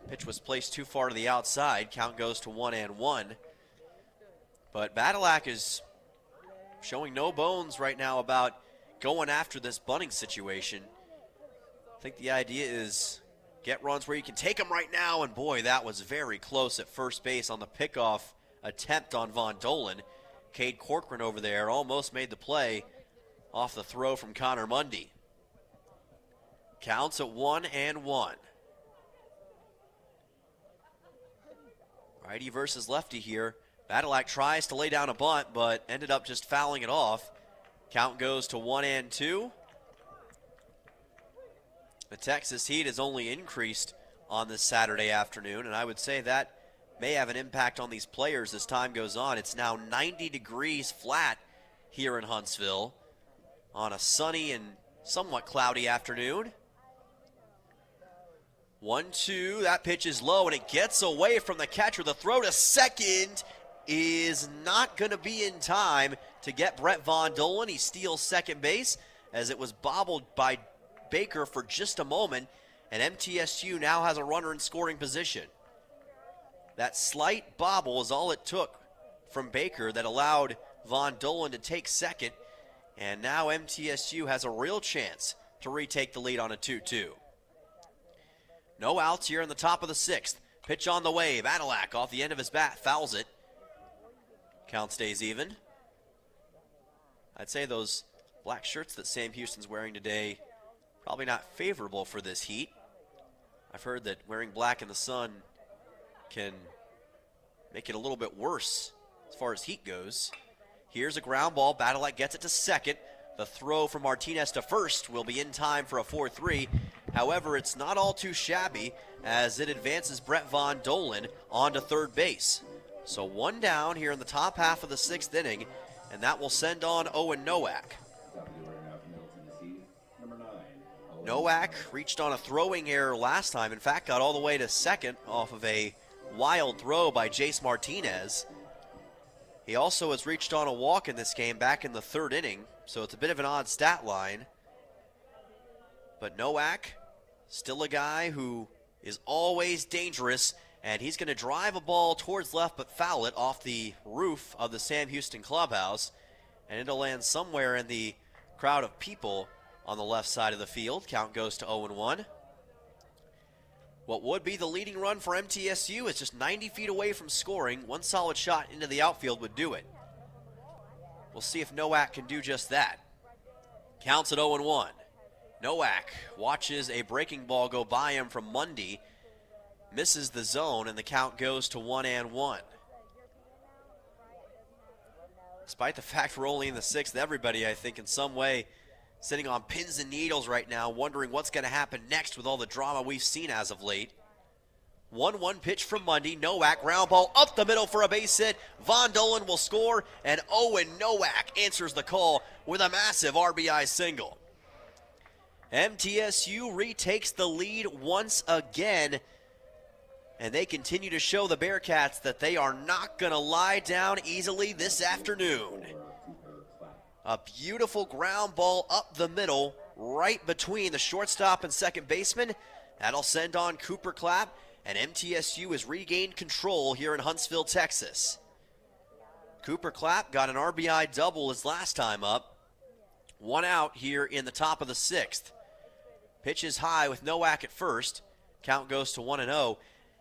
Pitch was placed too far to the outside. Count goes to 1-1. But Badalak is showing no bones right now about going after this bunting situation. I think the idea is get runs where you can take them right now, and boy, that was very close at first base on the pickoff attempt on Von Dolan. Cade Corcoran over there almost made the play off the throw from Connor Mundy. Counts at 1-1. Righty versus lefty here. Badalak tries to lay down a bunt, but ended up just fouling it off. Count goes to 1-2. The Texas heat has only increased on this Saturday afternoon, and I would say that may have an impact on these players as time goes on. It's now 90 degrees flat here in Huntsville on a sunny and somewhat cloudy afternoon. 1-2, that pitch is low, and it gets away from the catcher. The throw to second is not going to be in time to get Brett Von Dolan. He steals second base as it was bobbled by Baker for just a moment, and MTSU now has a runner in scoring position. That slight bobble is all it took from Baker that allowed Von Dolan to take second, and now MTSU has a real chance to retake the lead on a 2-2. No outs here in the top of the sixth. Pitch on the way. Badalak off the end of his bat fouls it. Count stays even. I'd say those black shirts that Sam Houston's wearing today probably not favorable for this heat. I've heard that wearing black in the sun can make it a little bit worse as far as heat goes. Here's a ground ball. Badalak gets it to second. The throw from Martinez to first will be in time for a 4-3. However, it's not all too shabby as it advances Brett Von Dolan onto third base. So one down here in the top half of the sixth inning, and that will send on Owen Nowak. Nowak reached on a throwing error last time. In fact, got all the way to second off of a wild throw by Jace Martinez. He also has reached on a walk in this game back in the third inning, so it's a bit of an odd stat line. But Nowak, still a guy who is always dangerous, and he's going to drive a ball towards left but foul it off the roof of the Sam Houston clubhouse, and it'll land somewhere in the crowd of people on the left side of the field. Count goes to 0-1. What would be the leading run for MTSU is just 90 feet away from scoring. One solid shot into the outfield would do it. We'll see if Nowak can do just that. Counts at 0-1. Nowak watches a breaking ball go by him from Mundy. Misses the zone, and the count goes to 1-1. Despite the fact we're only in the sixth, everybody, I think, in some way, sitting on pins and needles right now, wondering what's going to happen next with all the drama we've seen as of late. 1-1 pitch from Mundy. Nowak, ground ball up the middle for a base hit. Von Dolan will score, and Owen Nowak answers the call with a massive RBI single. MTSU retakes the lead once again, and they continue to show the Bearcats that they are not going to lie down easily this afternoon. A beautiful ground ball up the middle, right between the shortstop and second baseman. That'll send on Cooper Clapp, and MTSU has regained control here in Huntsville, Texas. Cooper Clapp got an RBI double his last time up. One out here in the top of the sixth. Pitch is high with Nowak at first. Count goes to 1-0.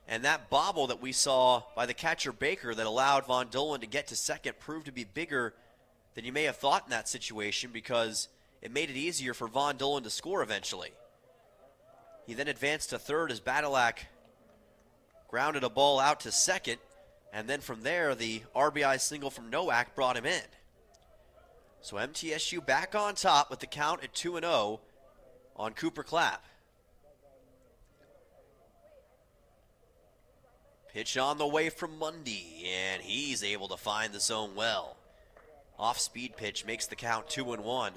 And that bobble that we saw by the catcher Baker that allowed Von Dolan to get to second proved to be bigger than you may have thought in that situation, because it made it easier for Von Dolan to score eventually. He then advanced to third as Badalak grounded a ball out to second, and then from there the RBI single from Nowak brought him in. So MTSU back on top with the count at 2-0 on Cooper Clapp. Pitch on the way from Mundy, and he's able to find the zone well. Off-speed pitch makes the count 2-1.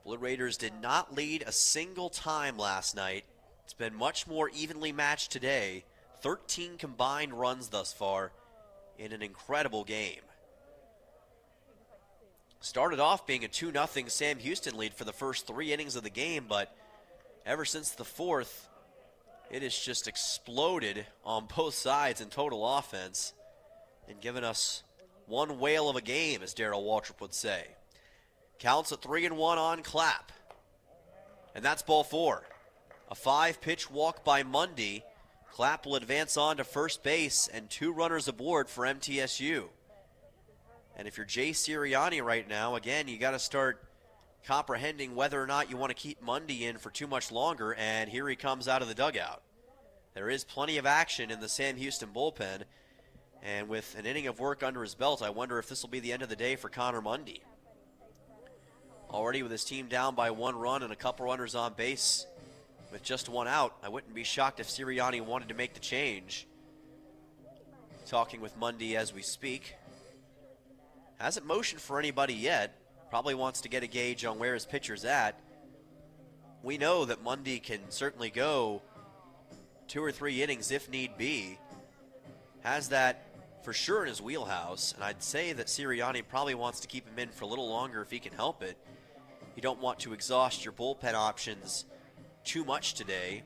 Blue Raiders did not lead a single time last night It's been much more evenly matched today. 13 combined runs thus far in an incredible game. Started off being a 2-0 Sam Houston lead for the first 3 innings of the game, but ever since the 4th, it has just exploded on both sides in total offense and given us one whale of a game, as Darrell Waltrip would say. Counts at 3-1 on Clapp. And that's ball 4. A 5-pitch walk by Mundy. Clapp will advance on to first base and 2 runners aboard for MTSU. And if you're Jay Sirianni right now, again, you got to start comprehending whether or not you want to keep Mundy in for too much longer, and here he comes out of the dugout. There is plenty of action in the Sam Houston bullpen, and with an inning of work under his belt, I wonder if this will be the end of the day for Connor Mundy. Already with his team down by 1 run and a couple runners on base with just 1 out, I wouldn't be shocked if Sirianni wanted to make the change. Talking with Mundy as we speak. Hasn't motioned for anybody yet. Probably wants to get a gauge on where his pitcher's at. We know that Mundy can certainly go 2 or 3 innings if need be. Has that for sure in his wheelhouse, and I'd say that Sirianni probably wants to keep him in for a little longer if he can help it. You don't want to exhaust your bullpen options too much today,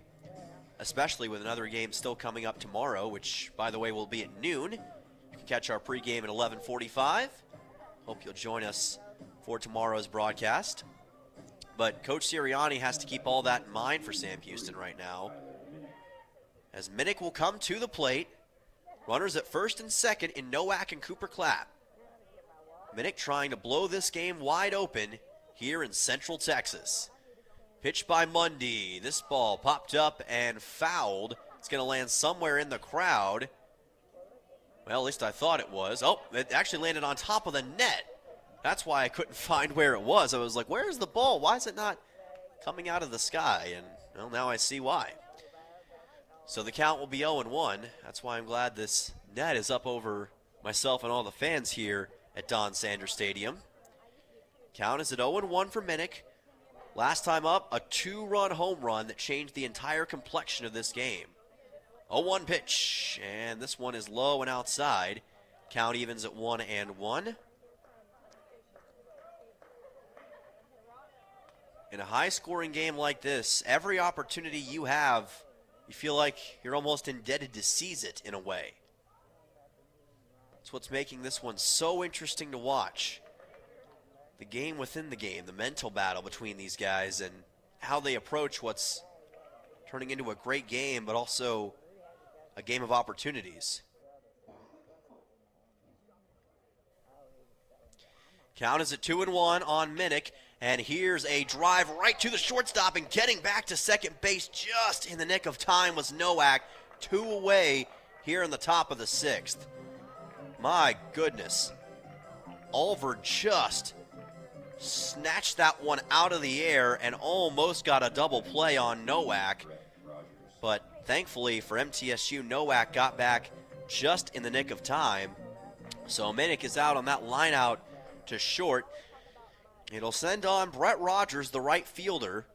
especially with another game still coming up tomorrow, which, by the way, will be at noon. You can catch our pregame at 11:45. Hope you'll join us for tomorrow's broadcast. But Coach Sirianni has to keep all that in mind for Sam Houston right now, as Minnick will come to the plate. Runners at first and second in Nowak and Cooper Clapp. Minnick trying to blow this game wide open here in Central Texas. Pitch by Mundy. This ball popped up and fouled. It's going to land somewhere in the crowd. Well, at least I thought it was. Oh, it actually landed on top of the net. That's why I couldn't find where it was. I was like, where's the ball? Why is it not coming out of the sky? And, well, now I see why. So the count will be 0-1. That's why I'm glad this net is up over myself and all the fans here at Don Sanders Stadium. Count is at 0-1 for Minnick. Last time up, a 2-run home run that changed the entire complexion of this game. 0-1 pitch, and this one is low and outside. Count evens at 1-1. In a high-scoring game like this, every opportunity you have, you feel like you're almost indebted to seize it in a way. That's what's making this one so interesting to watch. The game within the game, the mental battle between these guys and how they approach what's turning into a great game, but also a game of opportunities. Count is at 2-1 on Minnick, and here's a drive right to the shortstop, and getting back to second base just in the nick of time was Nowak. 2 away here in the top of the 6th. My goodness. Oliver just snatched that one out of the air and almost got a double play on Nowak. But thankfully for MTSU, Nowak got back just in the nick of time. So Minnick is out on that line out to short. It'll send on Brett Rogers, the right fielder,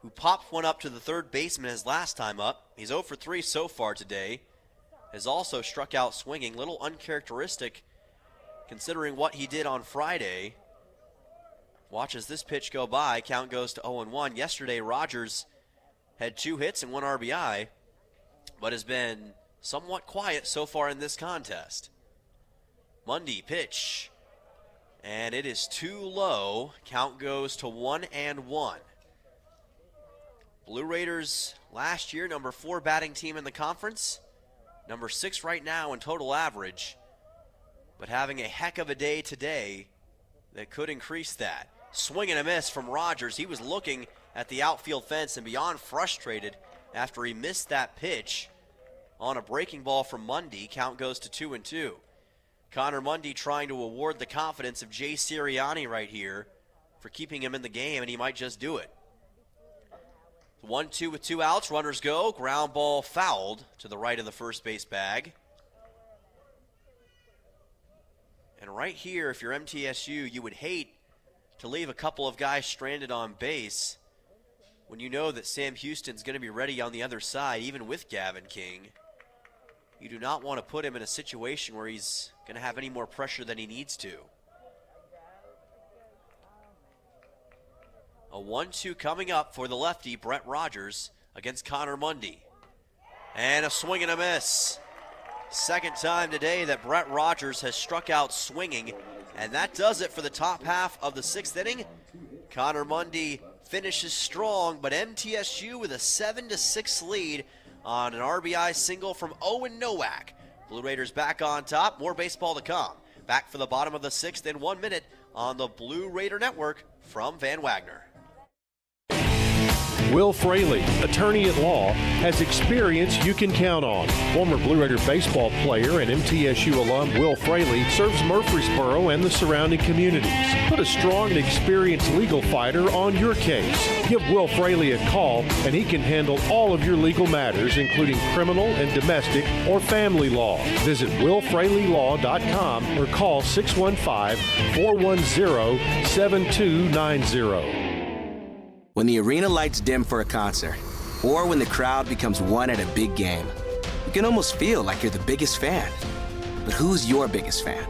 who popped one up to the third baseman his last time up. He's 0 for 3 so far today. Has also struck out swinging. Little uncharacteristic considering what he did on Friday. Watch as this pitch go by. Count goes to 0-1. Yesterday, Rogers had 2 hits and 1 RBI, but has been somewhat quiet so far in this contest. Mundy pitch, and it is too low. Count goes to 1-1. Blue Raiders last year, number 4 batting team in the conference, number 6 right now in total average, but having a heck of a day today that could increase that. Swing and a miss from Rogers. He was looking at the outfield fence and beyond frustrated after he missed that pitch on a breaking ball from Mundy. Count goes to 2-2. Connor Mundy trying to award the confidence of Jay Sirianni right here for keeping him in the game, and he might just do it. 1-2 with 2 outs. Runners go. Ground ball fouled to the right of the first base bag. And right here, if you're MTSU, you would hate to leave a couple of guys stranded on base. when you know that Sam Houston's going to be ready on the other side, even with Gavin King, you do not want to put him in a situation where he's going to have any more pressure than he needs to. A 1-2 coming up for the lefty, Brett Rogers, against Connor Mundy. And a swing and a miss. Second time today that Brett Rogers has struck out swinging, and that does it for the top half of the 6th inning. Connor Mundy finishes strong, but MTSU with a 7-6 lead on an RBI single from Owen Nowak. Blue Raiders back on top. More baseball to come. Back for the bottom of the 6th in 1 minute on the Blue Raider Network from Van Wagner. Will Fraley, attorney at law, has experience you can count on. Former Blue Raider baseball player and MTSU alum Will Fraley serves Murfreesboro and the surrounding communities. Put a strong and experienced legal fighter on your case. Give Will Fraley a call and he can handle all of your legal matters, including criminal and domestic or family law. Visit willfraleylaw.com or call 615-410-7290. When the arena lights dim for a concert, or when the crowd becomes one at a big game, you can almost feel like you're the biggest fan. But who's your biggest fan?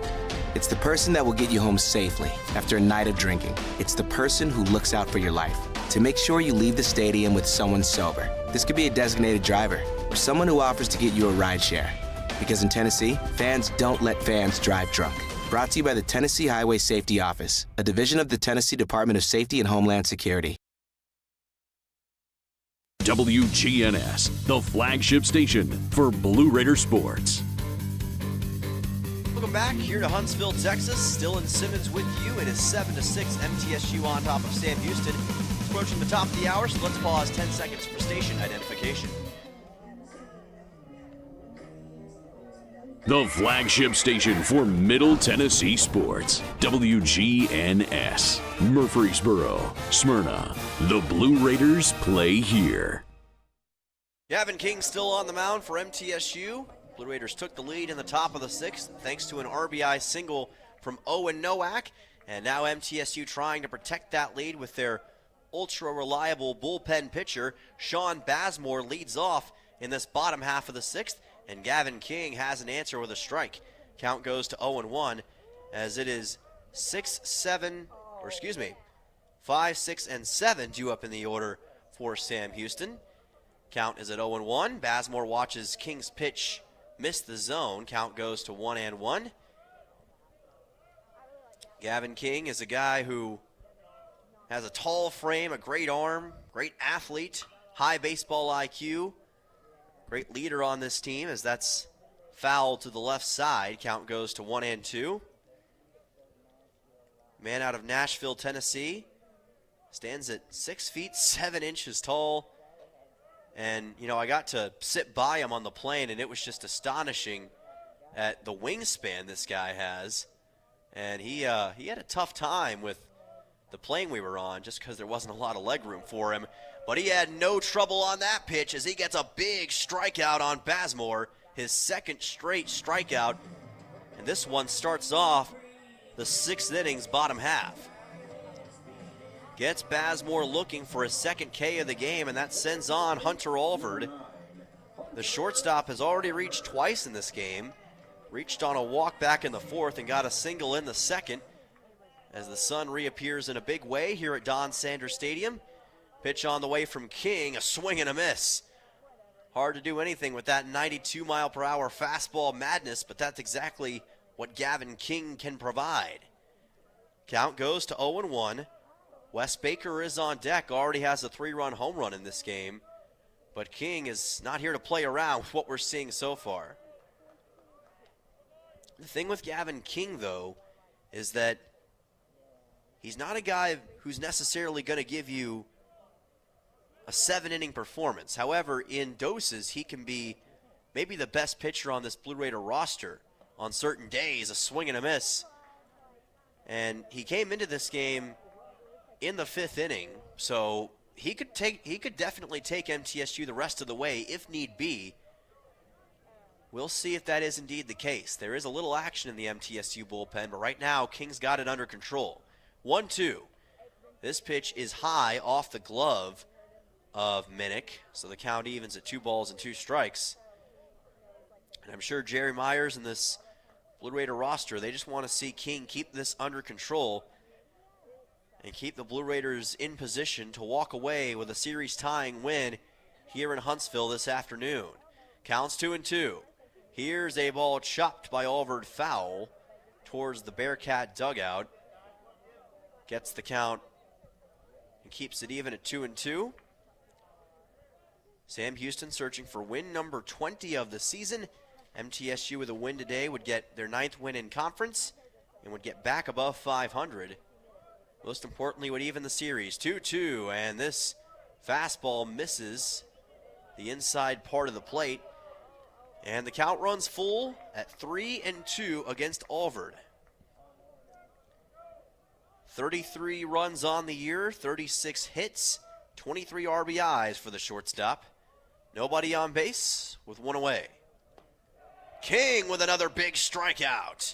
It's the person that will get you home safely after a night of drinking. It's the person who looks out for your life to make sure you leave the stadium with someone sober. This could be a designated driver or someone who offers to get you a ride share. Because in Tennessee, fans don't let fans drive drunk. Brought to you by the Tennessee Highway Safety Office, a division of the Tennessee Department of Safety and Homeland Security. WGNS, the flagship station for Blue Raider sports. Welcome back here to Huntsville, Texas. Dylan Simmons with you. It is 7-6 MTSU on top of Sam Houston. It's approaching the top of the hour, so let's pause 10 seconds for station identification. The flagship station for Middle Tennessee sports. WGNS. Murfreesboro, Smyrna. The Blue Raiders play here. Gavin King still on the mound for MTSU. Blue Raiders took the lead in the top of the 6th thanks to an RBI single from Owen Nowak. And now MTSU trying to protect that lead with their ultra-reliable bullpen pitcher. Sean Bazemore leads off in this bottom half of the 6th. And Gavin King has an answer with a strike. Count goes to 0-1 as it is 5, 6, and 7 due up in the order for Sam Houston. Count is at 0-1. Bazemore watches King's pitch miss the zone. Count goes to 1-1. Gavin King is a guy who has a tall frame, a great arm, great athlete, high baseball IQ. Great leader on this team as that's foul to the left side. Count goes to 1-2. Man out of Nashville, Tennessee. Stands at 6 feet, 7 inches tall. And, you know, I got to sit by him on the plane, and it was just astonishing at the wingspan this guy has. And he had a tough time with the plane we were on just because there wasn't a lot of leg room for him. But he had no trouble on that pitch as he gets a big strikeout on Bazemore, his second straight strikeout. And this one starts off the 6th inning's bottom half. Gets Bazemore looking for his second K of the game, and that sends on Hunter Alvord. The shortstop has already reached twice in this game. Reached on a walk back in the 4th and got a single in the 2nd as the sun reappears in a big way here at Don Sanders Stadium. Pitch on the way from King, a swing and a miss. Hard to do anything with that 92-mile-per-hour fastball madness, but that's exactly what Gavin King can provide. Count goes to 0-1. Wes Baker is on deck, already has a 3-run home run in this game, but King is not here to play around with what we're seeing so far. The thing with Gavin King, though, is that he's not a guy who's necessarily going to give you a 7-inning performance. However, in doses, he can be maybe the best pitcher on this Blue Raider roster. On certain days, a swing and a miss. And he came into this game in the 5th inning, so he could definitely take MTSU the rest of the way if need be. We'll see if that is indeed the case. There is a little action in the MTSU bullpen, but right now, King's got it under control. 1-2. This pitch is high off the glove of Minnick. So the count evens at 2 balls and 2 strikes. And I'm sure Jerry Myers and this Blue Raider roster, they just want to see King keep this under control and keep the Blue Raiders in position to walk away with a series-tying win here in Huntsville this afternoon. Counts 2-2. Here's a ball chopped by Alvord foul towards the Bearcat dugout. Gets the count and keeps it even at 2-2. Sam Houston searching for win number 20 of the season. MTSU with a win today would get their 9th win in conference and would get back above 500. Most importantly, would even the series. 2-2, and this fastball misses the inside part of the plate. And the count runs full at 3-2 against Alvord. 33 runs on the year, 36 hits, 23 RBIs for the shortstop. Nobody on base with 1 away. King with another big strikeout.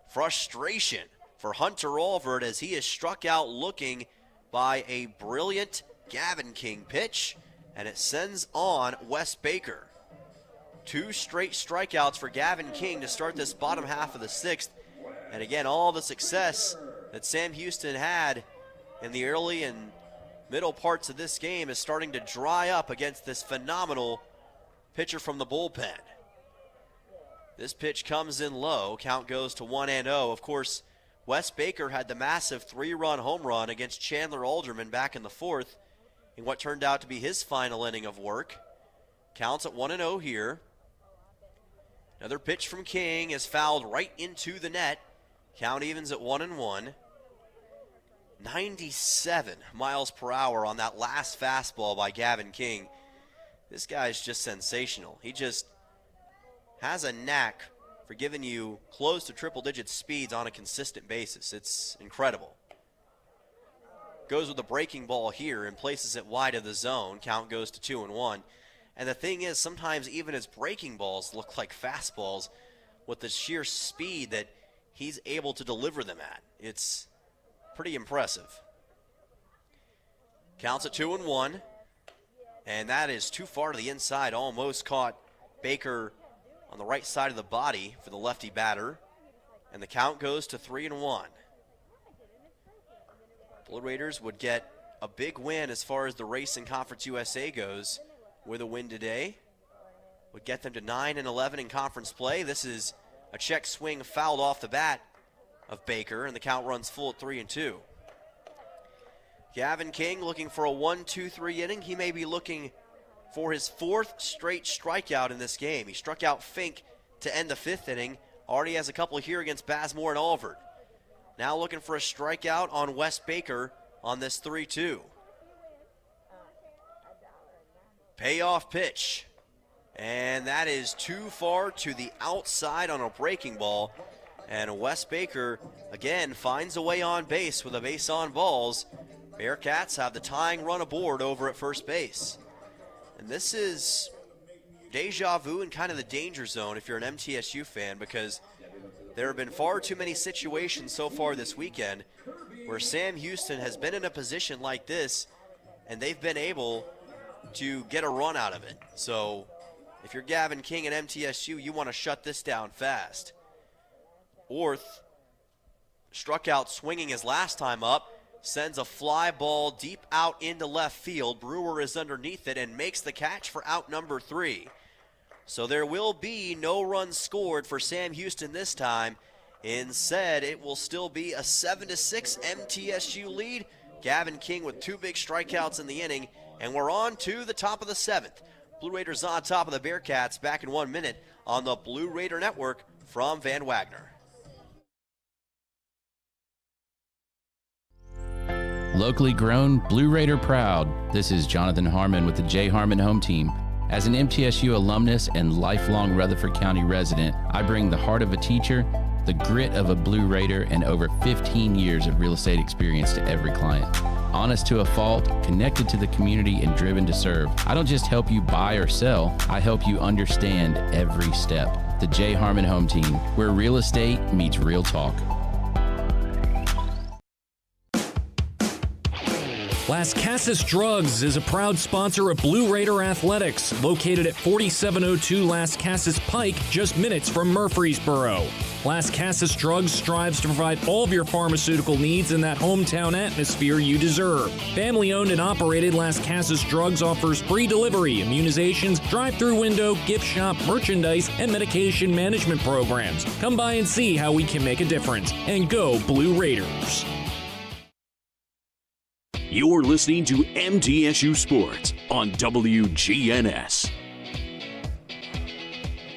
Frustration for Hunter Alvord as he is struck out looking by a brilliant Gavin King pitch, and it sends on Wes Baker. 2 straight strikeouts for Gavin King to start this bottom half of the 6th. And again, all the success that Sam Houston had in the early and middle parts of this game is starting to dry up against this phenomenal pitcher from the bullpen. This pitch comes in low. Count goes to 1-0. Of course, Wes Baker had the massive 3-run home run against Chandler Alderman back in the 4th in what turned out to be his final inning of work. Counts at 1-0 here. Another pitch from King is fouled right into the net. Count evens at 1-1. 97 miles per hour on that last fastball by Gavin King. This guy's just sensational. He just has a knack for giving you close to triple-digit speeds on a consistent basis. It's incredible. Goes with the breaking ball here and places it wide of the zone. Count goes to 2-1. And the thing is, sometimes even his breaking balls look like fastballs with the sheer speed that he's able to deliver them at. It's pretty impressive. Counts at 2-1. And that is too far to the inside. Almost caught Baker on the right side of the body for the lefty batter. And the count goes to 3-1. Blue Raiders would get a big win as far as the race in Conference USA goes with a win today. Would get them to 9-11 in conference play. This is a check swing fouled off the bat of Baker, and the count runs full at 3-2. Gavin King looking for a 1-2-3 inning. He may be looking for his 4th straight strikeout in this game. He struck out Fink to end the 5th inning. Already has a couple here against Bazemore and Alvord. Now looking for a strikeout on Wes Baker on this 3-2. Payoff pitch. And that is too far to the outside on a breaking ball. And Wes Baker, again, finds a way on base with a base on balls. Bearcats have the tying run aboard over at first base. And this is deja vu and kind of the danger zone if you're an MTSU fan, because there have been far too many situations so far this weekend where Sam Houston has been in a position like this and they've been able to get a run out of it. So if you're Gavin King and MTSU, you want to shut this down fast. Orth struck out swinging his last time up, sends a fly ball deep out into left field. Brewer is underneath it and makes the catch for out number 3. So there will be no runs scored for Sam Houston this time. Instead, it will still be a 7-6 MTSU lead. Gavin King with 2 big strikeouts in the inning, and we're on to the top of the 7th. Blue Raiders on top of the Bearcats back in 1 minute on the Blue Raider Network from Van Wagner. Locally grown, Blue Raider proud. This is Jonathan Harmon with the J. Harmon Home Team. As an MTSU alumnus and lifelong Rutherford County resident, I bring the heart of a teacher, the grit of a Blue Raider, and over 15 years of real estate experience to every client. Honest to a fault, connected to the community, and driven to serve. I don't just help you buy or sell, I help you understand every step. The J. Harmon Home Team, where real estate meets real talk. Las Casas Drugs is a proud sponsor of Blue Raider Athletics, located at 4702 Las Casas Pike, just minutes from Murfreesboro. Las Casas Drugs strives to provide all of your pharmaceutical needs in that hometown atmosphere you deserve. Family-owned and operated, Las Casas Drugs offers free delivery, immunizations, drive-through window, gift shop, merchandise, and medication management programs. Come by and see how we can make a difference. And go Blue Raiders. You're listening to MTSU Sports on WGNS.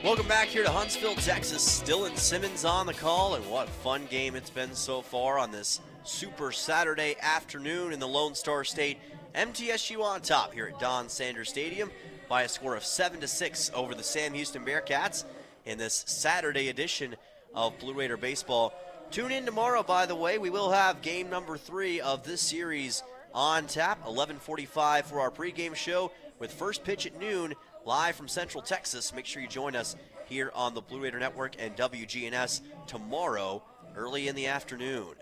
Welcome back here to Huntsville, Texas. Dylan Simmons on the call, and what fun game it's been so far on this super Saturday afternoon in the Lone Star State. MTSU on top here at Don Sanders Stadium by a score of 7-6 over the Sam Houston Bearcats in this Saturday edition of Blue Raider Baseball. Tune in tomorrow, by the way. We will have game number 3 of this series on tap, 11:45 for our pregame show with first pitch at noon live from Central Texas. Make sure you join us here on the Blue Raider Network and WGNS tomorrow early in the afternoon.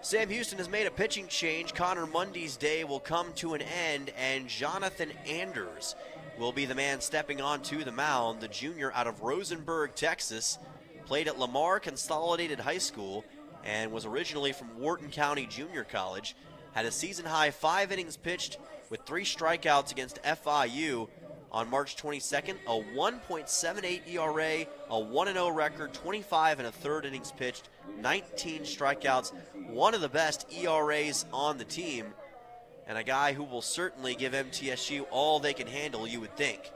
Sam Houston has made a pitching change. Connor Mundy's day will come to an end, and Jonathan Anders will be the man stepping onto the mound. The junior out of Rosenberg, Texas, played at Lamar Consolidated High School and was originally from Wharton County Junior College. Had a season-high 5 innings pitched with 3 strikeouts against FIU on March 22nd, a 1.78 ERA, a 1-0 record, 25 1/3 innings pitched, 19 strikeouts, one of the best ERAs on the team, and a guy who will certainly give MTSU all they can handle, you would think.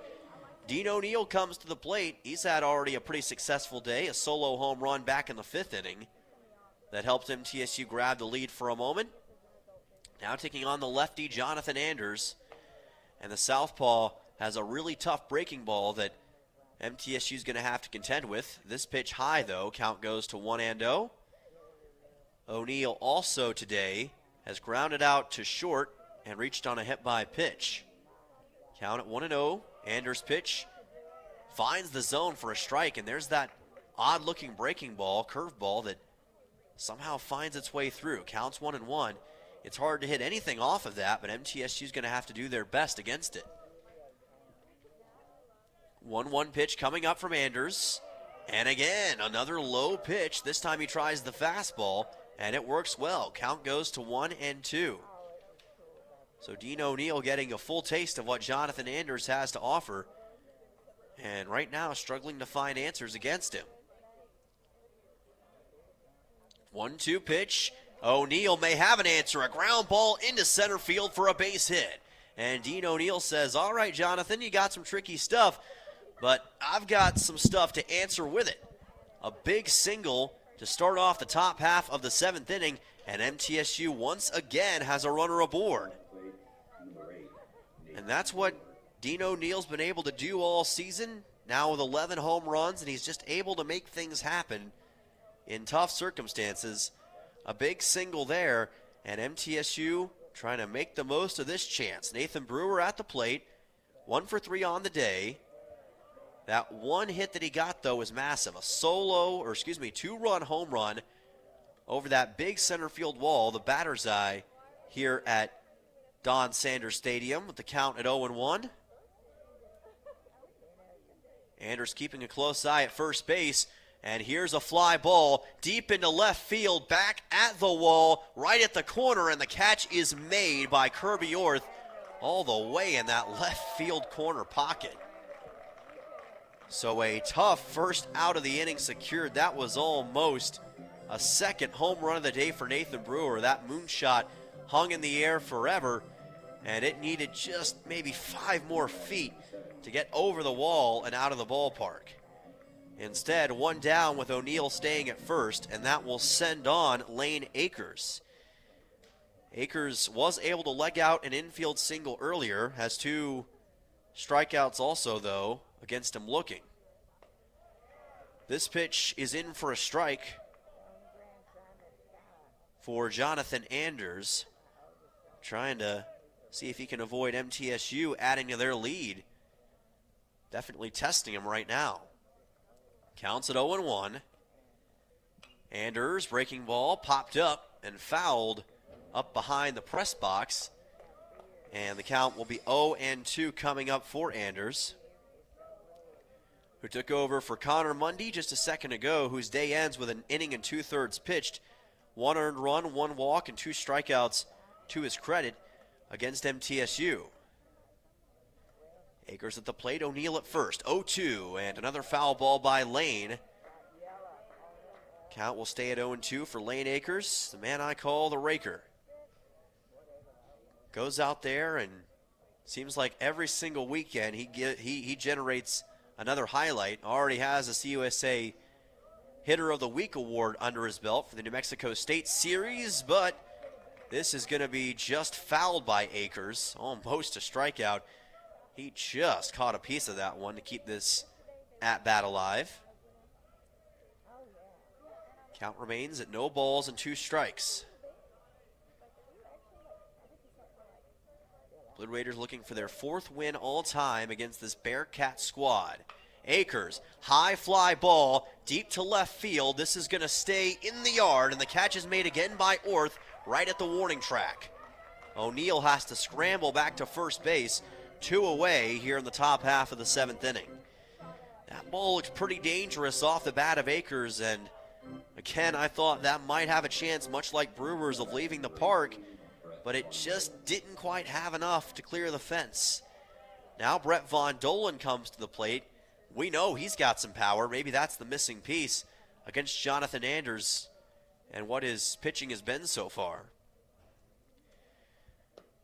Dean O'Neill comes to the plate. He's had already a pretty successful day, a solo home run back in the 5th inning that helped MTSU grab the lead for a moment. Now taking on the lefty, Jonathan Anders. And the southpaw has a really tough breaking ball that MTSU is going to have to contend with. This pitch high, though. Count goes to 1-0. O'Neill also today has grounded out to short and reached on a hit-by pitch. Count at 1-0. Anders' pitch finds the zone for a strike, and there's that odd-looking breaking ball, curveball, that somehow finds its way through. Counts 1-1. It's hard to hit anything off of that, but MTSU is going to have to do their best against it. 1-1 pitch coming up from Anders. And again, another low pitch. This time he tries the fastball, and it works well. Count goes to 1-2. So Dean O'Neill getting a full taste of what Jonathan Anders has to offer, and right now struggling to find answers against him. 1-2 pitch. O'Neill may have an answer. A ground ball into center field for a base hit. And Dean O'Neill says, all right, Jonathan, you got some tricky stuff, but I've got some stuff to answer with it. A big single to start off the top half of the 7th inning, and MTSU once again has a runner aboard. And that's what Dean O'Neill's been able to do all season, now with 11 home runs, and he's just able to make things happen in tough circumstances. A big single there, and MTSU trying to make the most of this chance. Nathan Brewer at the plate, 1 for 3 on the day. That one hit that he got, though, was massive. A 2-run home run over that big center field wall, the batter's eye here at Don Sanders Stadium with the count at 0-1. Anders keeping a close eye at first base. And here's a fly ball deep into left field, back at the wall, right at the corner, and the catch is made by Kirby Orth all the way in that left field corner pocket. So a tough first out of the inning secured. That was almost a second home run of the day for Nathan Brewer. That moonshot hung in the air forever, and it needed just maybe 5 more feet to get over the wall and out of the ballpark. Instead, 1 down with O'Neill staying at first, and that will send on Lane Akers. Akers was able to leg out an infield single earlier, has 2 strikeouts also, though, against him looking. This pitch is in for a strike for Jonathan Anders, trying to see if he can avoid MTSU adding to their lead. Definitely testing him right now. Counts at 0-1. Anders, breaking ball, popped up and fouled up behind the press box. And the count will be 0-2 coming up for Anders, who took over for Connor Mundy just a second ago, whose day ends with an inning and 2/3 pitched. 1 earned run, 1 walk, and 2 strikeouts to his credit against MTSU. Akers at the plate, O'Neill at first. 0-2, and another foul ball by Lane. Count will stay at 0-2 for Lane Akers, the man I call the raker. Goes out there and seems like every single weekend he generates another highlight. Already has a CUSA Hitter of the Week award under his belt for the New Mexico State Series, but this is going to be just fouled by Akers, almost a strikeout. He just caught a piece of that one to keep this at-bat alive. Count remains at no balls and 2 strikes. Blue Raiders looking for their 4th win all time against this Bearcat squad. Akers, high fly ball, deep to left field. This is going to stay in the yard, and the catch is made again by Orth right at the warning track. O'Neill has to scramble back to first base, 2 away here in the top half of the 7th inning. That ball looks pretty dangerous off the bat of Akers, and again, I thought that might have a chance, much like Brewers, of leaving the park, but it just didn't quite have enough to clear the fence. Now Brett Von Dolan comes to the plate. We know he's got some power. Maybe that's the missing piece against Jonathan Anders and what his pitching has been so far.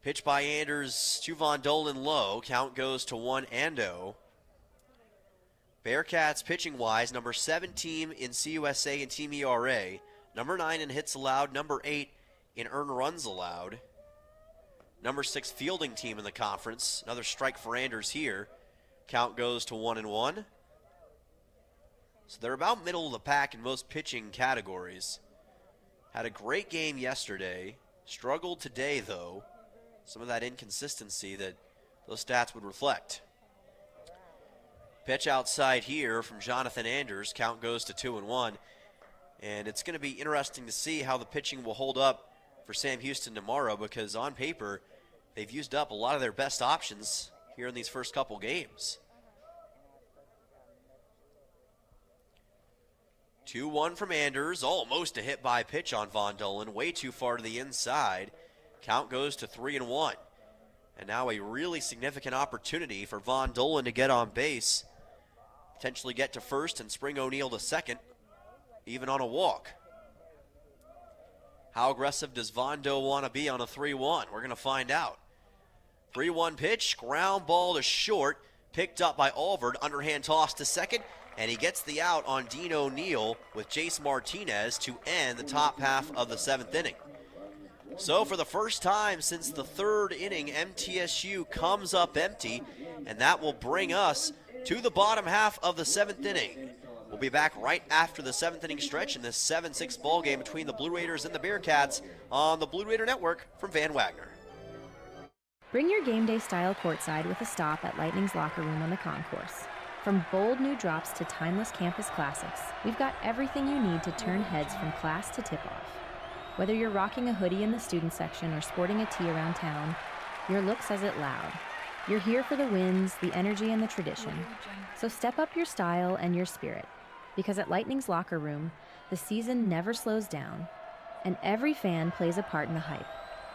Pitch by Anders to Von Dolan low. Count goes to 1-0. Bearcats pitching-wise, number 7 team in CUSA and Team ERA, number 9 in hits allowed, number 8 in earned runs allowed, number 6 fielding team in the conference. Another strike for Anders here. Count goes to 1-1. So they're about middle of the pack in most pitching categories. Had a great game yesterday. Struggled today, though. Some of that inconsistency that those stats would reflect. Pitch outside here from Jonathan Anders. Count goes to 2-1. And it's going to be interesting to see how the pitching will hold up for Sam Houston tomorrow, because on paper, they've used up a lot of their best options here in these first couple games. 2-1 from Anders. Almost a hit by pitch on Von Dolan. Way too far to the inside. Count goes to 3-1. And now a really significant opportunity for Von Dolan to get on base. Potentially get to first and spring O'Neill to second, even on a walk. How aggressive does Von Do want to be on a 3-1? We're going to find out. 3-1 pitch, ground ball to short, picked up by Alvord, underhand toss to second, and he gets the out on Dean O'Neill with Jace Martinez to end the top half of the 7th inning. So for the first time since the 3rd inning, MTSU comes up empty, and that will bring us to the bottom half of the 7th inning. We'll be back right after the 7th inning stretch in this 7-6 ball game between the Blue Raiders and the Bearcats on the Blue Raider Network from Van Wagner. Bring your game day style courtside with a stop at Lightning's locker room on the concourse. From bold new drops to timeless campus classics, we've got everything you need to turn heads from class to tip-off. Whether you're rocking a hoodie in the student section or sporting a tee around town, your look says it loud. You're here for the wins, the energy, and the tradition. So step up your style and your spirit, because at Lightning's locker room, the season never slows down, and every fan plays a part in the hype.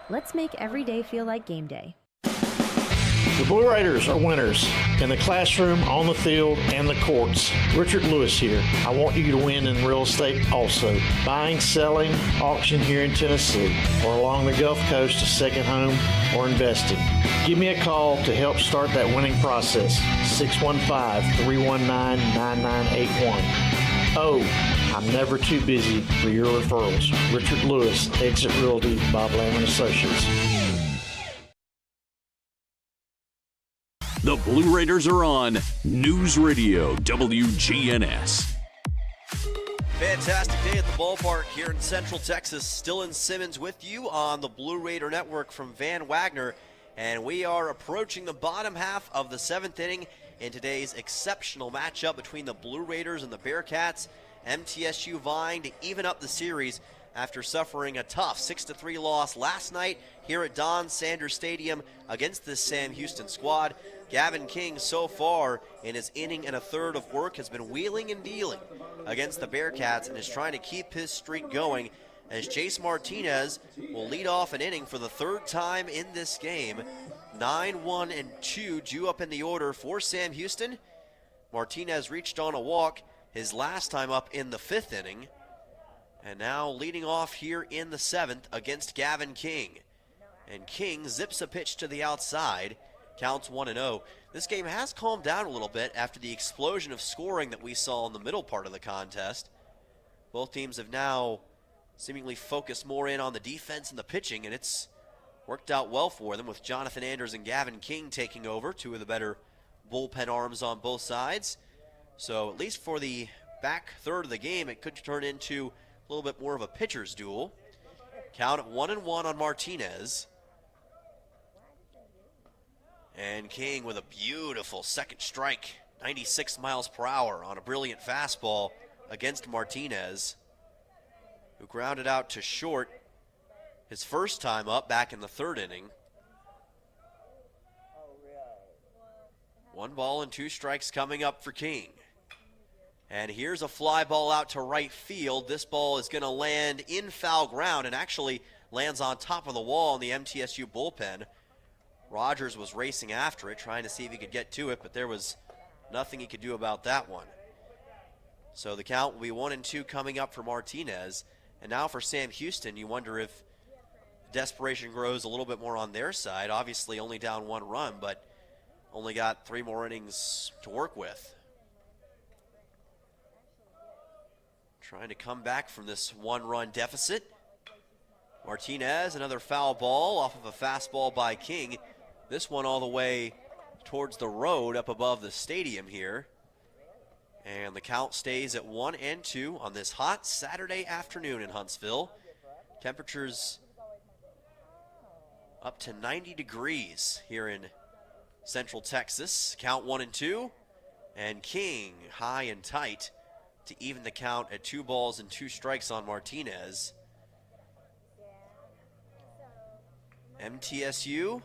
Let's make every day feel like game day. The Blue Raiders are winners in the classroom, on the field, and the courts. Richard Lewis here. I want you to win in real estate also. Buying, selling, auction here in Tennessee, or along the Gulf Coast, a second home, or investing. Give me a call to help start that winning process. 615-319-9981. Oh, I'm never too busy for your referrals. Richard Lewis, Exit Realty, Bob Lamb & Associates. The Blue Raiders are on News Radio WGNS. Fantastic day at the ballpark here in Central Texas. Dylan Simmons with you on the Blue Raider Network from Van Wagner. And we are approaching the bottom half of the 7th inning in today's exceptional matchup between the Blue Raiders and the Bearcats. MTSU vying to even up the series after suffering a tough 6-3 loss last night here at Don Sanders Stadium against this Sam Houston squad. Gavin King so far in his inning and a third of work has been wheeling and dealing against the Bearcats and is trying to keep his streak going as Jace Martinez will lead off an inning for the third time in this game. 9-1-2 due up in the order for Sam Houston. Martinez reached on a walk his last time up in the 5th inning. And now leading off here in the 7th against Gavin King. And King zips a pitch to the outside. Counts 1-0. This game has calmed down a little bit after the explosion of scoring that we saw in the middle part of the contest. Both teams have now seemingly focused more in on the defense and the pitching, and it's worked out well for them with Jonathan Anders and Gavin King taking over, two of the better bullpen arms on both sides. So at least for the back third of the game, it could turn into a little bit more of a pitcher's duel. Count at 1-1 on Martinez. And King with a beautiful second strike, 96 miles per hour on a brilliant fastball against Martinez, who grounded out to short his first time up back in the 3rd inning. 1 ball and 2 strikes coming up for King. And here's a fly ball out to right field. This ball is going to land in foul ground and actually lands on top of the wall in the MTSU bullpen. Rogers was racing after it, trying to see if he could get to it, but there was nothing he could do about that one. So the count will be 1-2 coming up for Martinez. And now for Sam Houston, you wonder if desperation grows a little bit more on their side. Obviously only down 1 run, but only got 3 more innings to work with. Trying to come back from this 1-run deficit. Martinez, another foul ball off of a fastball by King. This one all the way towards the road up above the stadium here. And the count stays at 1-2 on this hot Saturday afternoon in Huntsville. Temperatures up to 90 degrees here in Central Texas. Count 1-2. And King high and tight to even the count at 2 balls and 2 strikes on Martinez. MTSU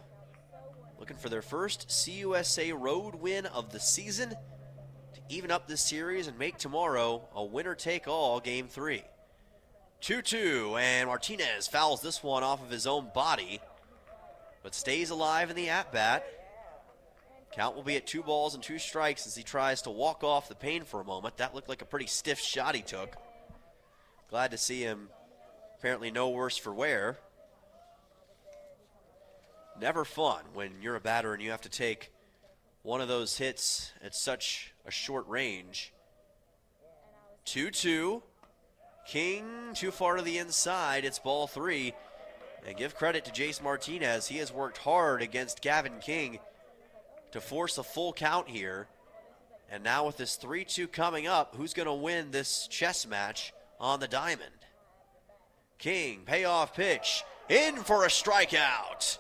looking for their first CUSA road win of the season to even up this series and make tomorrow a winner-take-all Game 3. 2-2, and Martinez fouls this one off of his own body, but stays alive in the at-bat. Count will be at 2 balls and 2 strikes as he tries to walk off the pain for a moment. That looked like a pretty stiff shot he took. Glad to see him apparently no worse for wear. Never fun when you're a batter and you have to take one of those hits at such a short range. 2-2. King too far to the inside. It's ball 3. And give credit to Jace Martinez. He has worked hard against Gavin King to force a full count here. And now with this 3-2 coming up, who's going to win this chess match on the diamond? King, payoff pitch, in for a strikeout.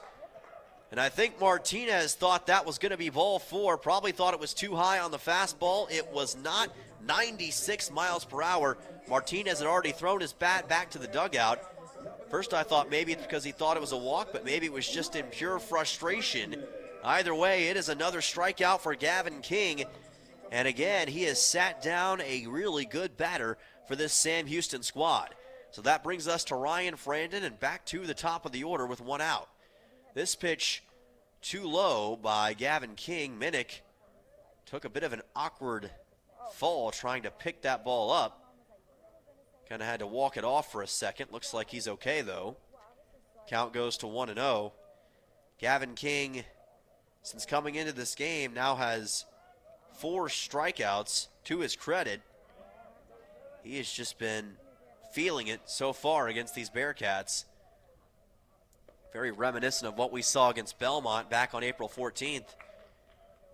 And I think Martinez thought that was going to be ball 4, probably thought it was too high on the fastball. It was not. 96 miles per hour. Martinez had already thrown his bat back to the dugout. First I thought maybe it's because he thought it was a walk, but maybe it was just in pure frustration. Either way, it is another strikeout for Gavin King. And again, he has sat down a really good batter for this Sam Houston squad. So that brings us to Ryan Frandon and back to the top of the order with 1 out. This pitch too low by Gavin King. Minnick took a bit of an awkward fall trying to pick that ball up. Kind of had to walk it off for a second. Looks like he's okay though. Count goes to 1-0. Gavin King, since coming into this game, now has 4 strikeouts to his credit. He has just been feeling it so far against these Bearcats. Very reminiscent of what we saw against Belmont back on April 14th.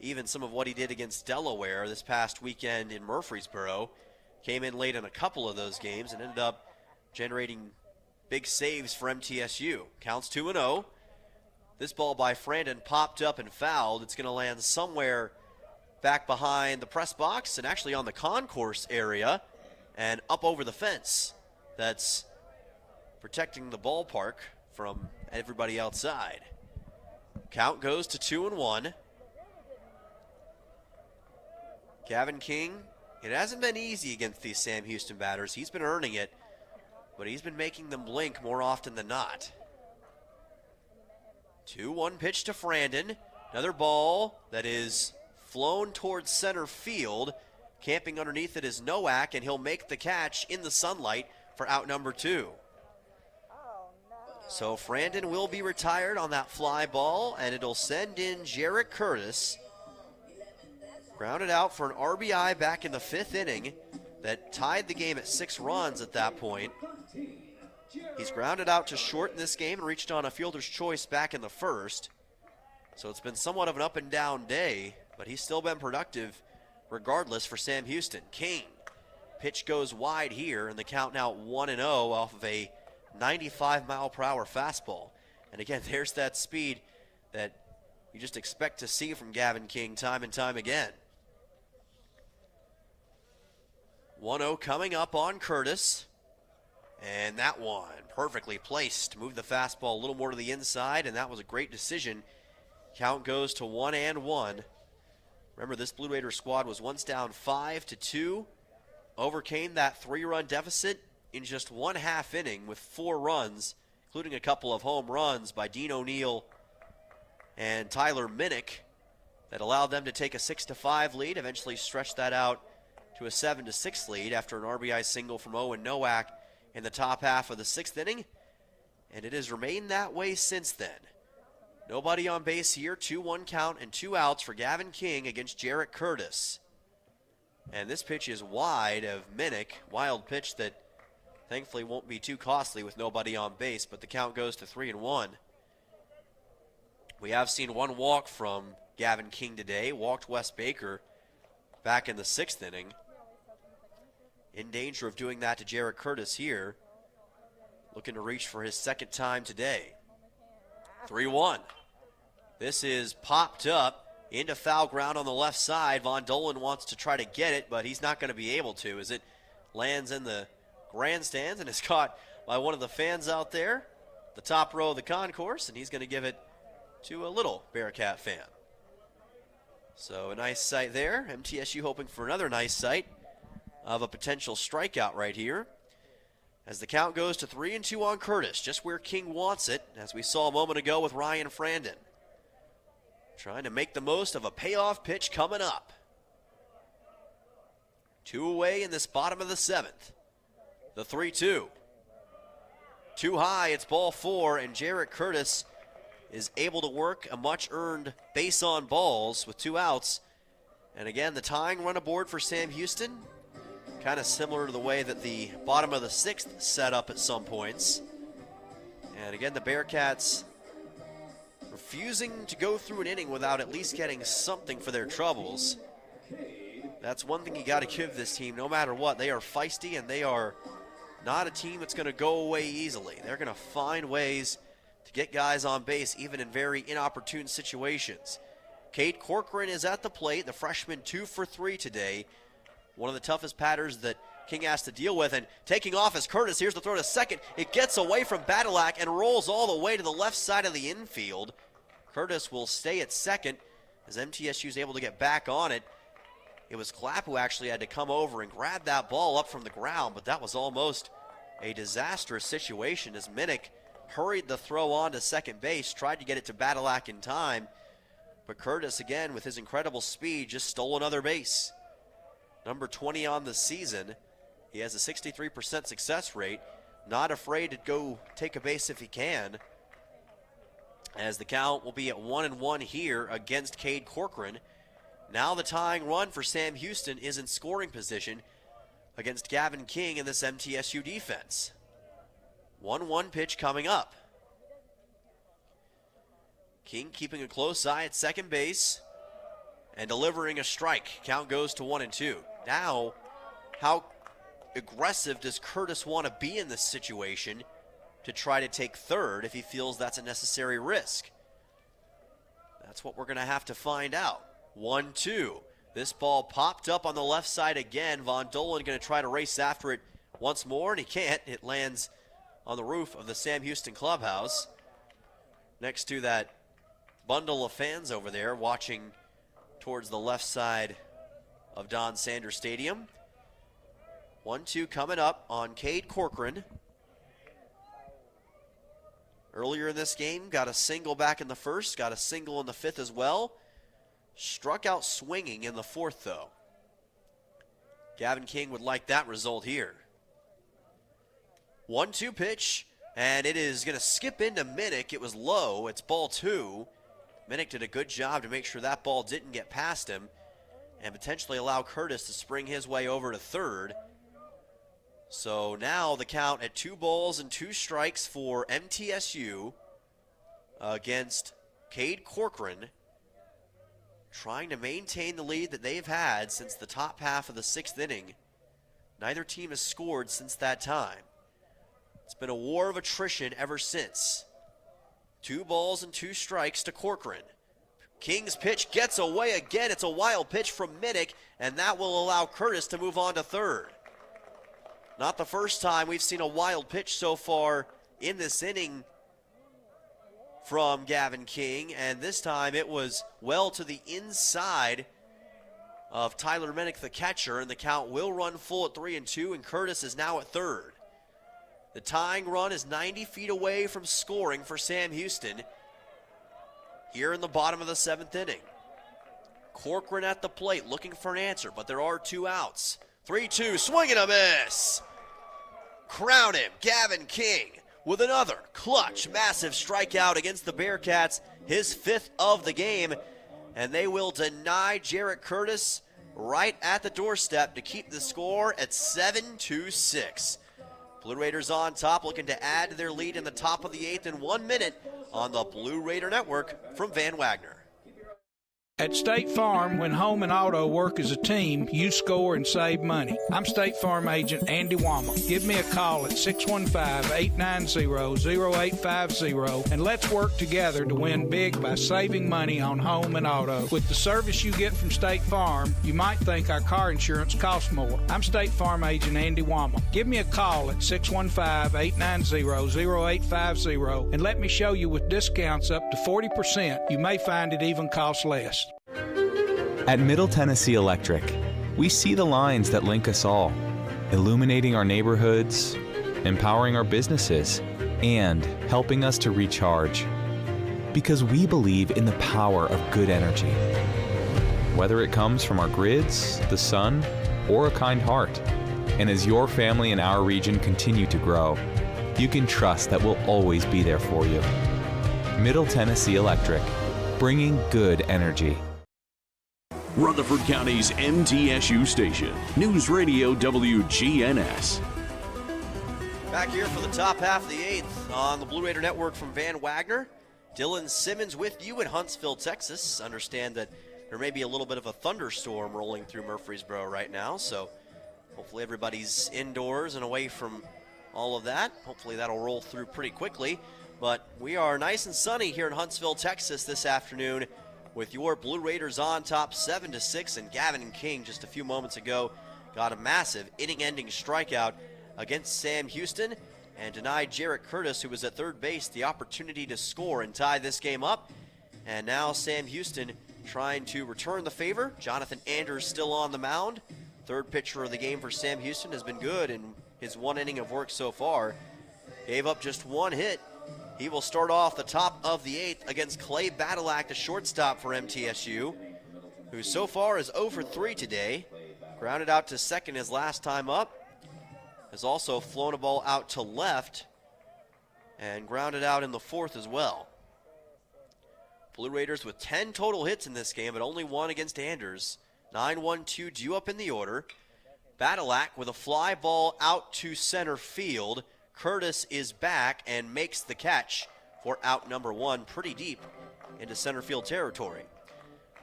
Even some of what he did against Delaware this past weekend in Murfreesboro. Came in late in a couple of those games and ended up generating big saves for MTSU. Counts 2-0. This ball by Frandon popped up and fouled. It's going to land somewhere back behind the press box and actually on the concourse area and up over the fence. That's protecting the ballpark from everybody outside. Count goes to 2-1. Gavin King, it hasn't been easy against these Sam Houston batters. He's been earning it, but he's been making them blink more often than not. 2-1 pitch to Frandon. Another ball that is flown towards center field. Camping underneath it is Nowak, and he'll make the catch in the sunlight for out number 2. So Frandon will be retired on that fly ball, and it'll send in Jarrett Curtis. Grounded out for an RBI back in the 5th inning that tied the game at 6 runs at that point. He's grounded out to short in this game and reached on a fielder's choice back in the 1st. So it's been somewhat of an up and down day, but he's still been productive regardless for Sam Houston. King, pitch goes wide here, and the count now 1-0 off of a 95-mile-per-hour fastball. And again, there's that speed that you just expect to see from Gavin King time and time again. 1-0 coming up on Curtis. And that one perfectly placed. Moved the fastball a little more to the inside, and that was a great decision. Count goes to 1-1. Remember, this Blue Raider squad was once down 5-2. Overcame that 3-run deficit in just 1/2 inning with 4 runs, including a couple of home runs by Dean O'Neill and Tyler Minnick that allowed them to take a 6-5 lead, eventually stretched that out to a 7-6 lead after an RBI single from Owen Nowak in the top half of the 6th inning, and it has remained that way since then. Nobody on base here, 2-1 count and 2 outs for Gavin King against Jarrett Curtis. And this pitch is wide of Minnick, wild pitch that thankfully won't be too costly with nobody on base, but the count goes to 3-1. We have seen 1 walk from Gavin King today, walked Wes Baker back in the 6th inning. In danger of doing that to Jarrett Curtis here. Looking to reach for his 2nd time today. 3-1. This is popped up into foul ground on the left side. Von Dolan wants to try to get it, but he's not going to be able to as it lands in the grandstands and is caught by one of the fans out there, the top row of the concourse, and he's going to give it to a little Bearcat fan. So a nice sight there. MTSU hoping for another nice sight of a potential strikeout right here. As the count goes to 3-2 on Curtis, just where King wants it, as we saw a moment ago with Ryan Frandon. Trying to make the most of a payoff pitch coming up. 2 away in this bottom of the 7th. The 3-2. Too high, it's ball 4, and Jarrett Curtis is able to work a much-earned base on balls with 2 outs. And again, the tying run aboard for Sam Houston. Kind of similar to the way that the bottom of the 6th set up at some points. And again, the Bearcats refusing to go through an inning without at least getting something for their troubles. That's one thing you got to give this team, no matter what. They are feisty, and they are not a team that's going to go away easily. They're going to find ways to get guys on base, even in very inopportune situations. Cade Corcoran is at the plate, the freshman 2 for 3 today. One of the toughest batters that King has to deal with, and taking off is Curtis. Here's the throw to second. It gets away from Badalak and rolls all the way to the left side of the infield. Curtis will stay at second as MTSU is able to get back on it. It was Clapp who actually had to come over and grab that ball up from the ground, but that was almost a disastrous situation as Minnick hurried the throw on to second base, tried to get it to Badalak in time, but Curtis, again, with his incredible speed, just stole another base. Number 20 on the season. He has a 63% success rate. Not afraid to go take a base if he can. As the count will be at 1-1 here against Cade Corcoran. Now the tying run for Sam Houston is in scoring position against Gavin King in this MTSU defense. 1-1 pitch coming up. King keeping a close eye at second base and delivering a strike. Count goes to 1-2. Now, how aggressive does Curtis want to be in this situation to try to take third if he feels that's a necessary risk? That's what we're going to have to find out. 1-2. This ball popped up on the left side again. Von Dolan going to try to race after it once more, and he can't. It lands on the roof of the Sam Houston clubhouse next to that bundle of fans over there watching towards the left side of Don Sanders Stadium. 1-2 coming up on Cade Corcoran. Earlier in this game, got a single back in the first, got a single in the fifth as well. Struck out swinging in the fourth, though. Gavin King would like that result here. 1-2 pitch, and it is going to skip into Minnick. It was low. It's ball two. Minnick did a good job to make sure that ball didn't get past him and potentially allow Curtis to spring his way over to third. So now the count at 2-2 for MTSU against Cade Corcoran, trying to maintain the lead that they've had since the top half of the sixth inning. Neither team has scored since that time. It's been a war of attrition ever since. 2-2 to Corcoran. King's pitch gets away again. It's a wild pitch from Minnick, and that will allow Curtis to move on to third. Not the first time we've seen a wild pitch so far in this inning from Gavin King, and this time it was well to the inside of Tyler Minnick, the catcher, and the count will run full at 3-2, and Curtis is now at third. The tying run is 90 feet away from scoring for Sam Houston here in the bottom of the seventh inning. Corcoran at the plate looking for an answer, but there are two outs. 3-2, swing and a miss. Crown him, Gavin King, with another clutch, massive strikeout against the Bearcats, his fifth of the game, and they will deny Jarrett Curtis right at the doorstep to keep the score at 7-6. Blue Raiders on top, looking to add to their lead in the top of the eighth in 1 minute on the Blue Raider Network from Van Wagner. At State Farm, when home and auto work as a team, you score and save money. I'm State Farm agent Andy Wama. Give me a call at 615-890-0850 and let's work together to win big by saving money on home and auto. With the service you get from State Farm, you might think our car insurance costs more. I'm State Farm agent Andy Wama. Give me a call at 615-890-0850 and let me show you with discounts up to 40%. You may find it even costs less. At Middle Tennessee Electric, we see the lines that link us all, illuminating our neighborhoods, empowering our businesses, and helping us to recharge. Because we believe in the power of good energy. Whether it comes from our grids, the sun, or a kind heart. And as your family and our region continue to grow, you can trust that we'll always be there for you. Middle Tennessee Electric, bringing good energy. Rutherford County's MTSU station, News Radio WGNS. Back here for the top half of the eighth on the Blue Raider Network from Van Wagner. Dylan Simmons with you in Huntsville, Texas. Understand that there may be a little bit of a thunderstorm rolling through Murfreesboro right now, so hopefully everybody's indoors and away from all of that. Hopefully that'll roll through pretty quickly. But we are nice and sunny here in Huntsville, Texas this afternoon with your Blue Raiders on top 7-6, and Gavin King just a few moments ago got a massive inning-ending strikeout against Sam Houston and denied Jarrett Curtis, who was at third base, the opportunity to score and tie this game up. And now Sam Houston trying to return the favor. Jonathan Anders still on the mound. Third pitcher of the game for Sam Houston has been good in his 1 inning of work so far. Gave up just 1 hit. He will start off the top of the eighth against Clay Badalak, the shortstop for MTSU, who so far is 0 for 3 today. Grounded out to second his last time up. Has also flown a ball out to left and grounded out in the fourth as well. Blue Raiders with 10 total hits in this game, but only 1 against Anders. 9-1-2 due up in the order. Badalak with a fly ball out to center field. Curtis is back and makes the catch for out number 1 pretty deep into center field territory.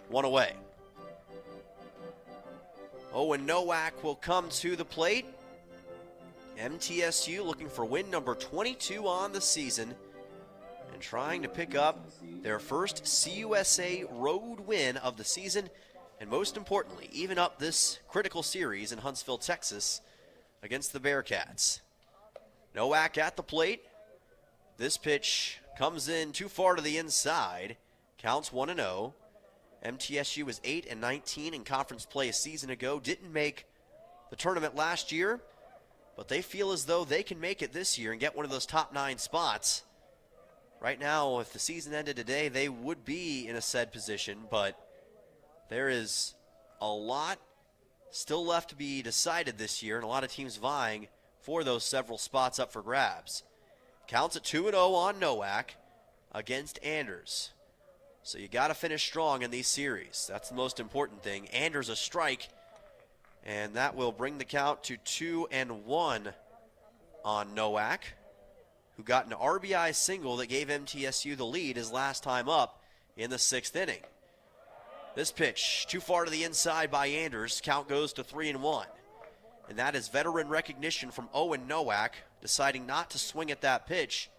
1 away. Owen Nowak will come to the plate. MTSU looking for win number 22 on the season and trying to pick up their first CUSA road win of the season, and most importantly, even up this critical series in Huntsville, Texas against the Bearcats. Nowak at the plate. This pitch comes in too far to the inside. Counts 1-0. MTSU was 8-19 in conference play a season ago. Didn't make the tournament last year, but they feel as though they can make it this year and get one of those top 9 spots. Right now, if the season ended today, they would be in a said position, but there is a lot still left to be decided this year, and a lot of teams vying for those several spots up for grabs. Counts at 2-0 on Nowak against Anders. So you got to finish strong in these series. That's the most important thing. Anders a strike, and that will bring the count to 2-1 on Nowak, who got an RBI single that gave MTSU the lead his last time up in the 6th inning. This pitch, too far to the inside by Anders. Count goes to 3-1. And that is veteran recognition from Owen Nowak, deciding not to swing at that pitch.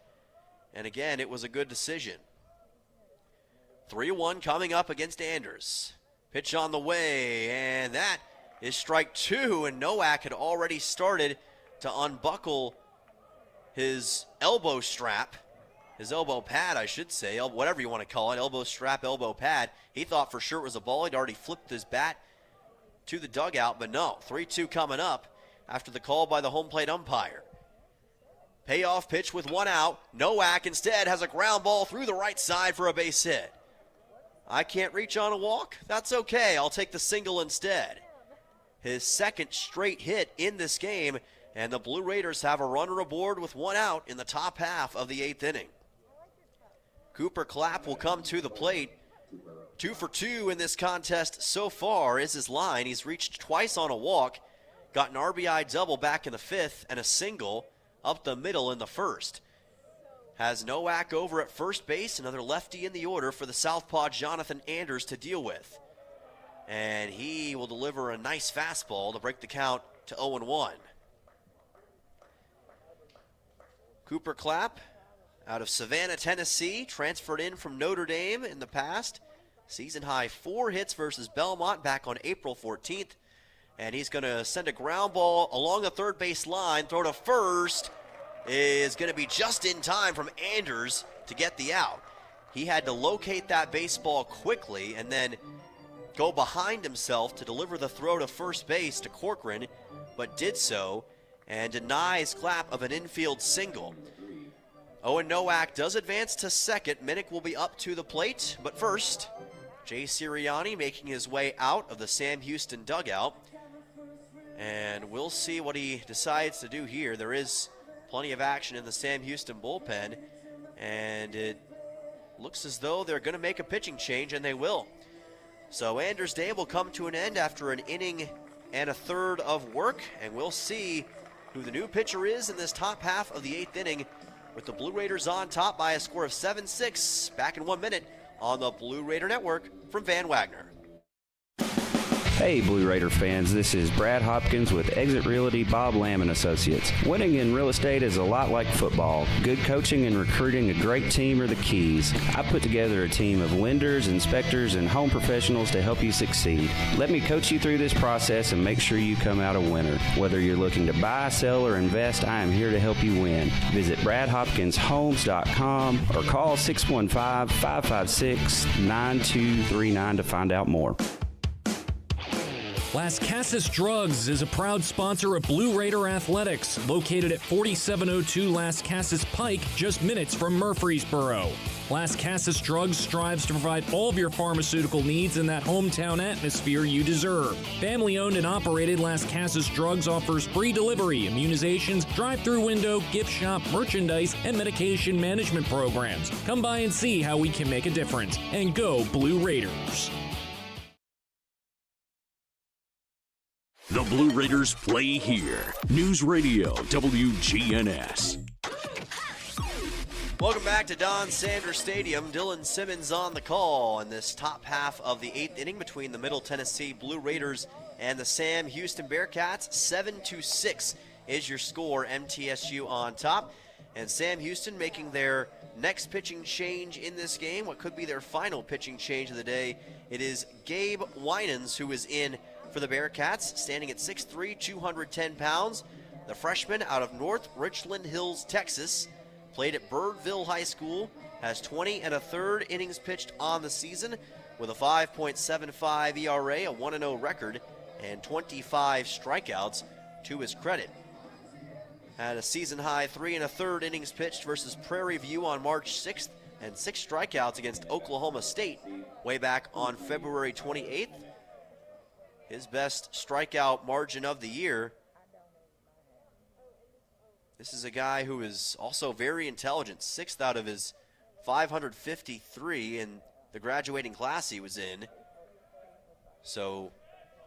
And again, it was a good decision. 3-1 coming up against Anders. Pitch on the way, and that is strike 2, and Nowak had already started to unbuckle his elbow strap, his elbow pad, I should say, whatever you want to call it, elbow strap, elbow pad. He thought for sure it was a ball. He'd already flipped his bat to the dugout, but no. 3-2 coming up after the call by the home plate umpire. Payoff pitch with 1 out. Nowak instead has a ground ball through the right side for a base hit. I can't reach on a walk? That's okay. I'll take the single instead. His 2nd straight hit in this game, and the Blue Raiders have a runner aboard with 1 out in the top half of the 8th inning. Cooper Clapp will come to the plate. 2 for 2 in this contest so far is his line. He's reached twice on a walk, got an RBI double back in the 5th, and a single up the middle in the 1st. Has Nowak over at first base, another lefty in the order for the southpaw Jonathan Anders to deal with. And he will deliver a nice fastball to break the count to 0-1. Cooper Clapp out of Savannah, Tennessee, transferred in from Notre Dame in the past. Season high 4 hits versus Belmont back on April 14th. And he's going to send a ground ball along the third base line. Throw to first is going to be just in time from Anders to get the out. He had to locate that baseball quickly and then go behind himself to deliver the throw to first base to Corcoran, but did so and denies Clapp of an infield single. Owen Nowak does advance to 2nd. Minnick will be up to the plate, but first, Jay Sirianni making his way out of the Sam Houston dugout. And we'll see what he decides to do here. There is plenty of action in the Sam Houston bullpen, and it looks as though they're going to make a pitching change, and they will. So Anders' day will come to an end after an inning and a 1/3 of work, and we'll see who the new pitcher is in this top half of the 8th inning, with the Blue Raiders on top by a score of 7-6. Back in 1 minute on the Blue Raider Network from Van Wagner. Hey Blue Raider fans, this is Brad Hopkins with Exit Realty Bob Lamb & Associates. Winning in real estate is a lot like football. Good coaching and recruiting a great team are the keys. I put together a team of lenders, inspectors, and home professionals to help you succeed. Let me coach you through this process and make sure you come out a winner. Whether you're looking to buy, sell, or invest, I am here to help you win. Visit BradHopkinsHomes.com or call 615-556-9239 to find out more. Las Casas Drugs is a proud sponsor of Blue Raider Athletics, located at 4702 Las Casas Pike, just minutes from Murfreesboro. Las Casas Drugs strives to provide all of your pharmaceutical needs in that hometown atmosphere you deserve. Family-owned and operated, Las Casas Drugs offers free delivery, immunizations, drive-through window, gift shop, merchandise, and medication management programs. Come by and see how we can make a difference. And go Blue Raiders. The Blue Raiders play here. News Radio WGNS. Welcome back to Don Sanders Stadium. Dylan Simmons on the call in this top half of the 8th inning between the Middle Tennessee Blue Raiders and the Sam Houston Bearcats. 7-6 is your score. MTSU on top. And Sam Houston making their next pitching change in this game, what could be their final pitching change of the day. It is Gabe Winans who is in for the Bearcats, standing at 6'3", 210 pounds. The freshman out of North Richland Hills, Texas, played at Birdville High School, has 20 1/3 innings pitched on the season with a 5.75 ERA, a 1-0 record, and 25 strikeouts to his credit. Had a season-high 3 1/3 innings pitched versus Prairie View on March 6th and 6 strikeouts against Oklahoma State way back on February 28th. His best strikeout margin of the year. This is a guy who is also very intelligent, 6th out of his 553 in the graduating class he was in. So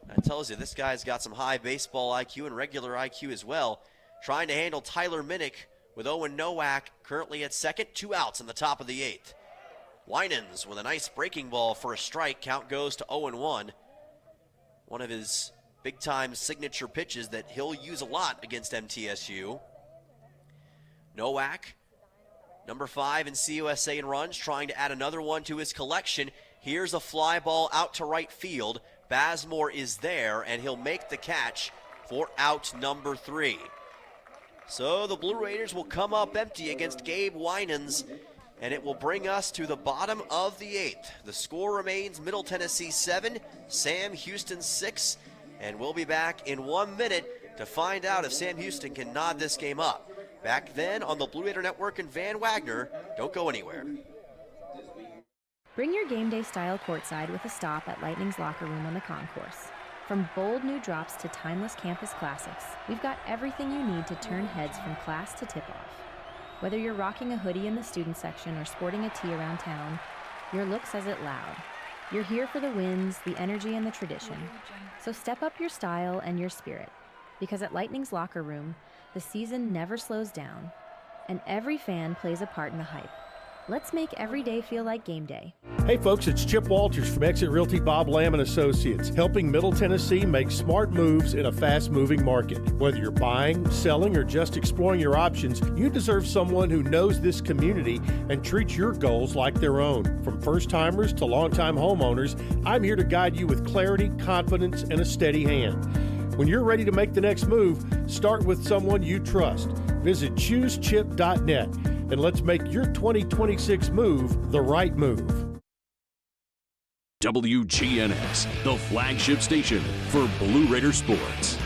that tells you this guy's got some high baseball IQ and regular IQ as well. Trying to handle Tyler Minnick with Owen Nowak currently at second, 2 outs in the top of the 8th. Winans with a nice breaking ball for a strike. Count goes to 0-1. One of his big-time signature pitches that he'll use a lot against MTSU. Nowak, number 5 in CUSA in runs, trying to add another one to his collection. Here's a fly ball out to right field. Bazemore is there, and he'll make the catch for out number 3. So the Blue Raiders will come up empty against Gabe Winans, and it will bring us to the bottom of the 8th. The score remains Middle Tennessee 7, Sam Houston 6, and we'll be back in 1 minute to find out if Sam Houston can nod this game up. Back then on the Blue Raider Network and Van Wagner. Don't go anywhere. Bring your game day style courtside with a stop at Lightning's locker room on the concourse. From bold new drops to timeless campus classics, we've got everything you need to turn heads from class to tip-off. Whether you're rocking a hoodie in the student section or sporting a tee around town, your look says it loud. You're here for the wins, the energy, and the tradition. So step up your style and your spirit, because at Lightning's locker room, the season never slows down, and every fan plays a part in the hype. Let's make every day feel like game day. Hey folks, it's Chip Walters from Exit Realty Bob Lamb & Associates, helping Middle Tennessee make smart moves in a fast-moving market. Whether you're buying, selling, or just exploring your options, you deserve someone who knows this community and treats your goals like their own. From first-timers to long-time homeowners, I'm here to guide you with clarity, confidence, and a steady hand. When you're ready to make the next move, start with someone you trust. Visit choosechip.net and let's make your 2026 move the right move. WGNS, the flagship station for Blue Raider sports.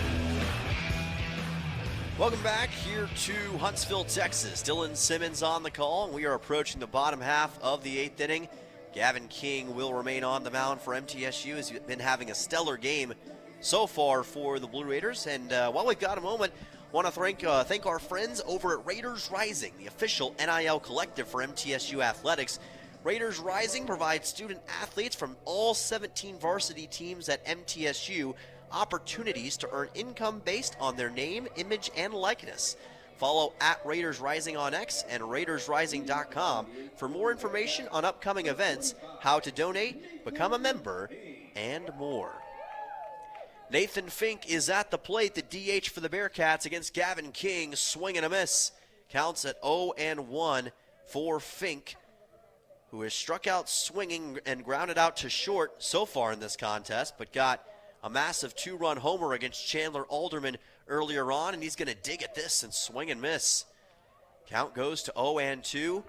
Welcome back here to Huntsville, Texas. Dylan Simmons on the call, and we are approaching the bottom half of the 8th inning. Gavin King will remain on the mound for MTSU as he's been having a stellar game so far for the Blue Raiders. And while we've got a moment, want to thank our friends over at Raiders Rising, the official NIL collective for MTSU Athletics. Raiders Rising provides student athletes from all 17 varsity teams at MTSU opportunities to earn income based on their name, image, and likeness. Follow at Raiders Rising on X and RaidersRising.com for more information on upcoming events, how to donate, become a member, and more. Nathan Fink is at the plate, the DH for the Bearcats against Gavin King. Swing and a miss. Counts at 0-1 for Fink, who has struck out swinging and grounded out to short so far in this contest, but got a massive 2-run homer against Chandler Alderman earlier on, and he's going to dig at this and swing and miss. Count goes to 0-2.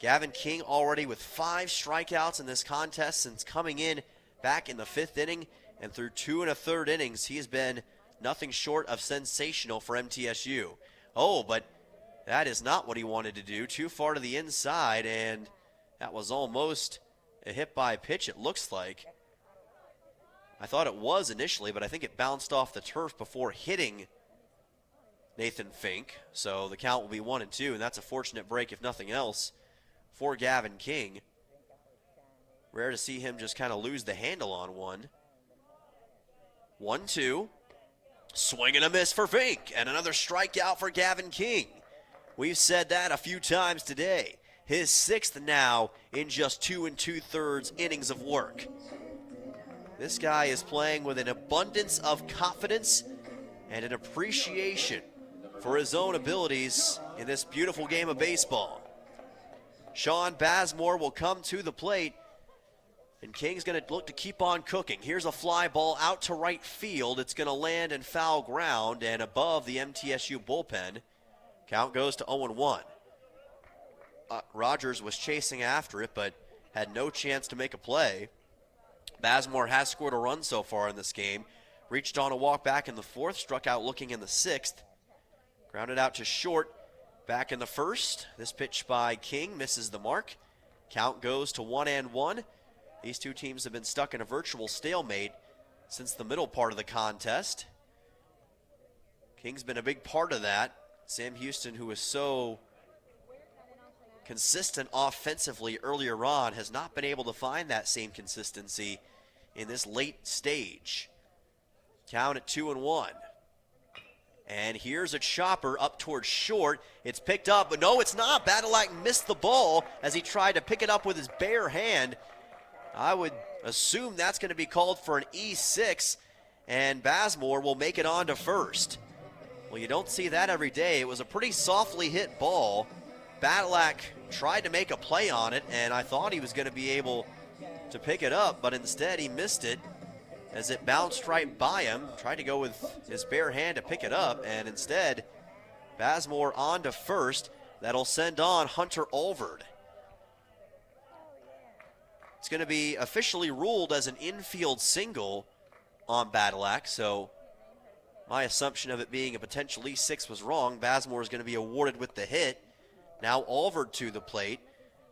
Gavin King already with 5 strikeouts in this contest since coming in back in the 5th inning. And through 2 1/3 innings, he has been nothing short of sensational for MTSU. Oh, but that is not what he wanted to do. Too far to the inside, and that was almost a hit by pitch, it looks like. I thought it was initially, but I think it bounced off the turf before hitting Nathan Fink. So the count will be 1-2, and that's a fortunate break, if nothing else, for Gavin King. Rare to see him just kind of lose the handle on one. 1-2. Swing and a miss for Fink, and another strikeout for Gavin King. We've said that a few times today. His 6th now in just 2 2/3 innings of work. This guy is playing with an abundance of confidence and an appreciation for his own abilities in this beautiful game of baseball. Sean Bazemore will come to the plate. And King's going to look to keep on cooking. Here's a fly ball out to right field. It's going to land in foul ground and above the MTSU bullpen. Count goes to 0-1. Rogers was chasing after it, but had no chance to make a play. Bazemore has scored a run so far in this game. Reached on a walk back in the fourth, struck out looking in the sixth. Grounded out to short back in the first. This pitch by King misses the mark. Count goes to 1-1. These two teams have been stuck in a virtual stalemate since the middle part of the contest. King's been a big part of that. Sam Houston, who was so consistent offensively earlier on, has not been able to find that same consistency in this late stage. Count at 2-1. And here's a chopper up towards short. It's picked up, but no, it's not. Badalak missed the ball as he tried to pick it up with his bare hand. I would assume that's going to be called for an E6, and Bazemore will make it on to first. Well, you don't see that every day. It was a pretty softly hit ball. Badalak tried to make a play on it, and I thought he was going to be able to pick it up, but instead he missed it as it bounced right by him. Tried to go with his bare hand to pick it up, and instead Bazemore on to first. That'll send on Hunter Olverd. It's going to be officially ruled as an infield single on Badalak, so my assumption of it being a potential E6 was wrong. Bazemore is going to be awarded with the hit. Now Olverd to the plate.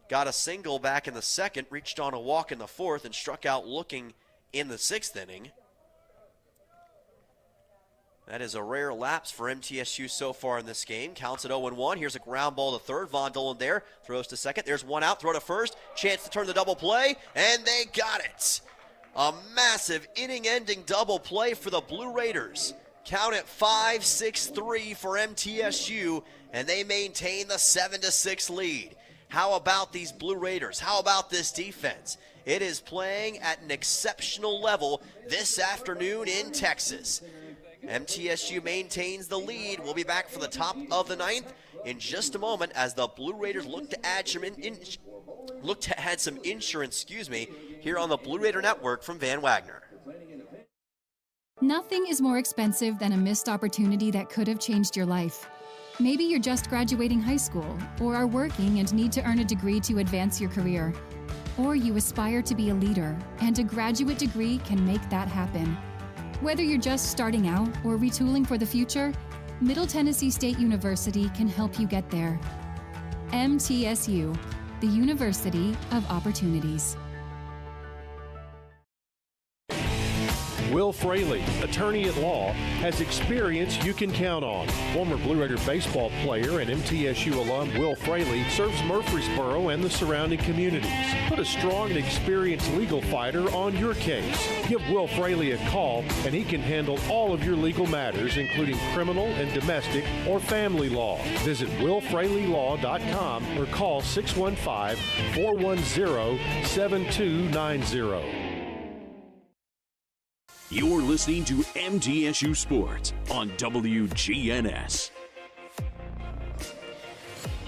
Got a single back in the second, reached on a walk in the fourth, and struck out looking in the sixth inning. That is a rare lapse for MTSU so far in this game. Counts at 0-1. Here's a ground ball to third. Von Dolan there. Throws to second. There's one out. Throw to first. Chance to turn the double play. And they got it. A massive inning-ending double play for the Blue Raiders. Count at 5-6-3 for MTSU. And they maintain the 7-6 lead. How about these Blue Raiders? How about this defense? It is playing at an exceptional level this afternoon in Texas. MTSU maintains the lead. We'll be back for the top of the ninth in just a moment as the Blue Raiders look to add some insurance, here on the Blue Raider Network from Van Wagner. Nothing is more expensive than a missed opportunity that could have changed your life. Maybe you're just graduating high school, or are working and need to earn a degree to advance your career. Or you aspire to be a leader, and a graduate degree can make that happen. Whether you're just starting out or retooling for the future, Middle Tennessee State University can help you get there. MTSU, the University of Opportunities. Will Fraley, attorney at law, has experience you can count on. Former Blue Raider baseball player and MTSU alum Will Fraley serves Murfreesboro and the surrounding communities. Put a strong and experienced legal fighter on your case. Give Will Fraley a call and he can handle all of your legal matters, including criminal and domestic or family law. Visit willfraleylaw.com or call 615-410-7290. You're listening to MTSU Sports on WGNS.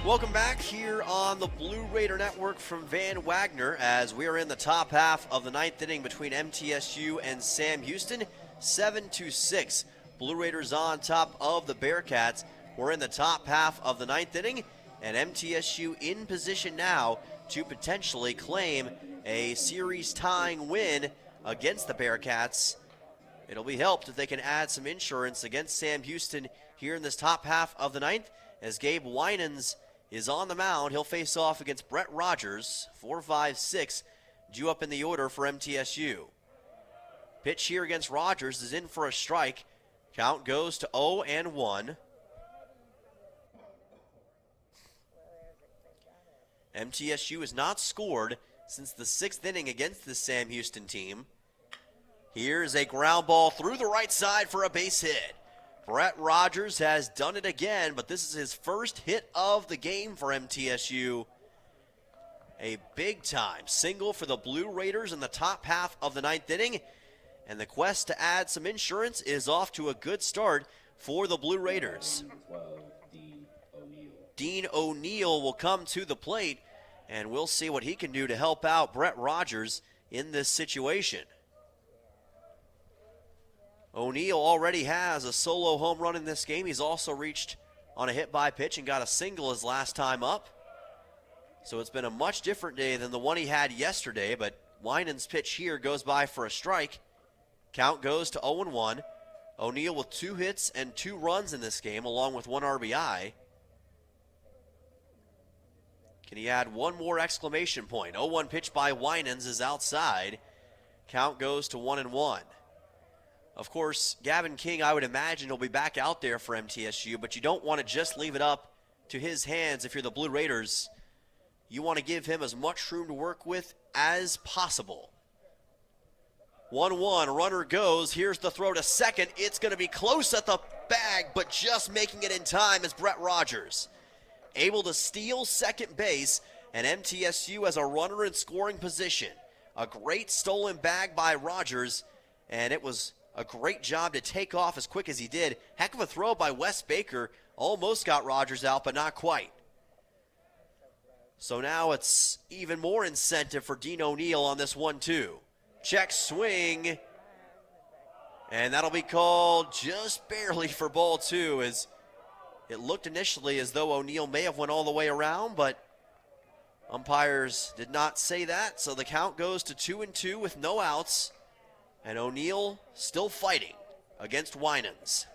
Welcome back here on the Blue Raider Network from Van Wagner as we are in the top half of the ninth inning between MTSU and Sam Houston. 7-6. Blue Raiders on top of the Bearcats. We're in the top half of the ninth inning, and MTSU in position now to potentially claim a series-tying win against the Bearcats. It'll be helped if they can add some insurance against Sam Houston here in this top half of the ninth. As Gabe Winans is on the mound, he'll face off against Brett Rogers. 4-5-6 due up in the order for MTSU. Pitch here against Rogers is in for a strike. Count goes to 0-1. MTSU has not scored since the sixth inning against the Sam Houston team. Here's a ground ball through the right side for a base hit. Brett Rogers has done it again, but this is his first hit of the game for MTSU. A big-time single for the Blue Raiders in the top half of the ninth inning, and the quest to add some insurance is off to a good start for the Blue Raiders. Dean O'Neill will come to the plate, and we'll see what he can do to help out Brett Rogers in this situation. O'Neal already has a solo home run in this game. He's also reached on a hit by pitch and got a single his last time up. So it's been a much different day than the one he had yesterday, but Winans' pitch here goes by for a strike. Count goes to 0-1. O'Neal with 2 hits and 2 runs in this game, along with 1 RBI. Can he add one more exclamation point? 0-1 pitch by Winans is outside. Count goes to 1-1. Of course, Gavin King, I would imagine, will be back out there for MTSU, but you don't want to just leave it up to his hands if you're the Blue Raiders. You want to give him as much room to work with as possible. 1-1, runner goes. Here's the throw to second. It's going to be close at the bag, but just making it in time is Brett Rogers. Able to steal second base, and MTSU has a runner in scoring position. A great stolen bag by Rogers, and it was a great job to take off as quick as he did. Heck of a throw by Wes Baker. Almost got Rogers out, but not quite. So now it's even more incentive for Dean O'Neal on this 1-2. Check swing. And that'll be called just barely for ball 2, as it looked initially as though O'Neal may have went all the way around, but umpires did not say that. So the count goes to 2-2 with no outs. And O'Neal still fighting against Winans.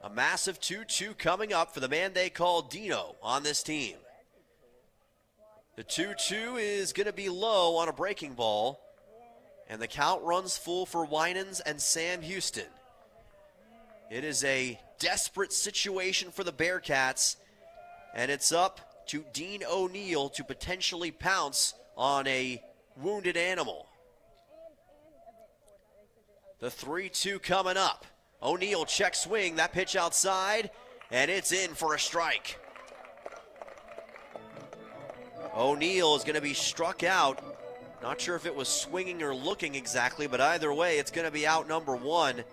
A massive 2-2 coming up for the man they call Dino on this team. The 2-2 is going to be low on a breaking ball, and the count runs full for Winans and Sam Houston. It is a desperate situation for the Bearcats, and it's up to Dean O'Neal to potentially pounce on a wounded animal. The 3-2 coming up. O'Neal check swing, that pitch outside, and it's in for a strike. O'Neal is going to be struck out. Not sure if it was swinging or looking exactly, but either way, it's going to be out number 1.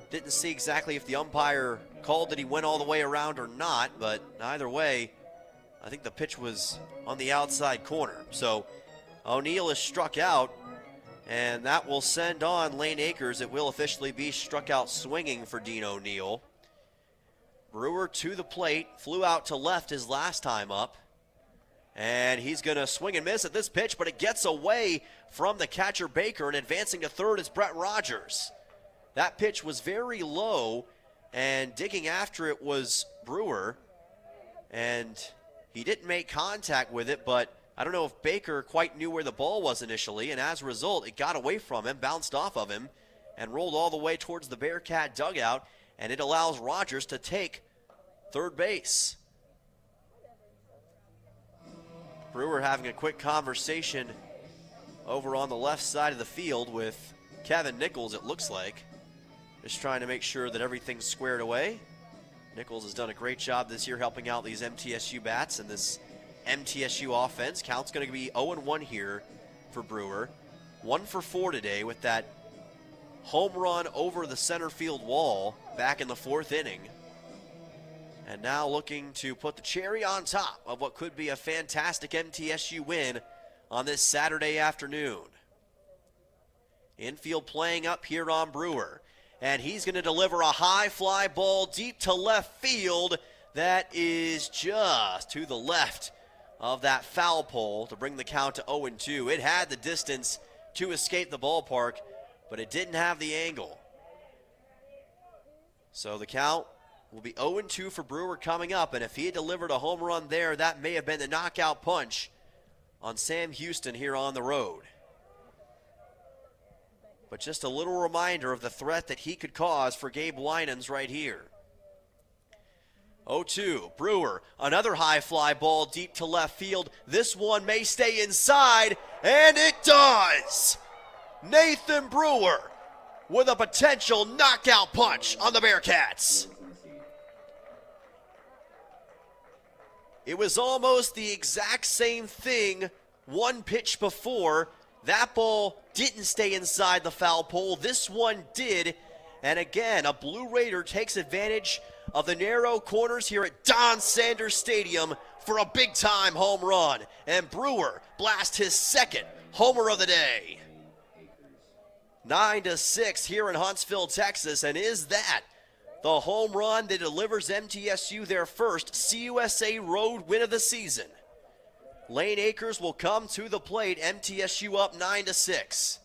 Didn't see exactly if the umpire called that he went all the way around or not, but either way, I think the pitch was on the outside corner. So O'Neal is struck out, and that will send on Lane Akers. It will officially be struck out swinging for Dean O'Neal. Brewer to the plate, flew out to left his last time up. And he's going to swing and miss at this pitch, but it gets away from the catcher Baker, and advancing to third is Brett Rogers. That pitch was very low, and digging after it was Brewer. And he didn't make contact with it, but I don't know if Baker quite knew where the ball was initially, and as a result, it got away from him, bounced off of him, and rolled all the way towards the Bearcat dugout, and it allows Rogers to take third base. Brewer having a quick conversation over on the left side of the field with Kevin Nichols, it looks like. Just trying to make sure that everything's squared away. Nichols has done a great job this year helping out these MTSU bats and this MTSU offense. Count's going to be 0-1 here for Brewer. 1 for 4 today with that home run over the center field wall back in the 4th inning. And now looking to put the cherry on top of what could be a fantastic MTSU win on this Saturday afternoon. Infield playing up here on Brewer. And he's going to deliver a high fly ball deep to left field. That is just to the left of that foul pole to bring the count to 0-2. It had the distance to escape the ballpark, but it didn't have the angle. So the count will be 0-2 for Brewer coming up, and if he had delivered a home run there, that may have been the knockout punch on Sam Houston here on the road. But just a little reminder of the threat that he could cause for Gabe Winans right here. 0-2, Brewer, another high fly ball deep to left field. This one may stay inside, and it does! Nathan Brewer with a potential knockout punch on the Bearcats. It was almost the exact same thing one pitch before. That ball didn't stay inside the foul pole. This one did. And again, a Blue Raider takes advantage of the narrow corners here at Don Sanders Stadium for a big-time home run. And Brewer blasts his second homer of the day. 9-6 here in Huntsville, Texas, and is that the home run that delivers MTSU their first CUSA road win of the season? Lane Akers will come to the plate, MTSU up 9-6.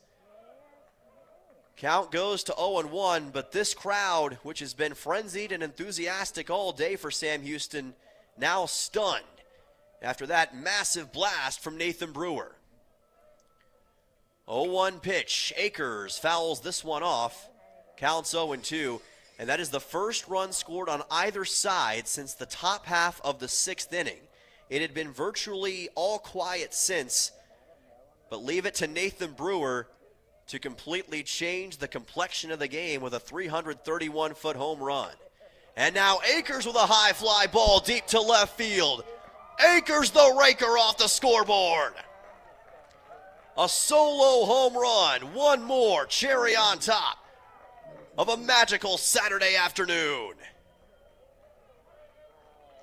Count goes to 0-1, but this crowd, which has been frenzied and enthusiastic all day for Sam Houston, now stunned after that massive blast from Nathan Brewer. 0-1 pitch. Akers fouls this one off. Counts 0-2, and that is the first run scored on either side since the top half of the 6th inning. It had been virtually all quiet since, but leave it to Nathan Brewer to completely change the complexion of the game with a 331-foot home run. And now Akers with a high fly ball deep to left field. Akers the raker off the scoreboard. A solo home run, one more cherry on top of a magical Saturday afternoon.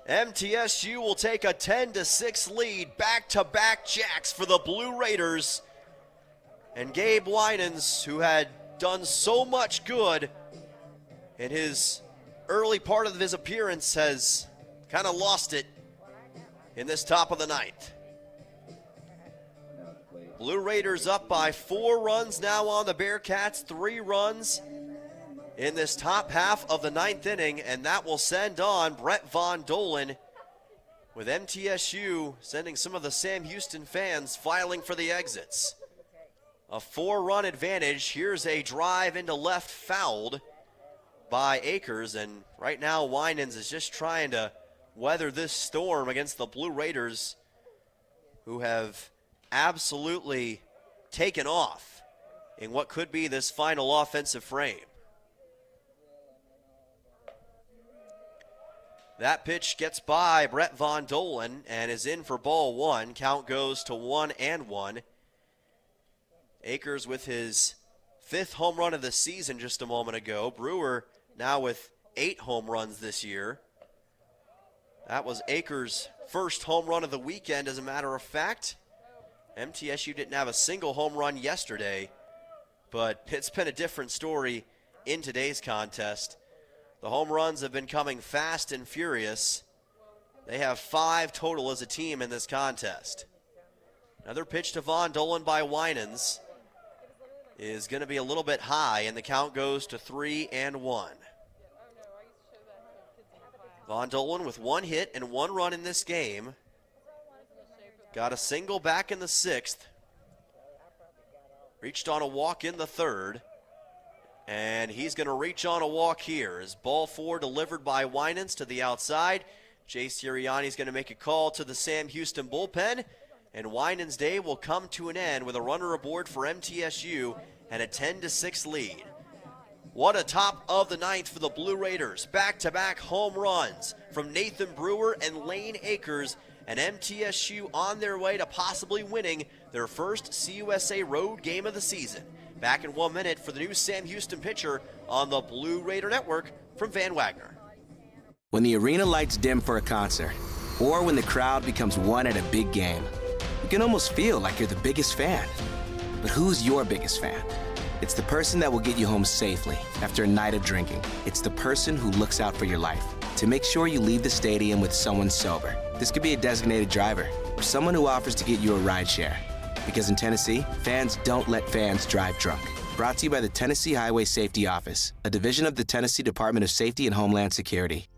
MTSU will take a 10-6 lead, back-to-back jacks for the Blue Raiders. And Gabe Winans, who had done so much good in his early part of his appearance, has kind of lost it in this top of the ninth. Blue Raiders up by 4 runs now on the Bearcats, 3 runs in this top half of the 9th inning, and that will send on Brett Von Dolan, with MTSU sending some of the Sam Houston fans filing for the exits. A 4-run advantage. Here's a drive into left, fouled by Akers, and right now Winans is just trying to weather this storm against the Blue Raiders, who have absolutely taken off in what could be this final offensive frame. That pitch gets by Brett Von Dolan and is in for ball 1. Count goes to 1-1. Akers with his 5th home run of the season just a moment ago. Brewer now with 8 home runs this year. That was Akers' first home run of the weekend, as a matter of fact. MTSU didn't have a single home run yesterday, but it's been a different story in today's contest. The home runs have been coming fast and furious. They have 5 total as a team in this contest. Another pitch to Von Dolan by Winans is going to be a little bit high, and the count goes to 3-1. Von Dolan with 1 hit and 1 run in this game. Got a single back in the 6th. Reached on a walk in the 3rd. And he's going to reach on a walk here. As ball 4 delivered by Winans to the outside. Jay Sirianni's going to make a call to the Sam Houston bullpen. And Winans' day will come to an end with a runner aboard for MTSU and a 10-6 lead. What a top of the 9th for the Blue Raiders. Back-to-back home runs from Nathan Brewer and Lane Akers. And MTSU on their way to possibly winning their first CUSA road game of the season. Back in 1 minute for the new Sam Houston pitcher on the Blue Raider Network from Van Wagner. When the arena lights dim for a concert, or when the crowd becomes one at a big game, you can almost feel like you're the biggest fan. But who's your biggest fan? It's the person that will get you home safely after a night of drinking. It's the person who looks out for your life to make sure you leave the stadium with someone sober. This could be a designated driver or someone who offers to get you a ride share. Because in Tennessee, fans don't let fans drive drunk. Brought to you by the Tennessee Highway Safety Office, a division of the Tennessee Department of Safety and Homeland Security.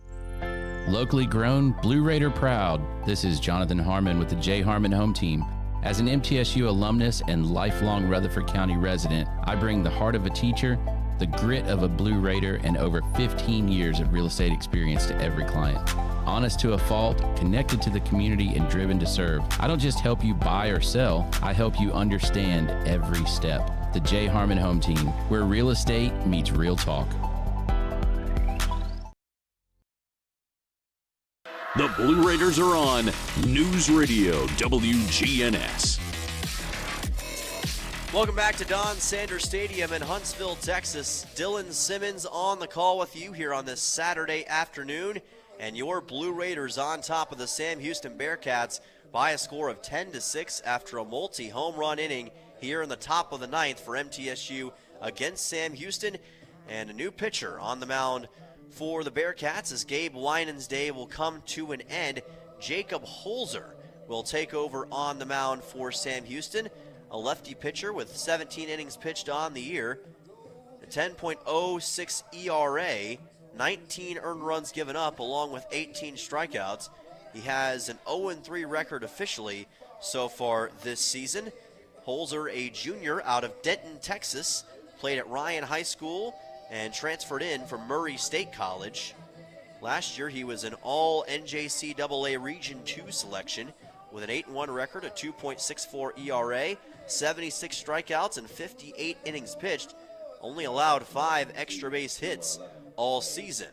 Locally grown, Blue Raider proud. This is Jonathan Harmon with the J. Harmon Home Team. As an MTSU alumnus and lifelong Rutherford County resident, I bring the heart of a teacher, the grit of a Blue Raider, and over 15 years of real estate experience to every client. Honest to a fault, connected to the community, and driven to serve. I don't just help you buy or sell, I help you understand every step. The J. Harmon Home Team, where real estate meets real talk. The Blue Raiders are on News Radio WGNS. Welcome back to Don Sanders Stadium in Huntsville, Texas. Dylan Simmons on the call with you here on this Saturday afternoon. And your Blue Raiders on top of the Sam Houston Bearcats by a score of 10-6 after a multi-home run inning here in the top of the ninth for MTSU against Sam Houston. And a new pitcher on the mound for the Bearcats as Gabe Winans' day will come to an end. Jacob Holzer will take over on the mound for Sam Houston, a lefty pitcher with 17 innings pitched on the year, a 10.06 ERA, 19 earned runs given up along with 18 strikeouts. He has an 0-3 record officially so far this season. Holzer, a junior out of Denton, Texas, played at Ryan High School and transferred in from Murray State College. Last year he was an all-NJCAA Region 2 selection with an 8-1 record, a 2.64 ERA, 76 strikeouts, and 58 innings pitched. Only allowed 5 extra base hits all season.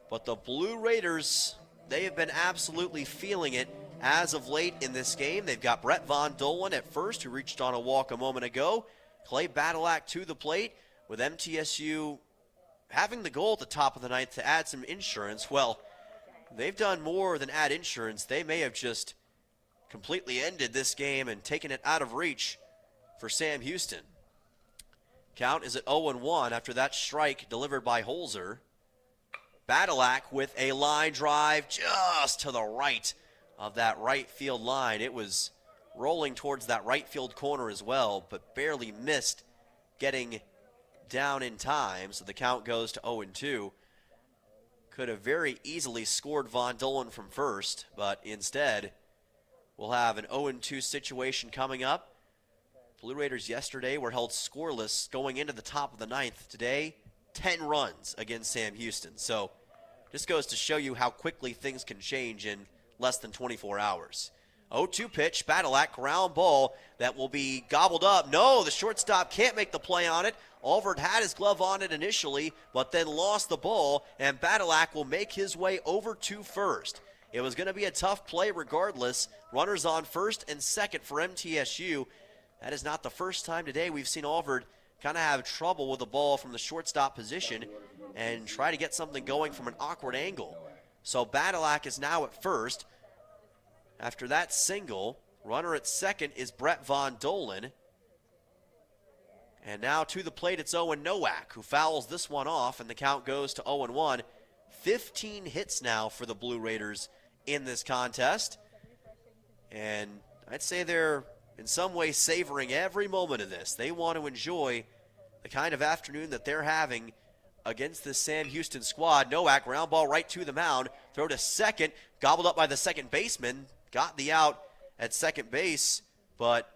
But the Blue Raiders, they have been absolutely feeling it as of late in this game. They've got Brett Von Dolan at first, who reached on a walk a moment ago. Clay Badalak to the plate, with MTSU having the goal at the top of the ninth to add some insurance. Well, they've done more than add insurance. They may have just completely ended this game and taken it out of reach for Sam Houston. Count is at 0-1 after that strike delivered by Holzer. Badalak with a line drive just to the right of that right field line. It was rolling towards that right field corner as well, but barely missed getting down in time, so the count goes to 0-2. Could have very easily scored Von Dolan from first, but instead we'll have an 0-2 situation coming up. Blue Raiders yesterday were held scoreless going into the top of the ninth. Today, 10 runs against Sam Houston. So just goes to show you how quickly things can change in less than 24 hours. 0-2 pitch, Badalak, ground ball that will be gobbled up. No, the shortstop can't make the play on it. Alvord had his glove on it initially, but then lost the ball, and Badalak will make his way over to first. It was going to be a tough play regardless. Runners on first and second for MTSU. That is not the first time today we've seen Alvord kind of have trouble with the ball from the shortstop position and try to get something going from an awkward angle. So Badalak is now at first. After that single, runner at second is Brett Von Dolan. And now to the plate, it's Owen Nowak, who fouls this one off, and the count goes to 0-1. 15 hits now for the Blue Raiders in this contest. And I'd say they're in some way savoring every moment of this. They want to enjoy the kind of afternoon that they're having against this Sam Houston squad. Nowak, ground ball right to the mound. Throw to second, gobbled up by the second baseman. Got the out at second base, but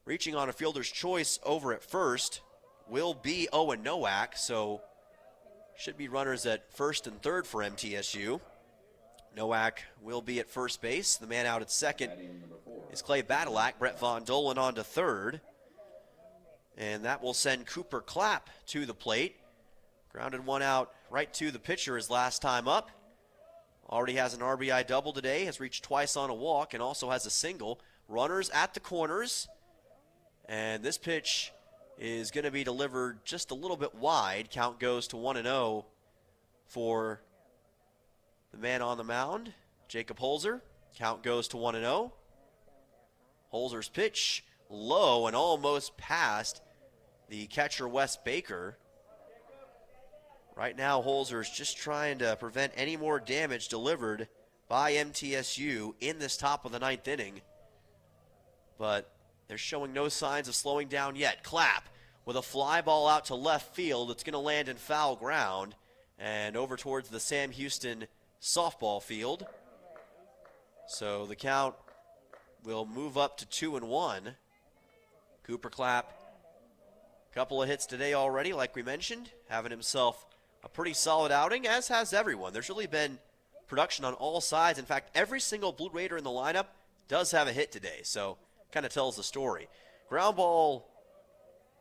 reaching on a fielder's choice over at first will be Owen Nowak, so should be runners at first and third for MTSU. Nowak will be at first base. The man out at second is Clay Badalak. Brett Von Dolan on to third. And that will send Cooper Clapp to the plate. Grounded one out right to the pitcher his last time up. Already has an RBI double today, has reached twice on a walk, and also has a single. Runners at the corners. And this pitch is going to be delivered just a little bit wide. Count goes to 1-0 for the man on the mound, Jacob Holzer. Count goes to 1-0. Holzer's pitch low and almost past the catcher Wes Baker. Right now, Holzer's just trying to prevent any more damage delivered by MTSU in this top of the ninth inning. But they're showing no signs of slowing down yet. Clapp with a fly ball out to left field. It's going to land in foul ground and over towards the Sam Houston softball field. So the count will move up to 2-1. Cooper Clapp, a couple of hits today already, like we mentioned, having himself a pretty solid outing, as has everyone. There's really been production on all sides. In fact, every single Blue Raider in the lineup does have a hit today, so kind of tells the story. Ground ball,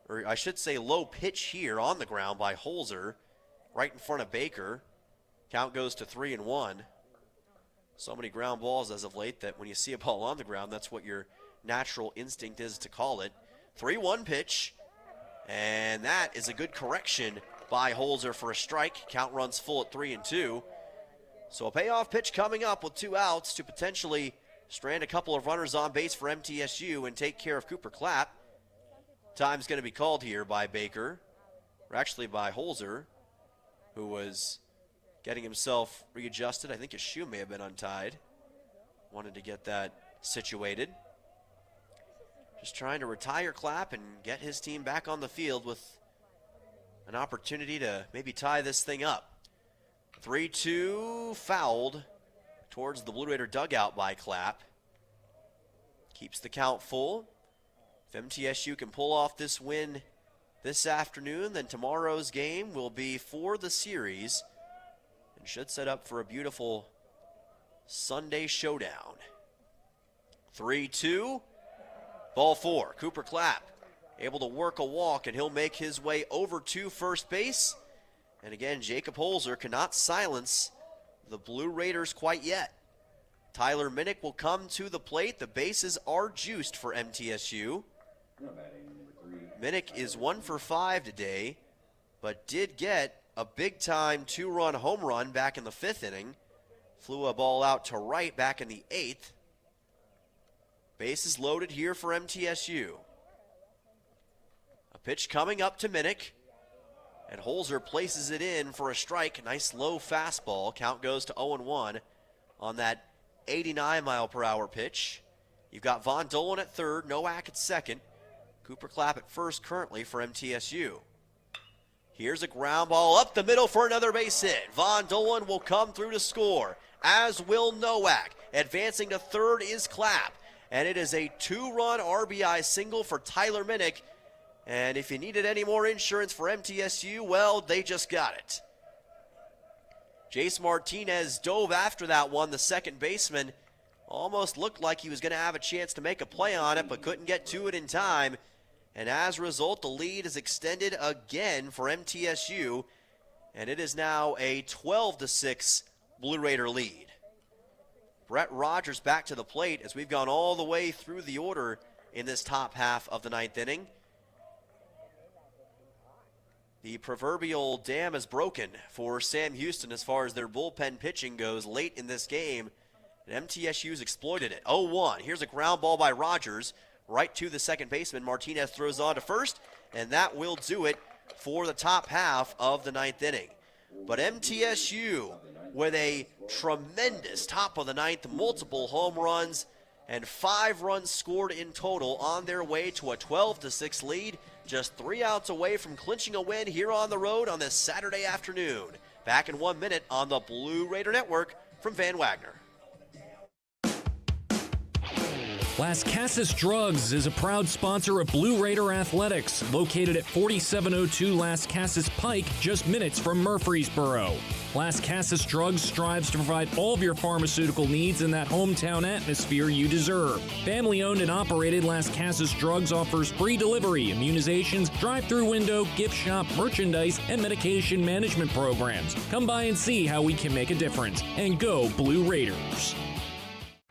or I should say low pitch here on the ground by Holzer, right in front of Baker. Count goes to 3-1. So many ground balls as of late that when you see a ball on the ground, that's what your natural instinct is to call it. 3-1 pitch, and that is a good correction by Holzer for a strike. Count runs full at 3-2. So a payoff pitch coming up with 2 outs to potentially strand a couple of runners on base for MTSU and take care of Cooper Clapp. Time's going to be called here by Baker, or actually by Holzer, who was getting himself readjusted. I think his shoe may have been untied. Wanted to get that situated. Just trying to retire Clapp and get his team back on the field with an opportunity to maybe tie this thing up. 3-2 fouled towards the Blue Raider dugout by Clapp. Keeps the count full. If MTSU can pull off this win this afternoon, then tomorrow's game will be for the series and should set up for a beautiful Sunday showdown. 3-2, ball 4. Cooper Clapp able to work a walk, and he'll make his way over to first base. And again, Jacob Holzer cannot silence the Blue Raiders quite yet. Tyler Minnick will come to the plate. The bases are juiced for MTSU. Minnick is 1 for 5 today, but did get a big-time 2-run home run back in the 5th inning. Flew a ball out to right back in the 8th. Bases loaded here for MTSU. A pitch coming up to Minnick, and Holzer places it in for a strike. Nice low fastball. Count goes to 0-1 on that 89-mile-per-hour pitch. You've got Von Dolan at third, Nowak at second. Cooper Clapp at first currently for MTSU. Here's a ground ball up the middle for another base hit. Von Dolan will come through to score, as will Nowak. Advancing to third is Clapp, and it is a 2-run RBI single for Tyler Minnick. And if you needed any more insurance for MTSU, well, they just got it. Jace Martinez dove after that one. The second baseman almost looked like he was going to have a chance to make a play on it, but couldn't get to it in time. And as a result, the lead is extended again for MTSU, and it is now a 12-6 Blue Raider lead. Brett Rogers back to the plate as we've gone all the way through the order in this top half of the 9th inning. The proverbial dam is broken for Sam Houston as far as their bullpen pitching goes late in this game, and MTSU's exploited it. 0-1. Here's a ground ball by Rogers right to the second baseman. Martinez throws on to first, and that will do it for the top half of the 9th inning. But MTSU with a tremendous top of the 9th, multiple home runs, and 5 runs scored in total on their way to a 12-6 lead. Just 3 outs away from clinching a win here on the road on this Saturday afternoon. Back in 1 minute on the Blue Raider Network from Van Wagner. Las Casas Drugs is a proud sponsor of Blue Raider Athletics, located at 4702 Las Casas Pike, just minutes from Murfreesboro. Las Casas Drugs strives to provide all of your pharmaceutical needs in that hometown atmosphere you deserve. Family-owned and operated, Las Casas Drugs offers free delivery, immunizations, drive-through window, gift shop, merchandise, and medication management programs. Come by and see how we can make a difference. And go Blue Raiders!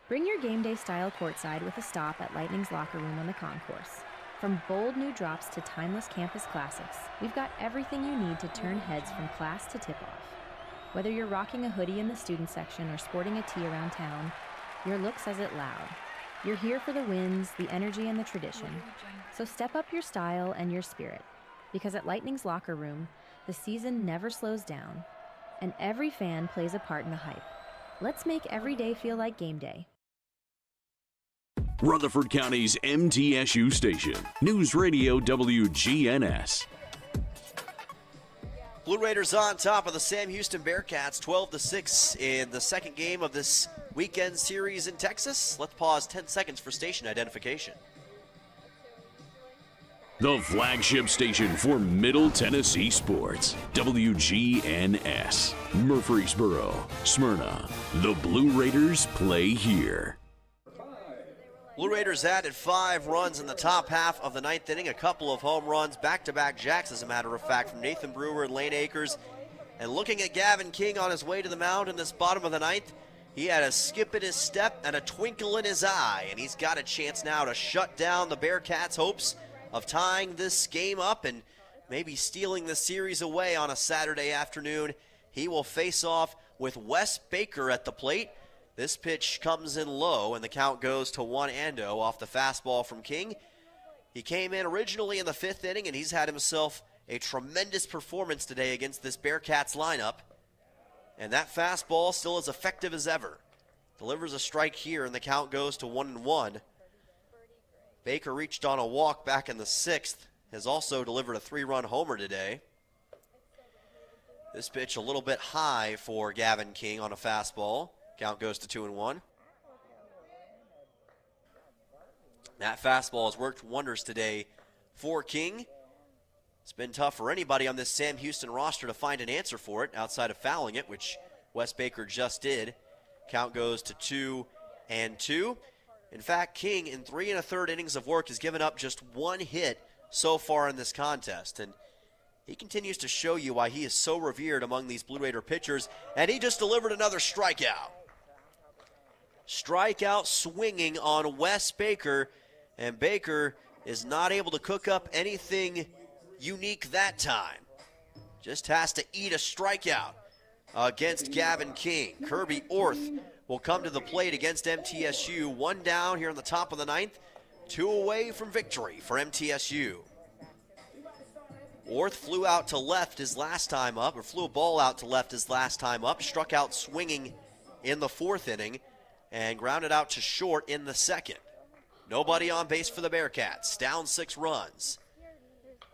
Bring your game day style courtside with a stop at Lightning's locker room on the concourse. From bold new drops to timeless campus classics, we've got everything you need to turn heads from class to tip-off. Whether you're rocking a hoodie in the student section or sporting a tee around town, your look says it loud. You're here for the wins, the energy, and the tradition. So step up your style and your spirit, because at Lightning's locker room, the season never slows down, and every fan plays a part in the hype. Let's make every day feel like game day. Rutherford County's MTSU station, News Radio WGNS. Blue Raiders on top of the Sam Houston Bearcats, 12-6 in the second game of this weekend series in Texas. Let's pause 10 seconds for station identification. The flagship station for Middle Tennessee sports, WGNS. Murfreesboro, Smyrna. The Blue Raiders play here. Blue Raiders added 5 runs in the top half of the 9th inning, a couple of home runs, back-to-back jacks, as a matter of fact, from Nathan Brewer and Lane Akers. And looking at Gavin King on his way to the mound in this bottom of the 9th, he had a skip in his step and a twinkle in his eye, and he's got a chance now to shut down the Bearcats' hopes of tying this game up and maybe stealing the series away on a Saturday afternoon. He will face off with Wes Baker at the plate. This pitch comes in low, and the count goes to 1-0 off the fastball from King. He came in originally in the 5th inning, and he's had himself a tremendous performance today against this Bearcats lineup. And that fastball still as effective as ever. Delivers a strike here, and the count goes to 1-1. Baker reached on a walk back in the 6th. Has also delivered a 3-run homer today. This pitch a little bit high for Gavin King on a fastball. Count goes to 2-1. That fastball has worked wonders today for King. It's been tough for anybody on this Sam Houston roster to find an answer for it outside of fouling it, which Wes Baker just did. Count goes to 2-2. In fact, King in 3 1/3 innings of work has given up just 1 hit so far in this contest, and he continues to show you why he is so revered among these Blue Raider pitchers, and he just delivered another strikeout. Strikeout swinging on Wes Baker, and Baker is not able to cook up anything unique that time. Just has to eat a strikeout against Gavin King. Kirby Orth will come to the plate against MTSU. 1 down here in the top of the 9th. 2 away from victory for MTSU. Orth flew out to left his last time up, or flew a ball out to left his last time up, struck out swinging in the 4th inning, and grounded out to short in the 2nd. Nobody on base for the Bearcats, down 6 runs.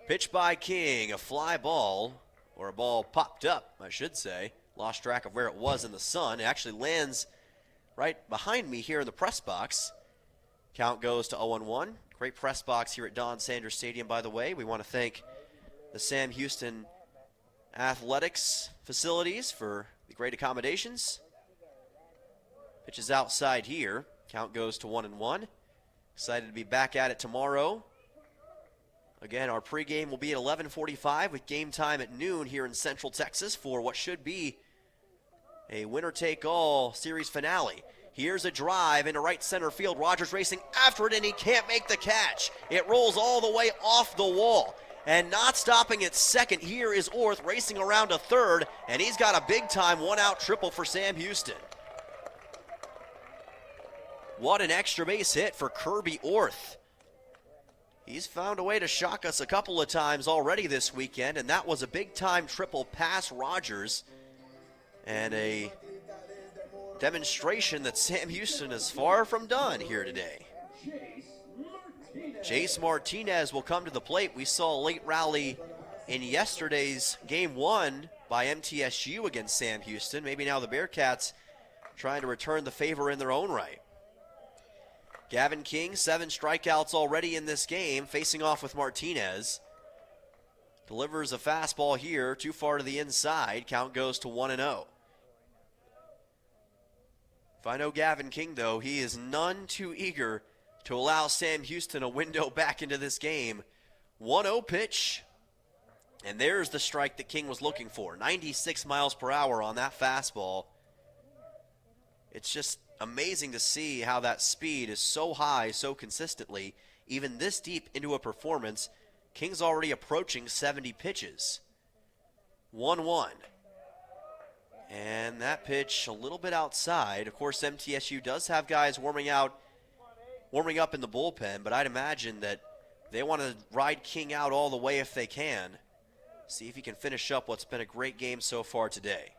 Pitch by King, a fly ball, or a ball popped up, I should say. Lost track of where it was in the sun. It actually lands right behind me here in the press box. Count goes to 0-1. Great press box here at Don Sanders Stadium, by the way. We want to thank the Sam Houston Athletics facilities for the great accommodations. Pitch is outside here. Count goes to 1-1. Excited to be back at it tomorrow. Again, our pregame will be at 11:45 with game time at noon here in Central Texas for what should be a winner-take-all series finale. Here's a drive into right center field. Rogers racing after it, and he can't make the catch. It rolls all the way off the wall. And not stopping at second, here is Orth racing around to third, and he's got a big-time one-out triple for Sam Houston. What an extra base hit for Kirby Orth. He's found a way to shock us a couple of times already this weekend, and that was a big-time triple past Rogers. And a demonstration that Sam Houston is far from done here today. Jace Martinez will come to the plate. We saw a late rally in yesterday's Game 1 by MTSU against Sam Houston. Maybe now the Bearcats trying to return the favor in their own right. Gavin King, 7 strikeouts already in this game, facing off with Martinez. Delivers a fastball here, too far to the inside. Count goes to 1-0. If I know Gavin King, though, he is none too eager to allow Sam Houston a window back into this game. 1-0 pitch, and there's the strike that King was looking for. 96 miles per hour on that fastball. It's just amazing to see how that speed is so high so consistently. Even this deep into a performance, King's already approaching 70 pitches. 1-1. And that pitch a little bit outside. Of course, MTSU does have guys warming up in the bullpen, but I'd imagine that they want to ride King out all the way if they can. See if he can finish up what's been a great game so far today.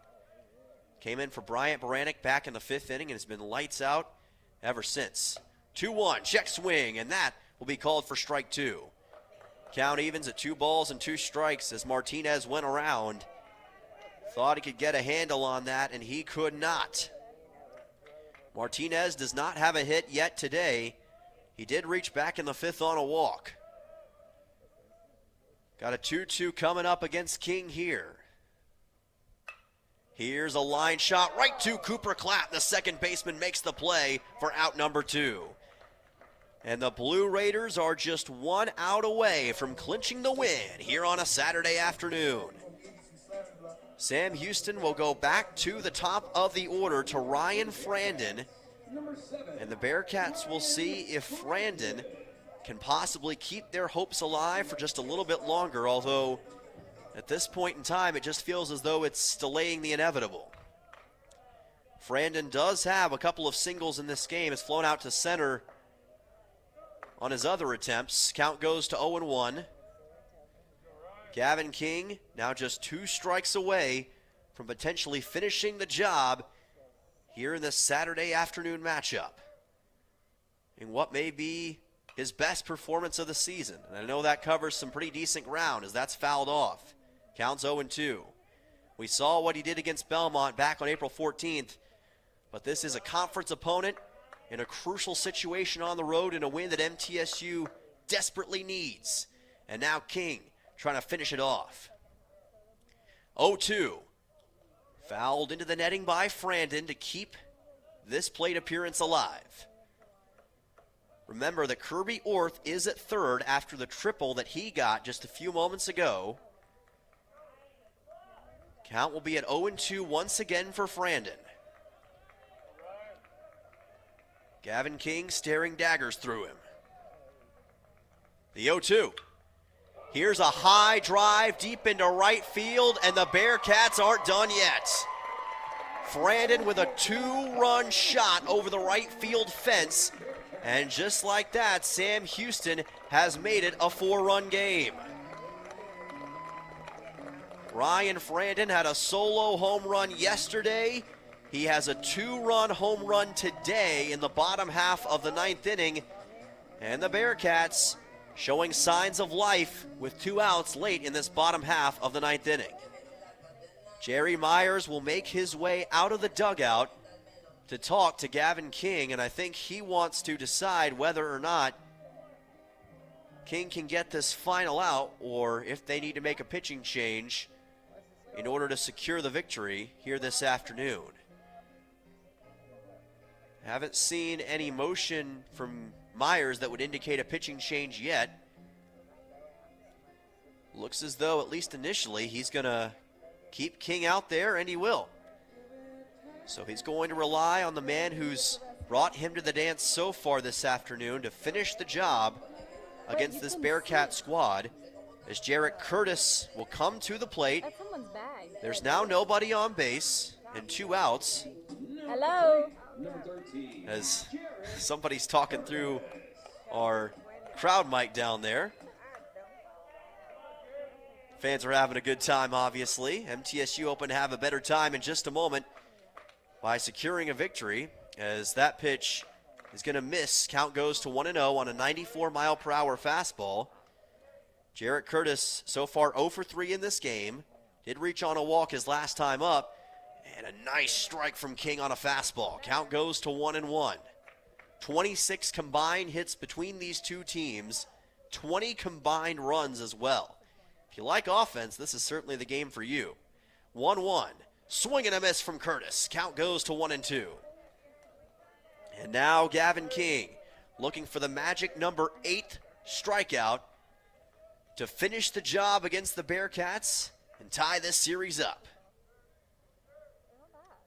Came in for Bryant Baranek back in the 5th inning and has been lights out ever since. 2-1, check swing, and that will be called for strike 2. Count evens at 2 balls and 2 strikes as Martinez went around. Thought he could get a handle on that, and he could not. Martinez does not have a hit yet today. He did reach back in the 5th on a walk. Got a 2-2 coming up against King here. Here's a line shot right to Cooper Clapp. The second baseman makes the play for out number 2. And the Blue Raiders are just 1 out away from clinching the win here on a Saturday afternoon. Sam Houston will go back to the top of the order to Ryan Frandon. And the Bearcats will see if Frandon can possibly keep their hopes alive for just a little bit longer, although at this point in time, it just feels as though it's delaying the inevitable. Frandon does have a couple of singles in this game. Has flown out to center on his other attempts. Count goes to 0-1. Gavin King now just 2 strikes away from potentially finishing the job here in this Saturday afternoon matchup in what may be his best performance of the season. And I know that covers some pretty decent ground as that's fouled off. Counts 0-2. We saw what he did against Belmont back on April 14th, but this is a conference opponent in a crucial situation on the road in a win that MTSU desperately needs. And now King trying to finish it off. 0-2. Fouled into the netting by Frandon to keep this plate appearance alive. Remember that Kirby Orth is at third after the triple that he got just a few moments ago. Count will be at 0-2 once again for Frandon. Gavin King staring daggers through him. The 0-2. Here's a high drive deep into right field, and the Bearcats aren't done yet. Frandon with a 2-run shot over the right field fence, and just like that, Sam Houston has made it a 4-run game. Ryan Frandon had a solo home run yesterday. He has a 2-run home run today in the bottom half of the 9th inning. And the Bearcats showing signs of life with 2 outs late in this bottom half of the 9th inning. Jerry Myers will make his way out of the dugout to talk to Gavin King, and I think he wants to decide whether or not King can get this final out or if they need to make a pitching change in order to secure the victory here this afternoon. Haven't seen any motion from Myers that would indicate a pitching change yet. Looks as though, at least initially, he's going to keep King out there, and he will. So he's going to rely on the man who's brought him to the dance so far this afternoon to finish the job against this Bearcat squad, as Jarrett Curtis will come to the plate. There's now nobody on base and 2 outs. Hello. As somebody's talking through our crowd mic down there. Fans are having a good time, obviously. MTSU hoping to have a better time in just a moment by securing a victory, as that pitch is going to miss. Count goes to 1-0 on a 94-mile-per-hour fastball. Jarrett Curtis so far 0 for 3 in this game. Did reach on a walk his last time up. And a nice strike from King on a fastball. Count goes to 1-1. 26 combined hits between these two teams. 20 combined runs as well. If you like offense, this is certainly the game for you. 1-1. Swing and a miss from Curtis. Count goes to 1-2. And now Gavin King looking for the magic number 8 strikeout to finish the job against the Bearcats and tie this series up.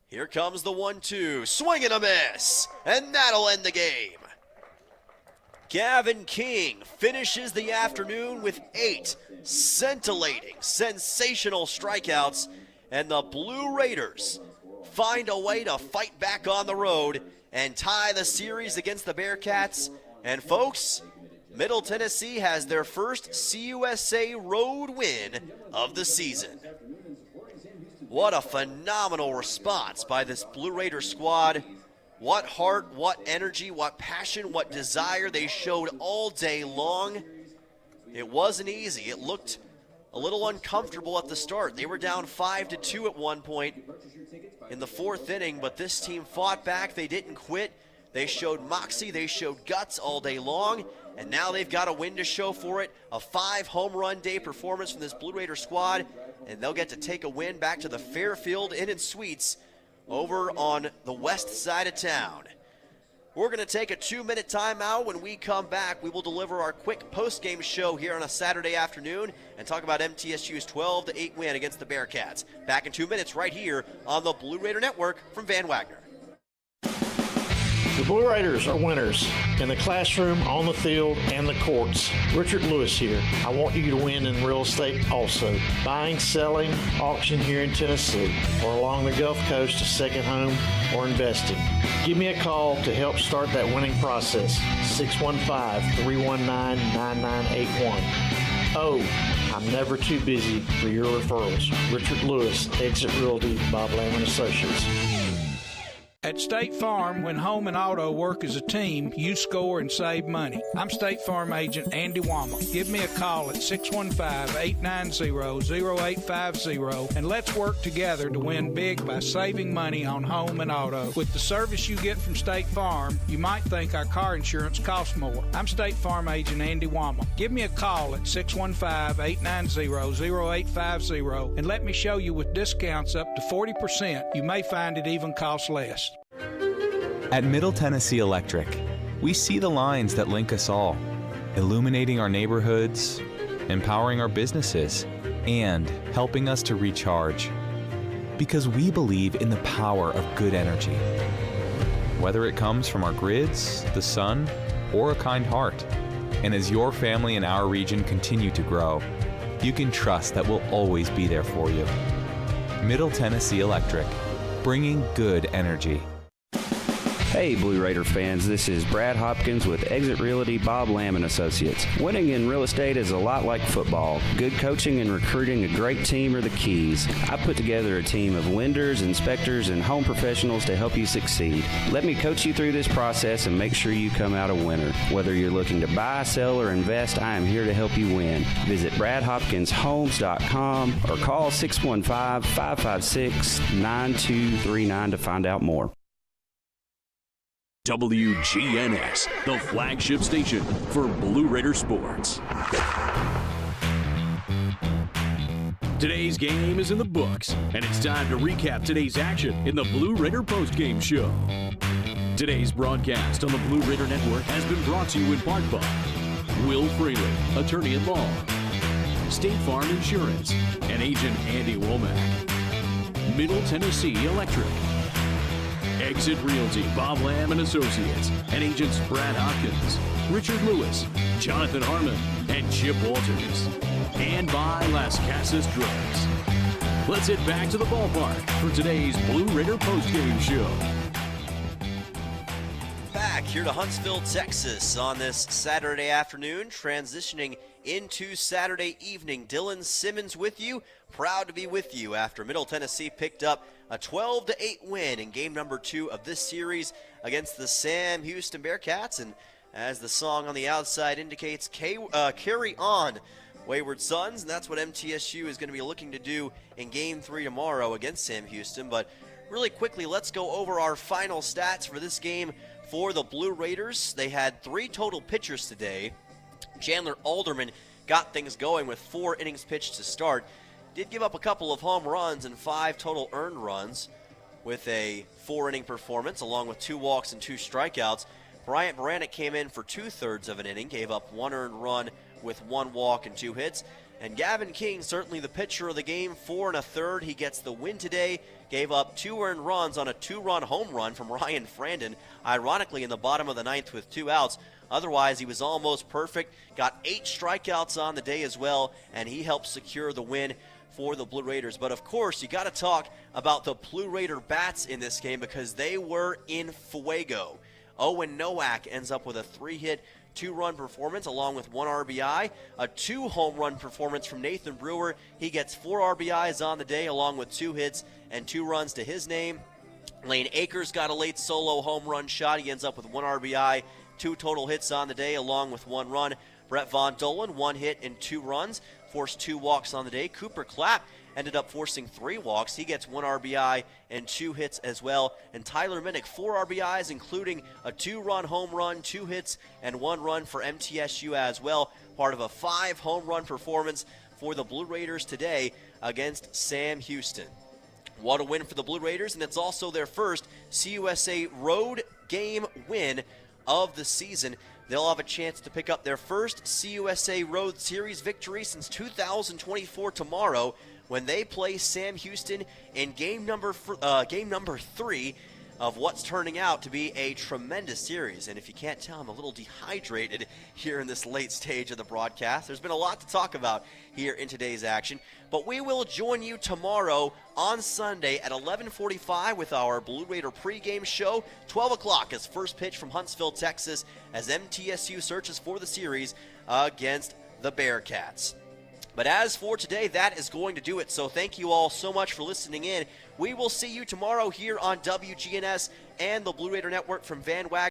Here comes the 1-2. Swing and a miss. And that'll end the game. Gavin King finishes the afternoon with 8 scintillating, sensational strikeouts. And the Blue Raiders find a way to fight back on the road and tie the series against the Bearcats. And folks, Middle Tennessee has their first CUSA road win of the season. What a phenomenal response by this Blue Raider squad. What heart, what energy, what passion, what desire they showed all day long. It wasn't easy. It looked a little uncomfortable at the start. They were down 5-2 at one point in the 4th inning, but this team fought back. They didn't quit. They showed moxie. They showed guts all day long, and now they've got a win to show for it. A 5-home-run day performance from this Blue Raider squad, and they'll get to take a win back to the Fairfield Inn and Suites over on the west side of town. We're going to take a 2-minute timeout. When we come back, we will deliver our quick post-game show here on a Saturday afternoon and talk about MTSU's 12-8 win against the Bearcats. Back in 2 minutes right here on the Blue Raider Network from Van Wagner. The Blue Raiders are winners in the classroom, on the field, and the courts. Richard Lewis here. I want you to win in real estate also. Buying, selling, auction here in Tennessee, or along the Gulf Coast, a second home, or investing. Give me a call to help start that winning process. 615-319-9981. Oh, I'm never too busy for your referrals. Richard Lewis, Exit Realty, Bob Lamb & Associates. At State Farm, when home and auto work as a team, you score and save money. I'm State Farm agent Andy Wama. Give me a call at 615-890-0850 and let's work together to win big by saving money on home and auto. With the service you get from State Farm, you might think our car insurance costs more. I'm State Farm agent Andy Wama. Give me a call at 615-890-0850 and let me show you with discounts up to 40%. You may find it even costs less. At Middle Tennessee Electric, we see the lines that link us all, illuminating our neighborhoods, empowering our businesses, and helping us to recharge. Because we believe in the power of good energy. Whether it comes from our grids, the sun, or a kind heart. And as your family and our region continue to grow, you can trust that we'll always be there for you. Middle Tennessee Electric, bringing good energy. Hey Blue Raider fans, this is Brad Hopkins with Exit Realty Bob Lamb & Associates. Winning in real estate is a lot like football. Good coaching and recruiting a great team are the keys. I put together a team of lenders, inspectors, and home professionals to help you succeed. Let me coach you through this process and make sure you come out a winner. Whether you're looking to buy, sell, or invest, I am here to help you win. Visit BradHopkinsHomes.com or call 615-556-9239 to find out more. WGNS, the flagship station for Blue Raider sports. Today's game is in the books, and it's time to recap today's action in the Blue Raider postgame show. Today's broadcast on the Blue Raider Network has been brought to you in part by Will Freely, attorney at law, State Farm Insurance, and agent Andy Womack, Middle Tennessee Electric, Exit Realty, Bob Lamb & Associates, and agents Brad Hopkins, Richard Lewis, Jonathan Harmon, and Chip Walters. And by Las Casas Drugs. Let's head back to the ballpark for today's Blue Raider postgame show. Back here to Huntsville, Texas on this Saturday afternoon, transitioning into Saturday evening. Dylan Simmons with you, proud to be with you after Middle Tennessee picked up a 12-8 win in game number 2 of this series against the Sam Houston Bearcats. And as the song on the outside indicates, carry on, Wayward Sons. And that's what MTSU is going to be looking to do in game 3 tomorrow against Sam Houston. But really quickly, let's go over our final stats for this game for the Blue Raiders. They had 3 total pitchers today. Chandler Alderman got things going with 4 innings pitched to start. Did give up a couple of home runs and 5 total earned runs with a 4-inning performance, along with 2 walks and 2 strikeouts. Bryant Baranek came in for 2/3 of an inning, gave up 1 earned run with 1 walk and 2 hits. And Gavin King, certainly the pitcher of the game, 4 1/3. He gets the win today, gave up 2 earned runs on a 2-run home run from Ryan Frandon, ironically in the bottom of the 9th with 2 outs. Otherwise, he was almost perfect, got 8 strikeouts on the day as well, and he helped secure the win for the Blue Raiders. But of course, you got to talk about the Blue Raider bats in this game because they were in fuego. Owen Nowak ends up with a 3-hit, 2-run performance along with 1 RBI, a 2-home run performance from Nathan Brewer. He gets 4 RBIs on the day along with 2 hits and 2 runs to his name. Lane Akers got a late solo home run shot. He ends up with 1 RBI, 2 total hits on the day along with 1 run. Brett Von Dolan, 1 hit and 2 runs, forced 2 walks on the day. Cooper Clapp ended up forcing 3 walks. He gets 1 RBI and 2 hits as well. And Tyler Minnick, 4 RBIs, including a 2-run home run, 2 hits, and 1 run for MTSU as well. Part of a 5-home run performance for the Blue Raiders today against Sam Houston. What a win for the Blue Raiders, and it's also their first CUSA road game win of the season. They'll have a chance to pick up their first CUSA Road Series victory since 2024 tomorrow when they play Sam Houston in game number 3 of what's turning out to be a tremendous series. And if you can't tell, I'm a little dehydrated here in this late stage of the broadcast. There's been a lot to talk about here in today's action. But we will join you tomorrow on Sunday at 11:45 with our Blue Raider pregame show. 12 o'clock is first pitch from Huntsville, Texas, as MTSU searches for the series against the Bearcats. But as for today, that is going to do it. So thank you all so much for listening in. We will see you tomorrow here on WGNS and the Blue Raider Network from Van Wagner.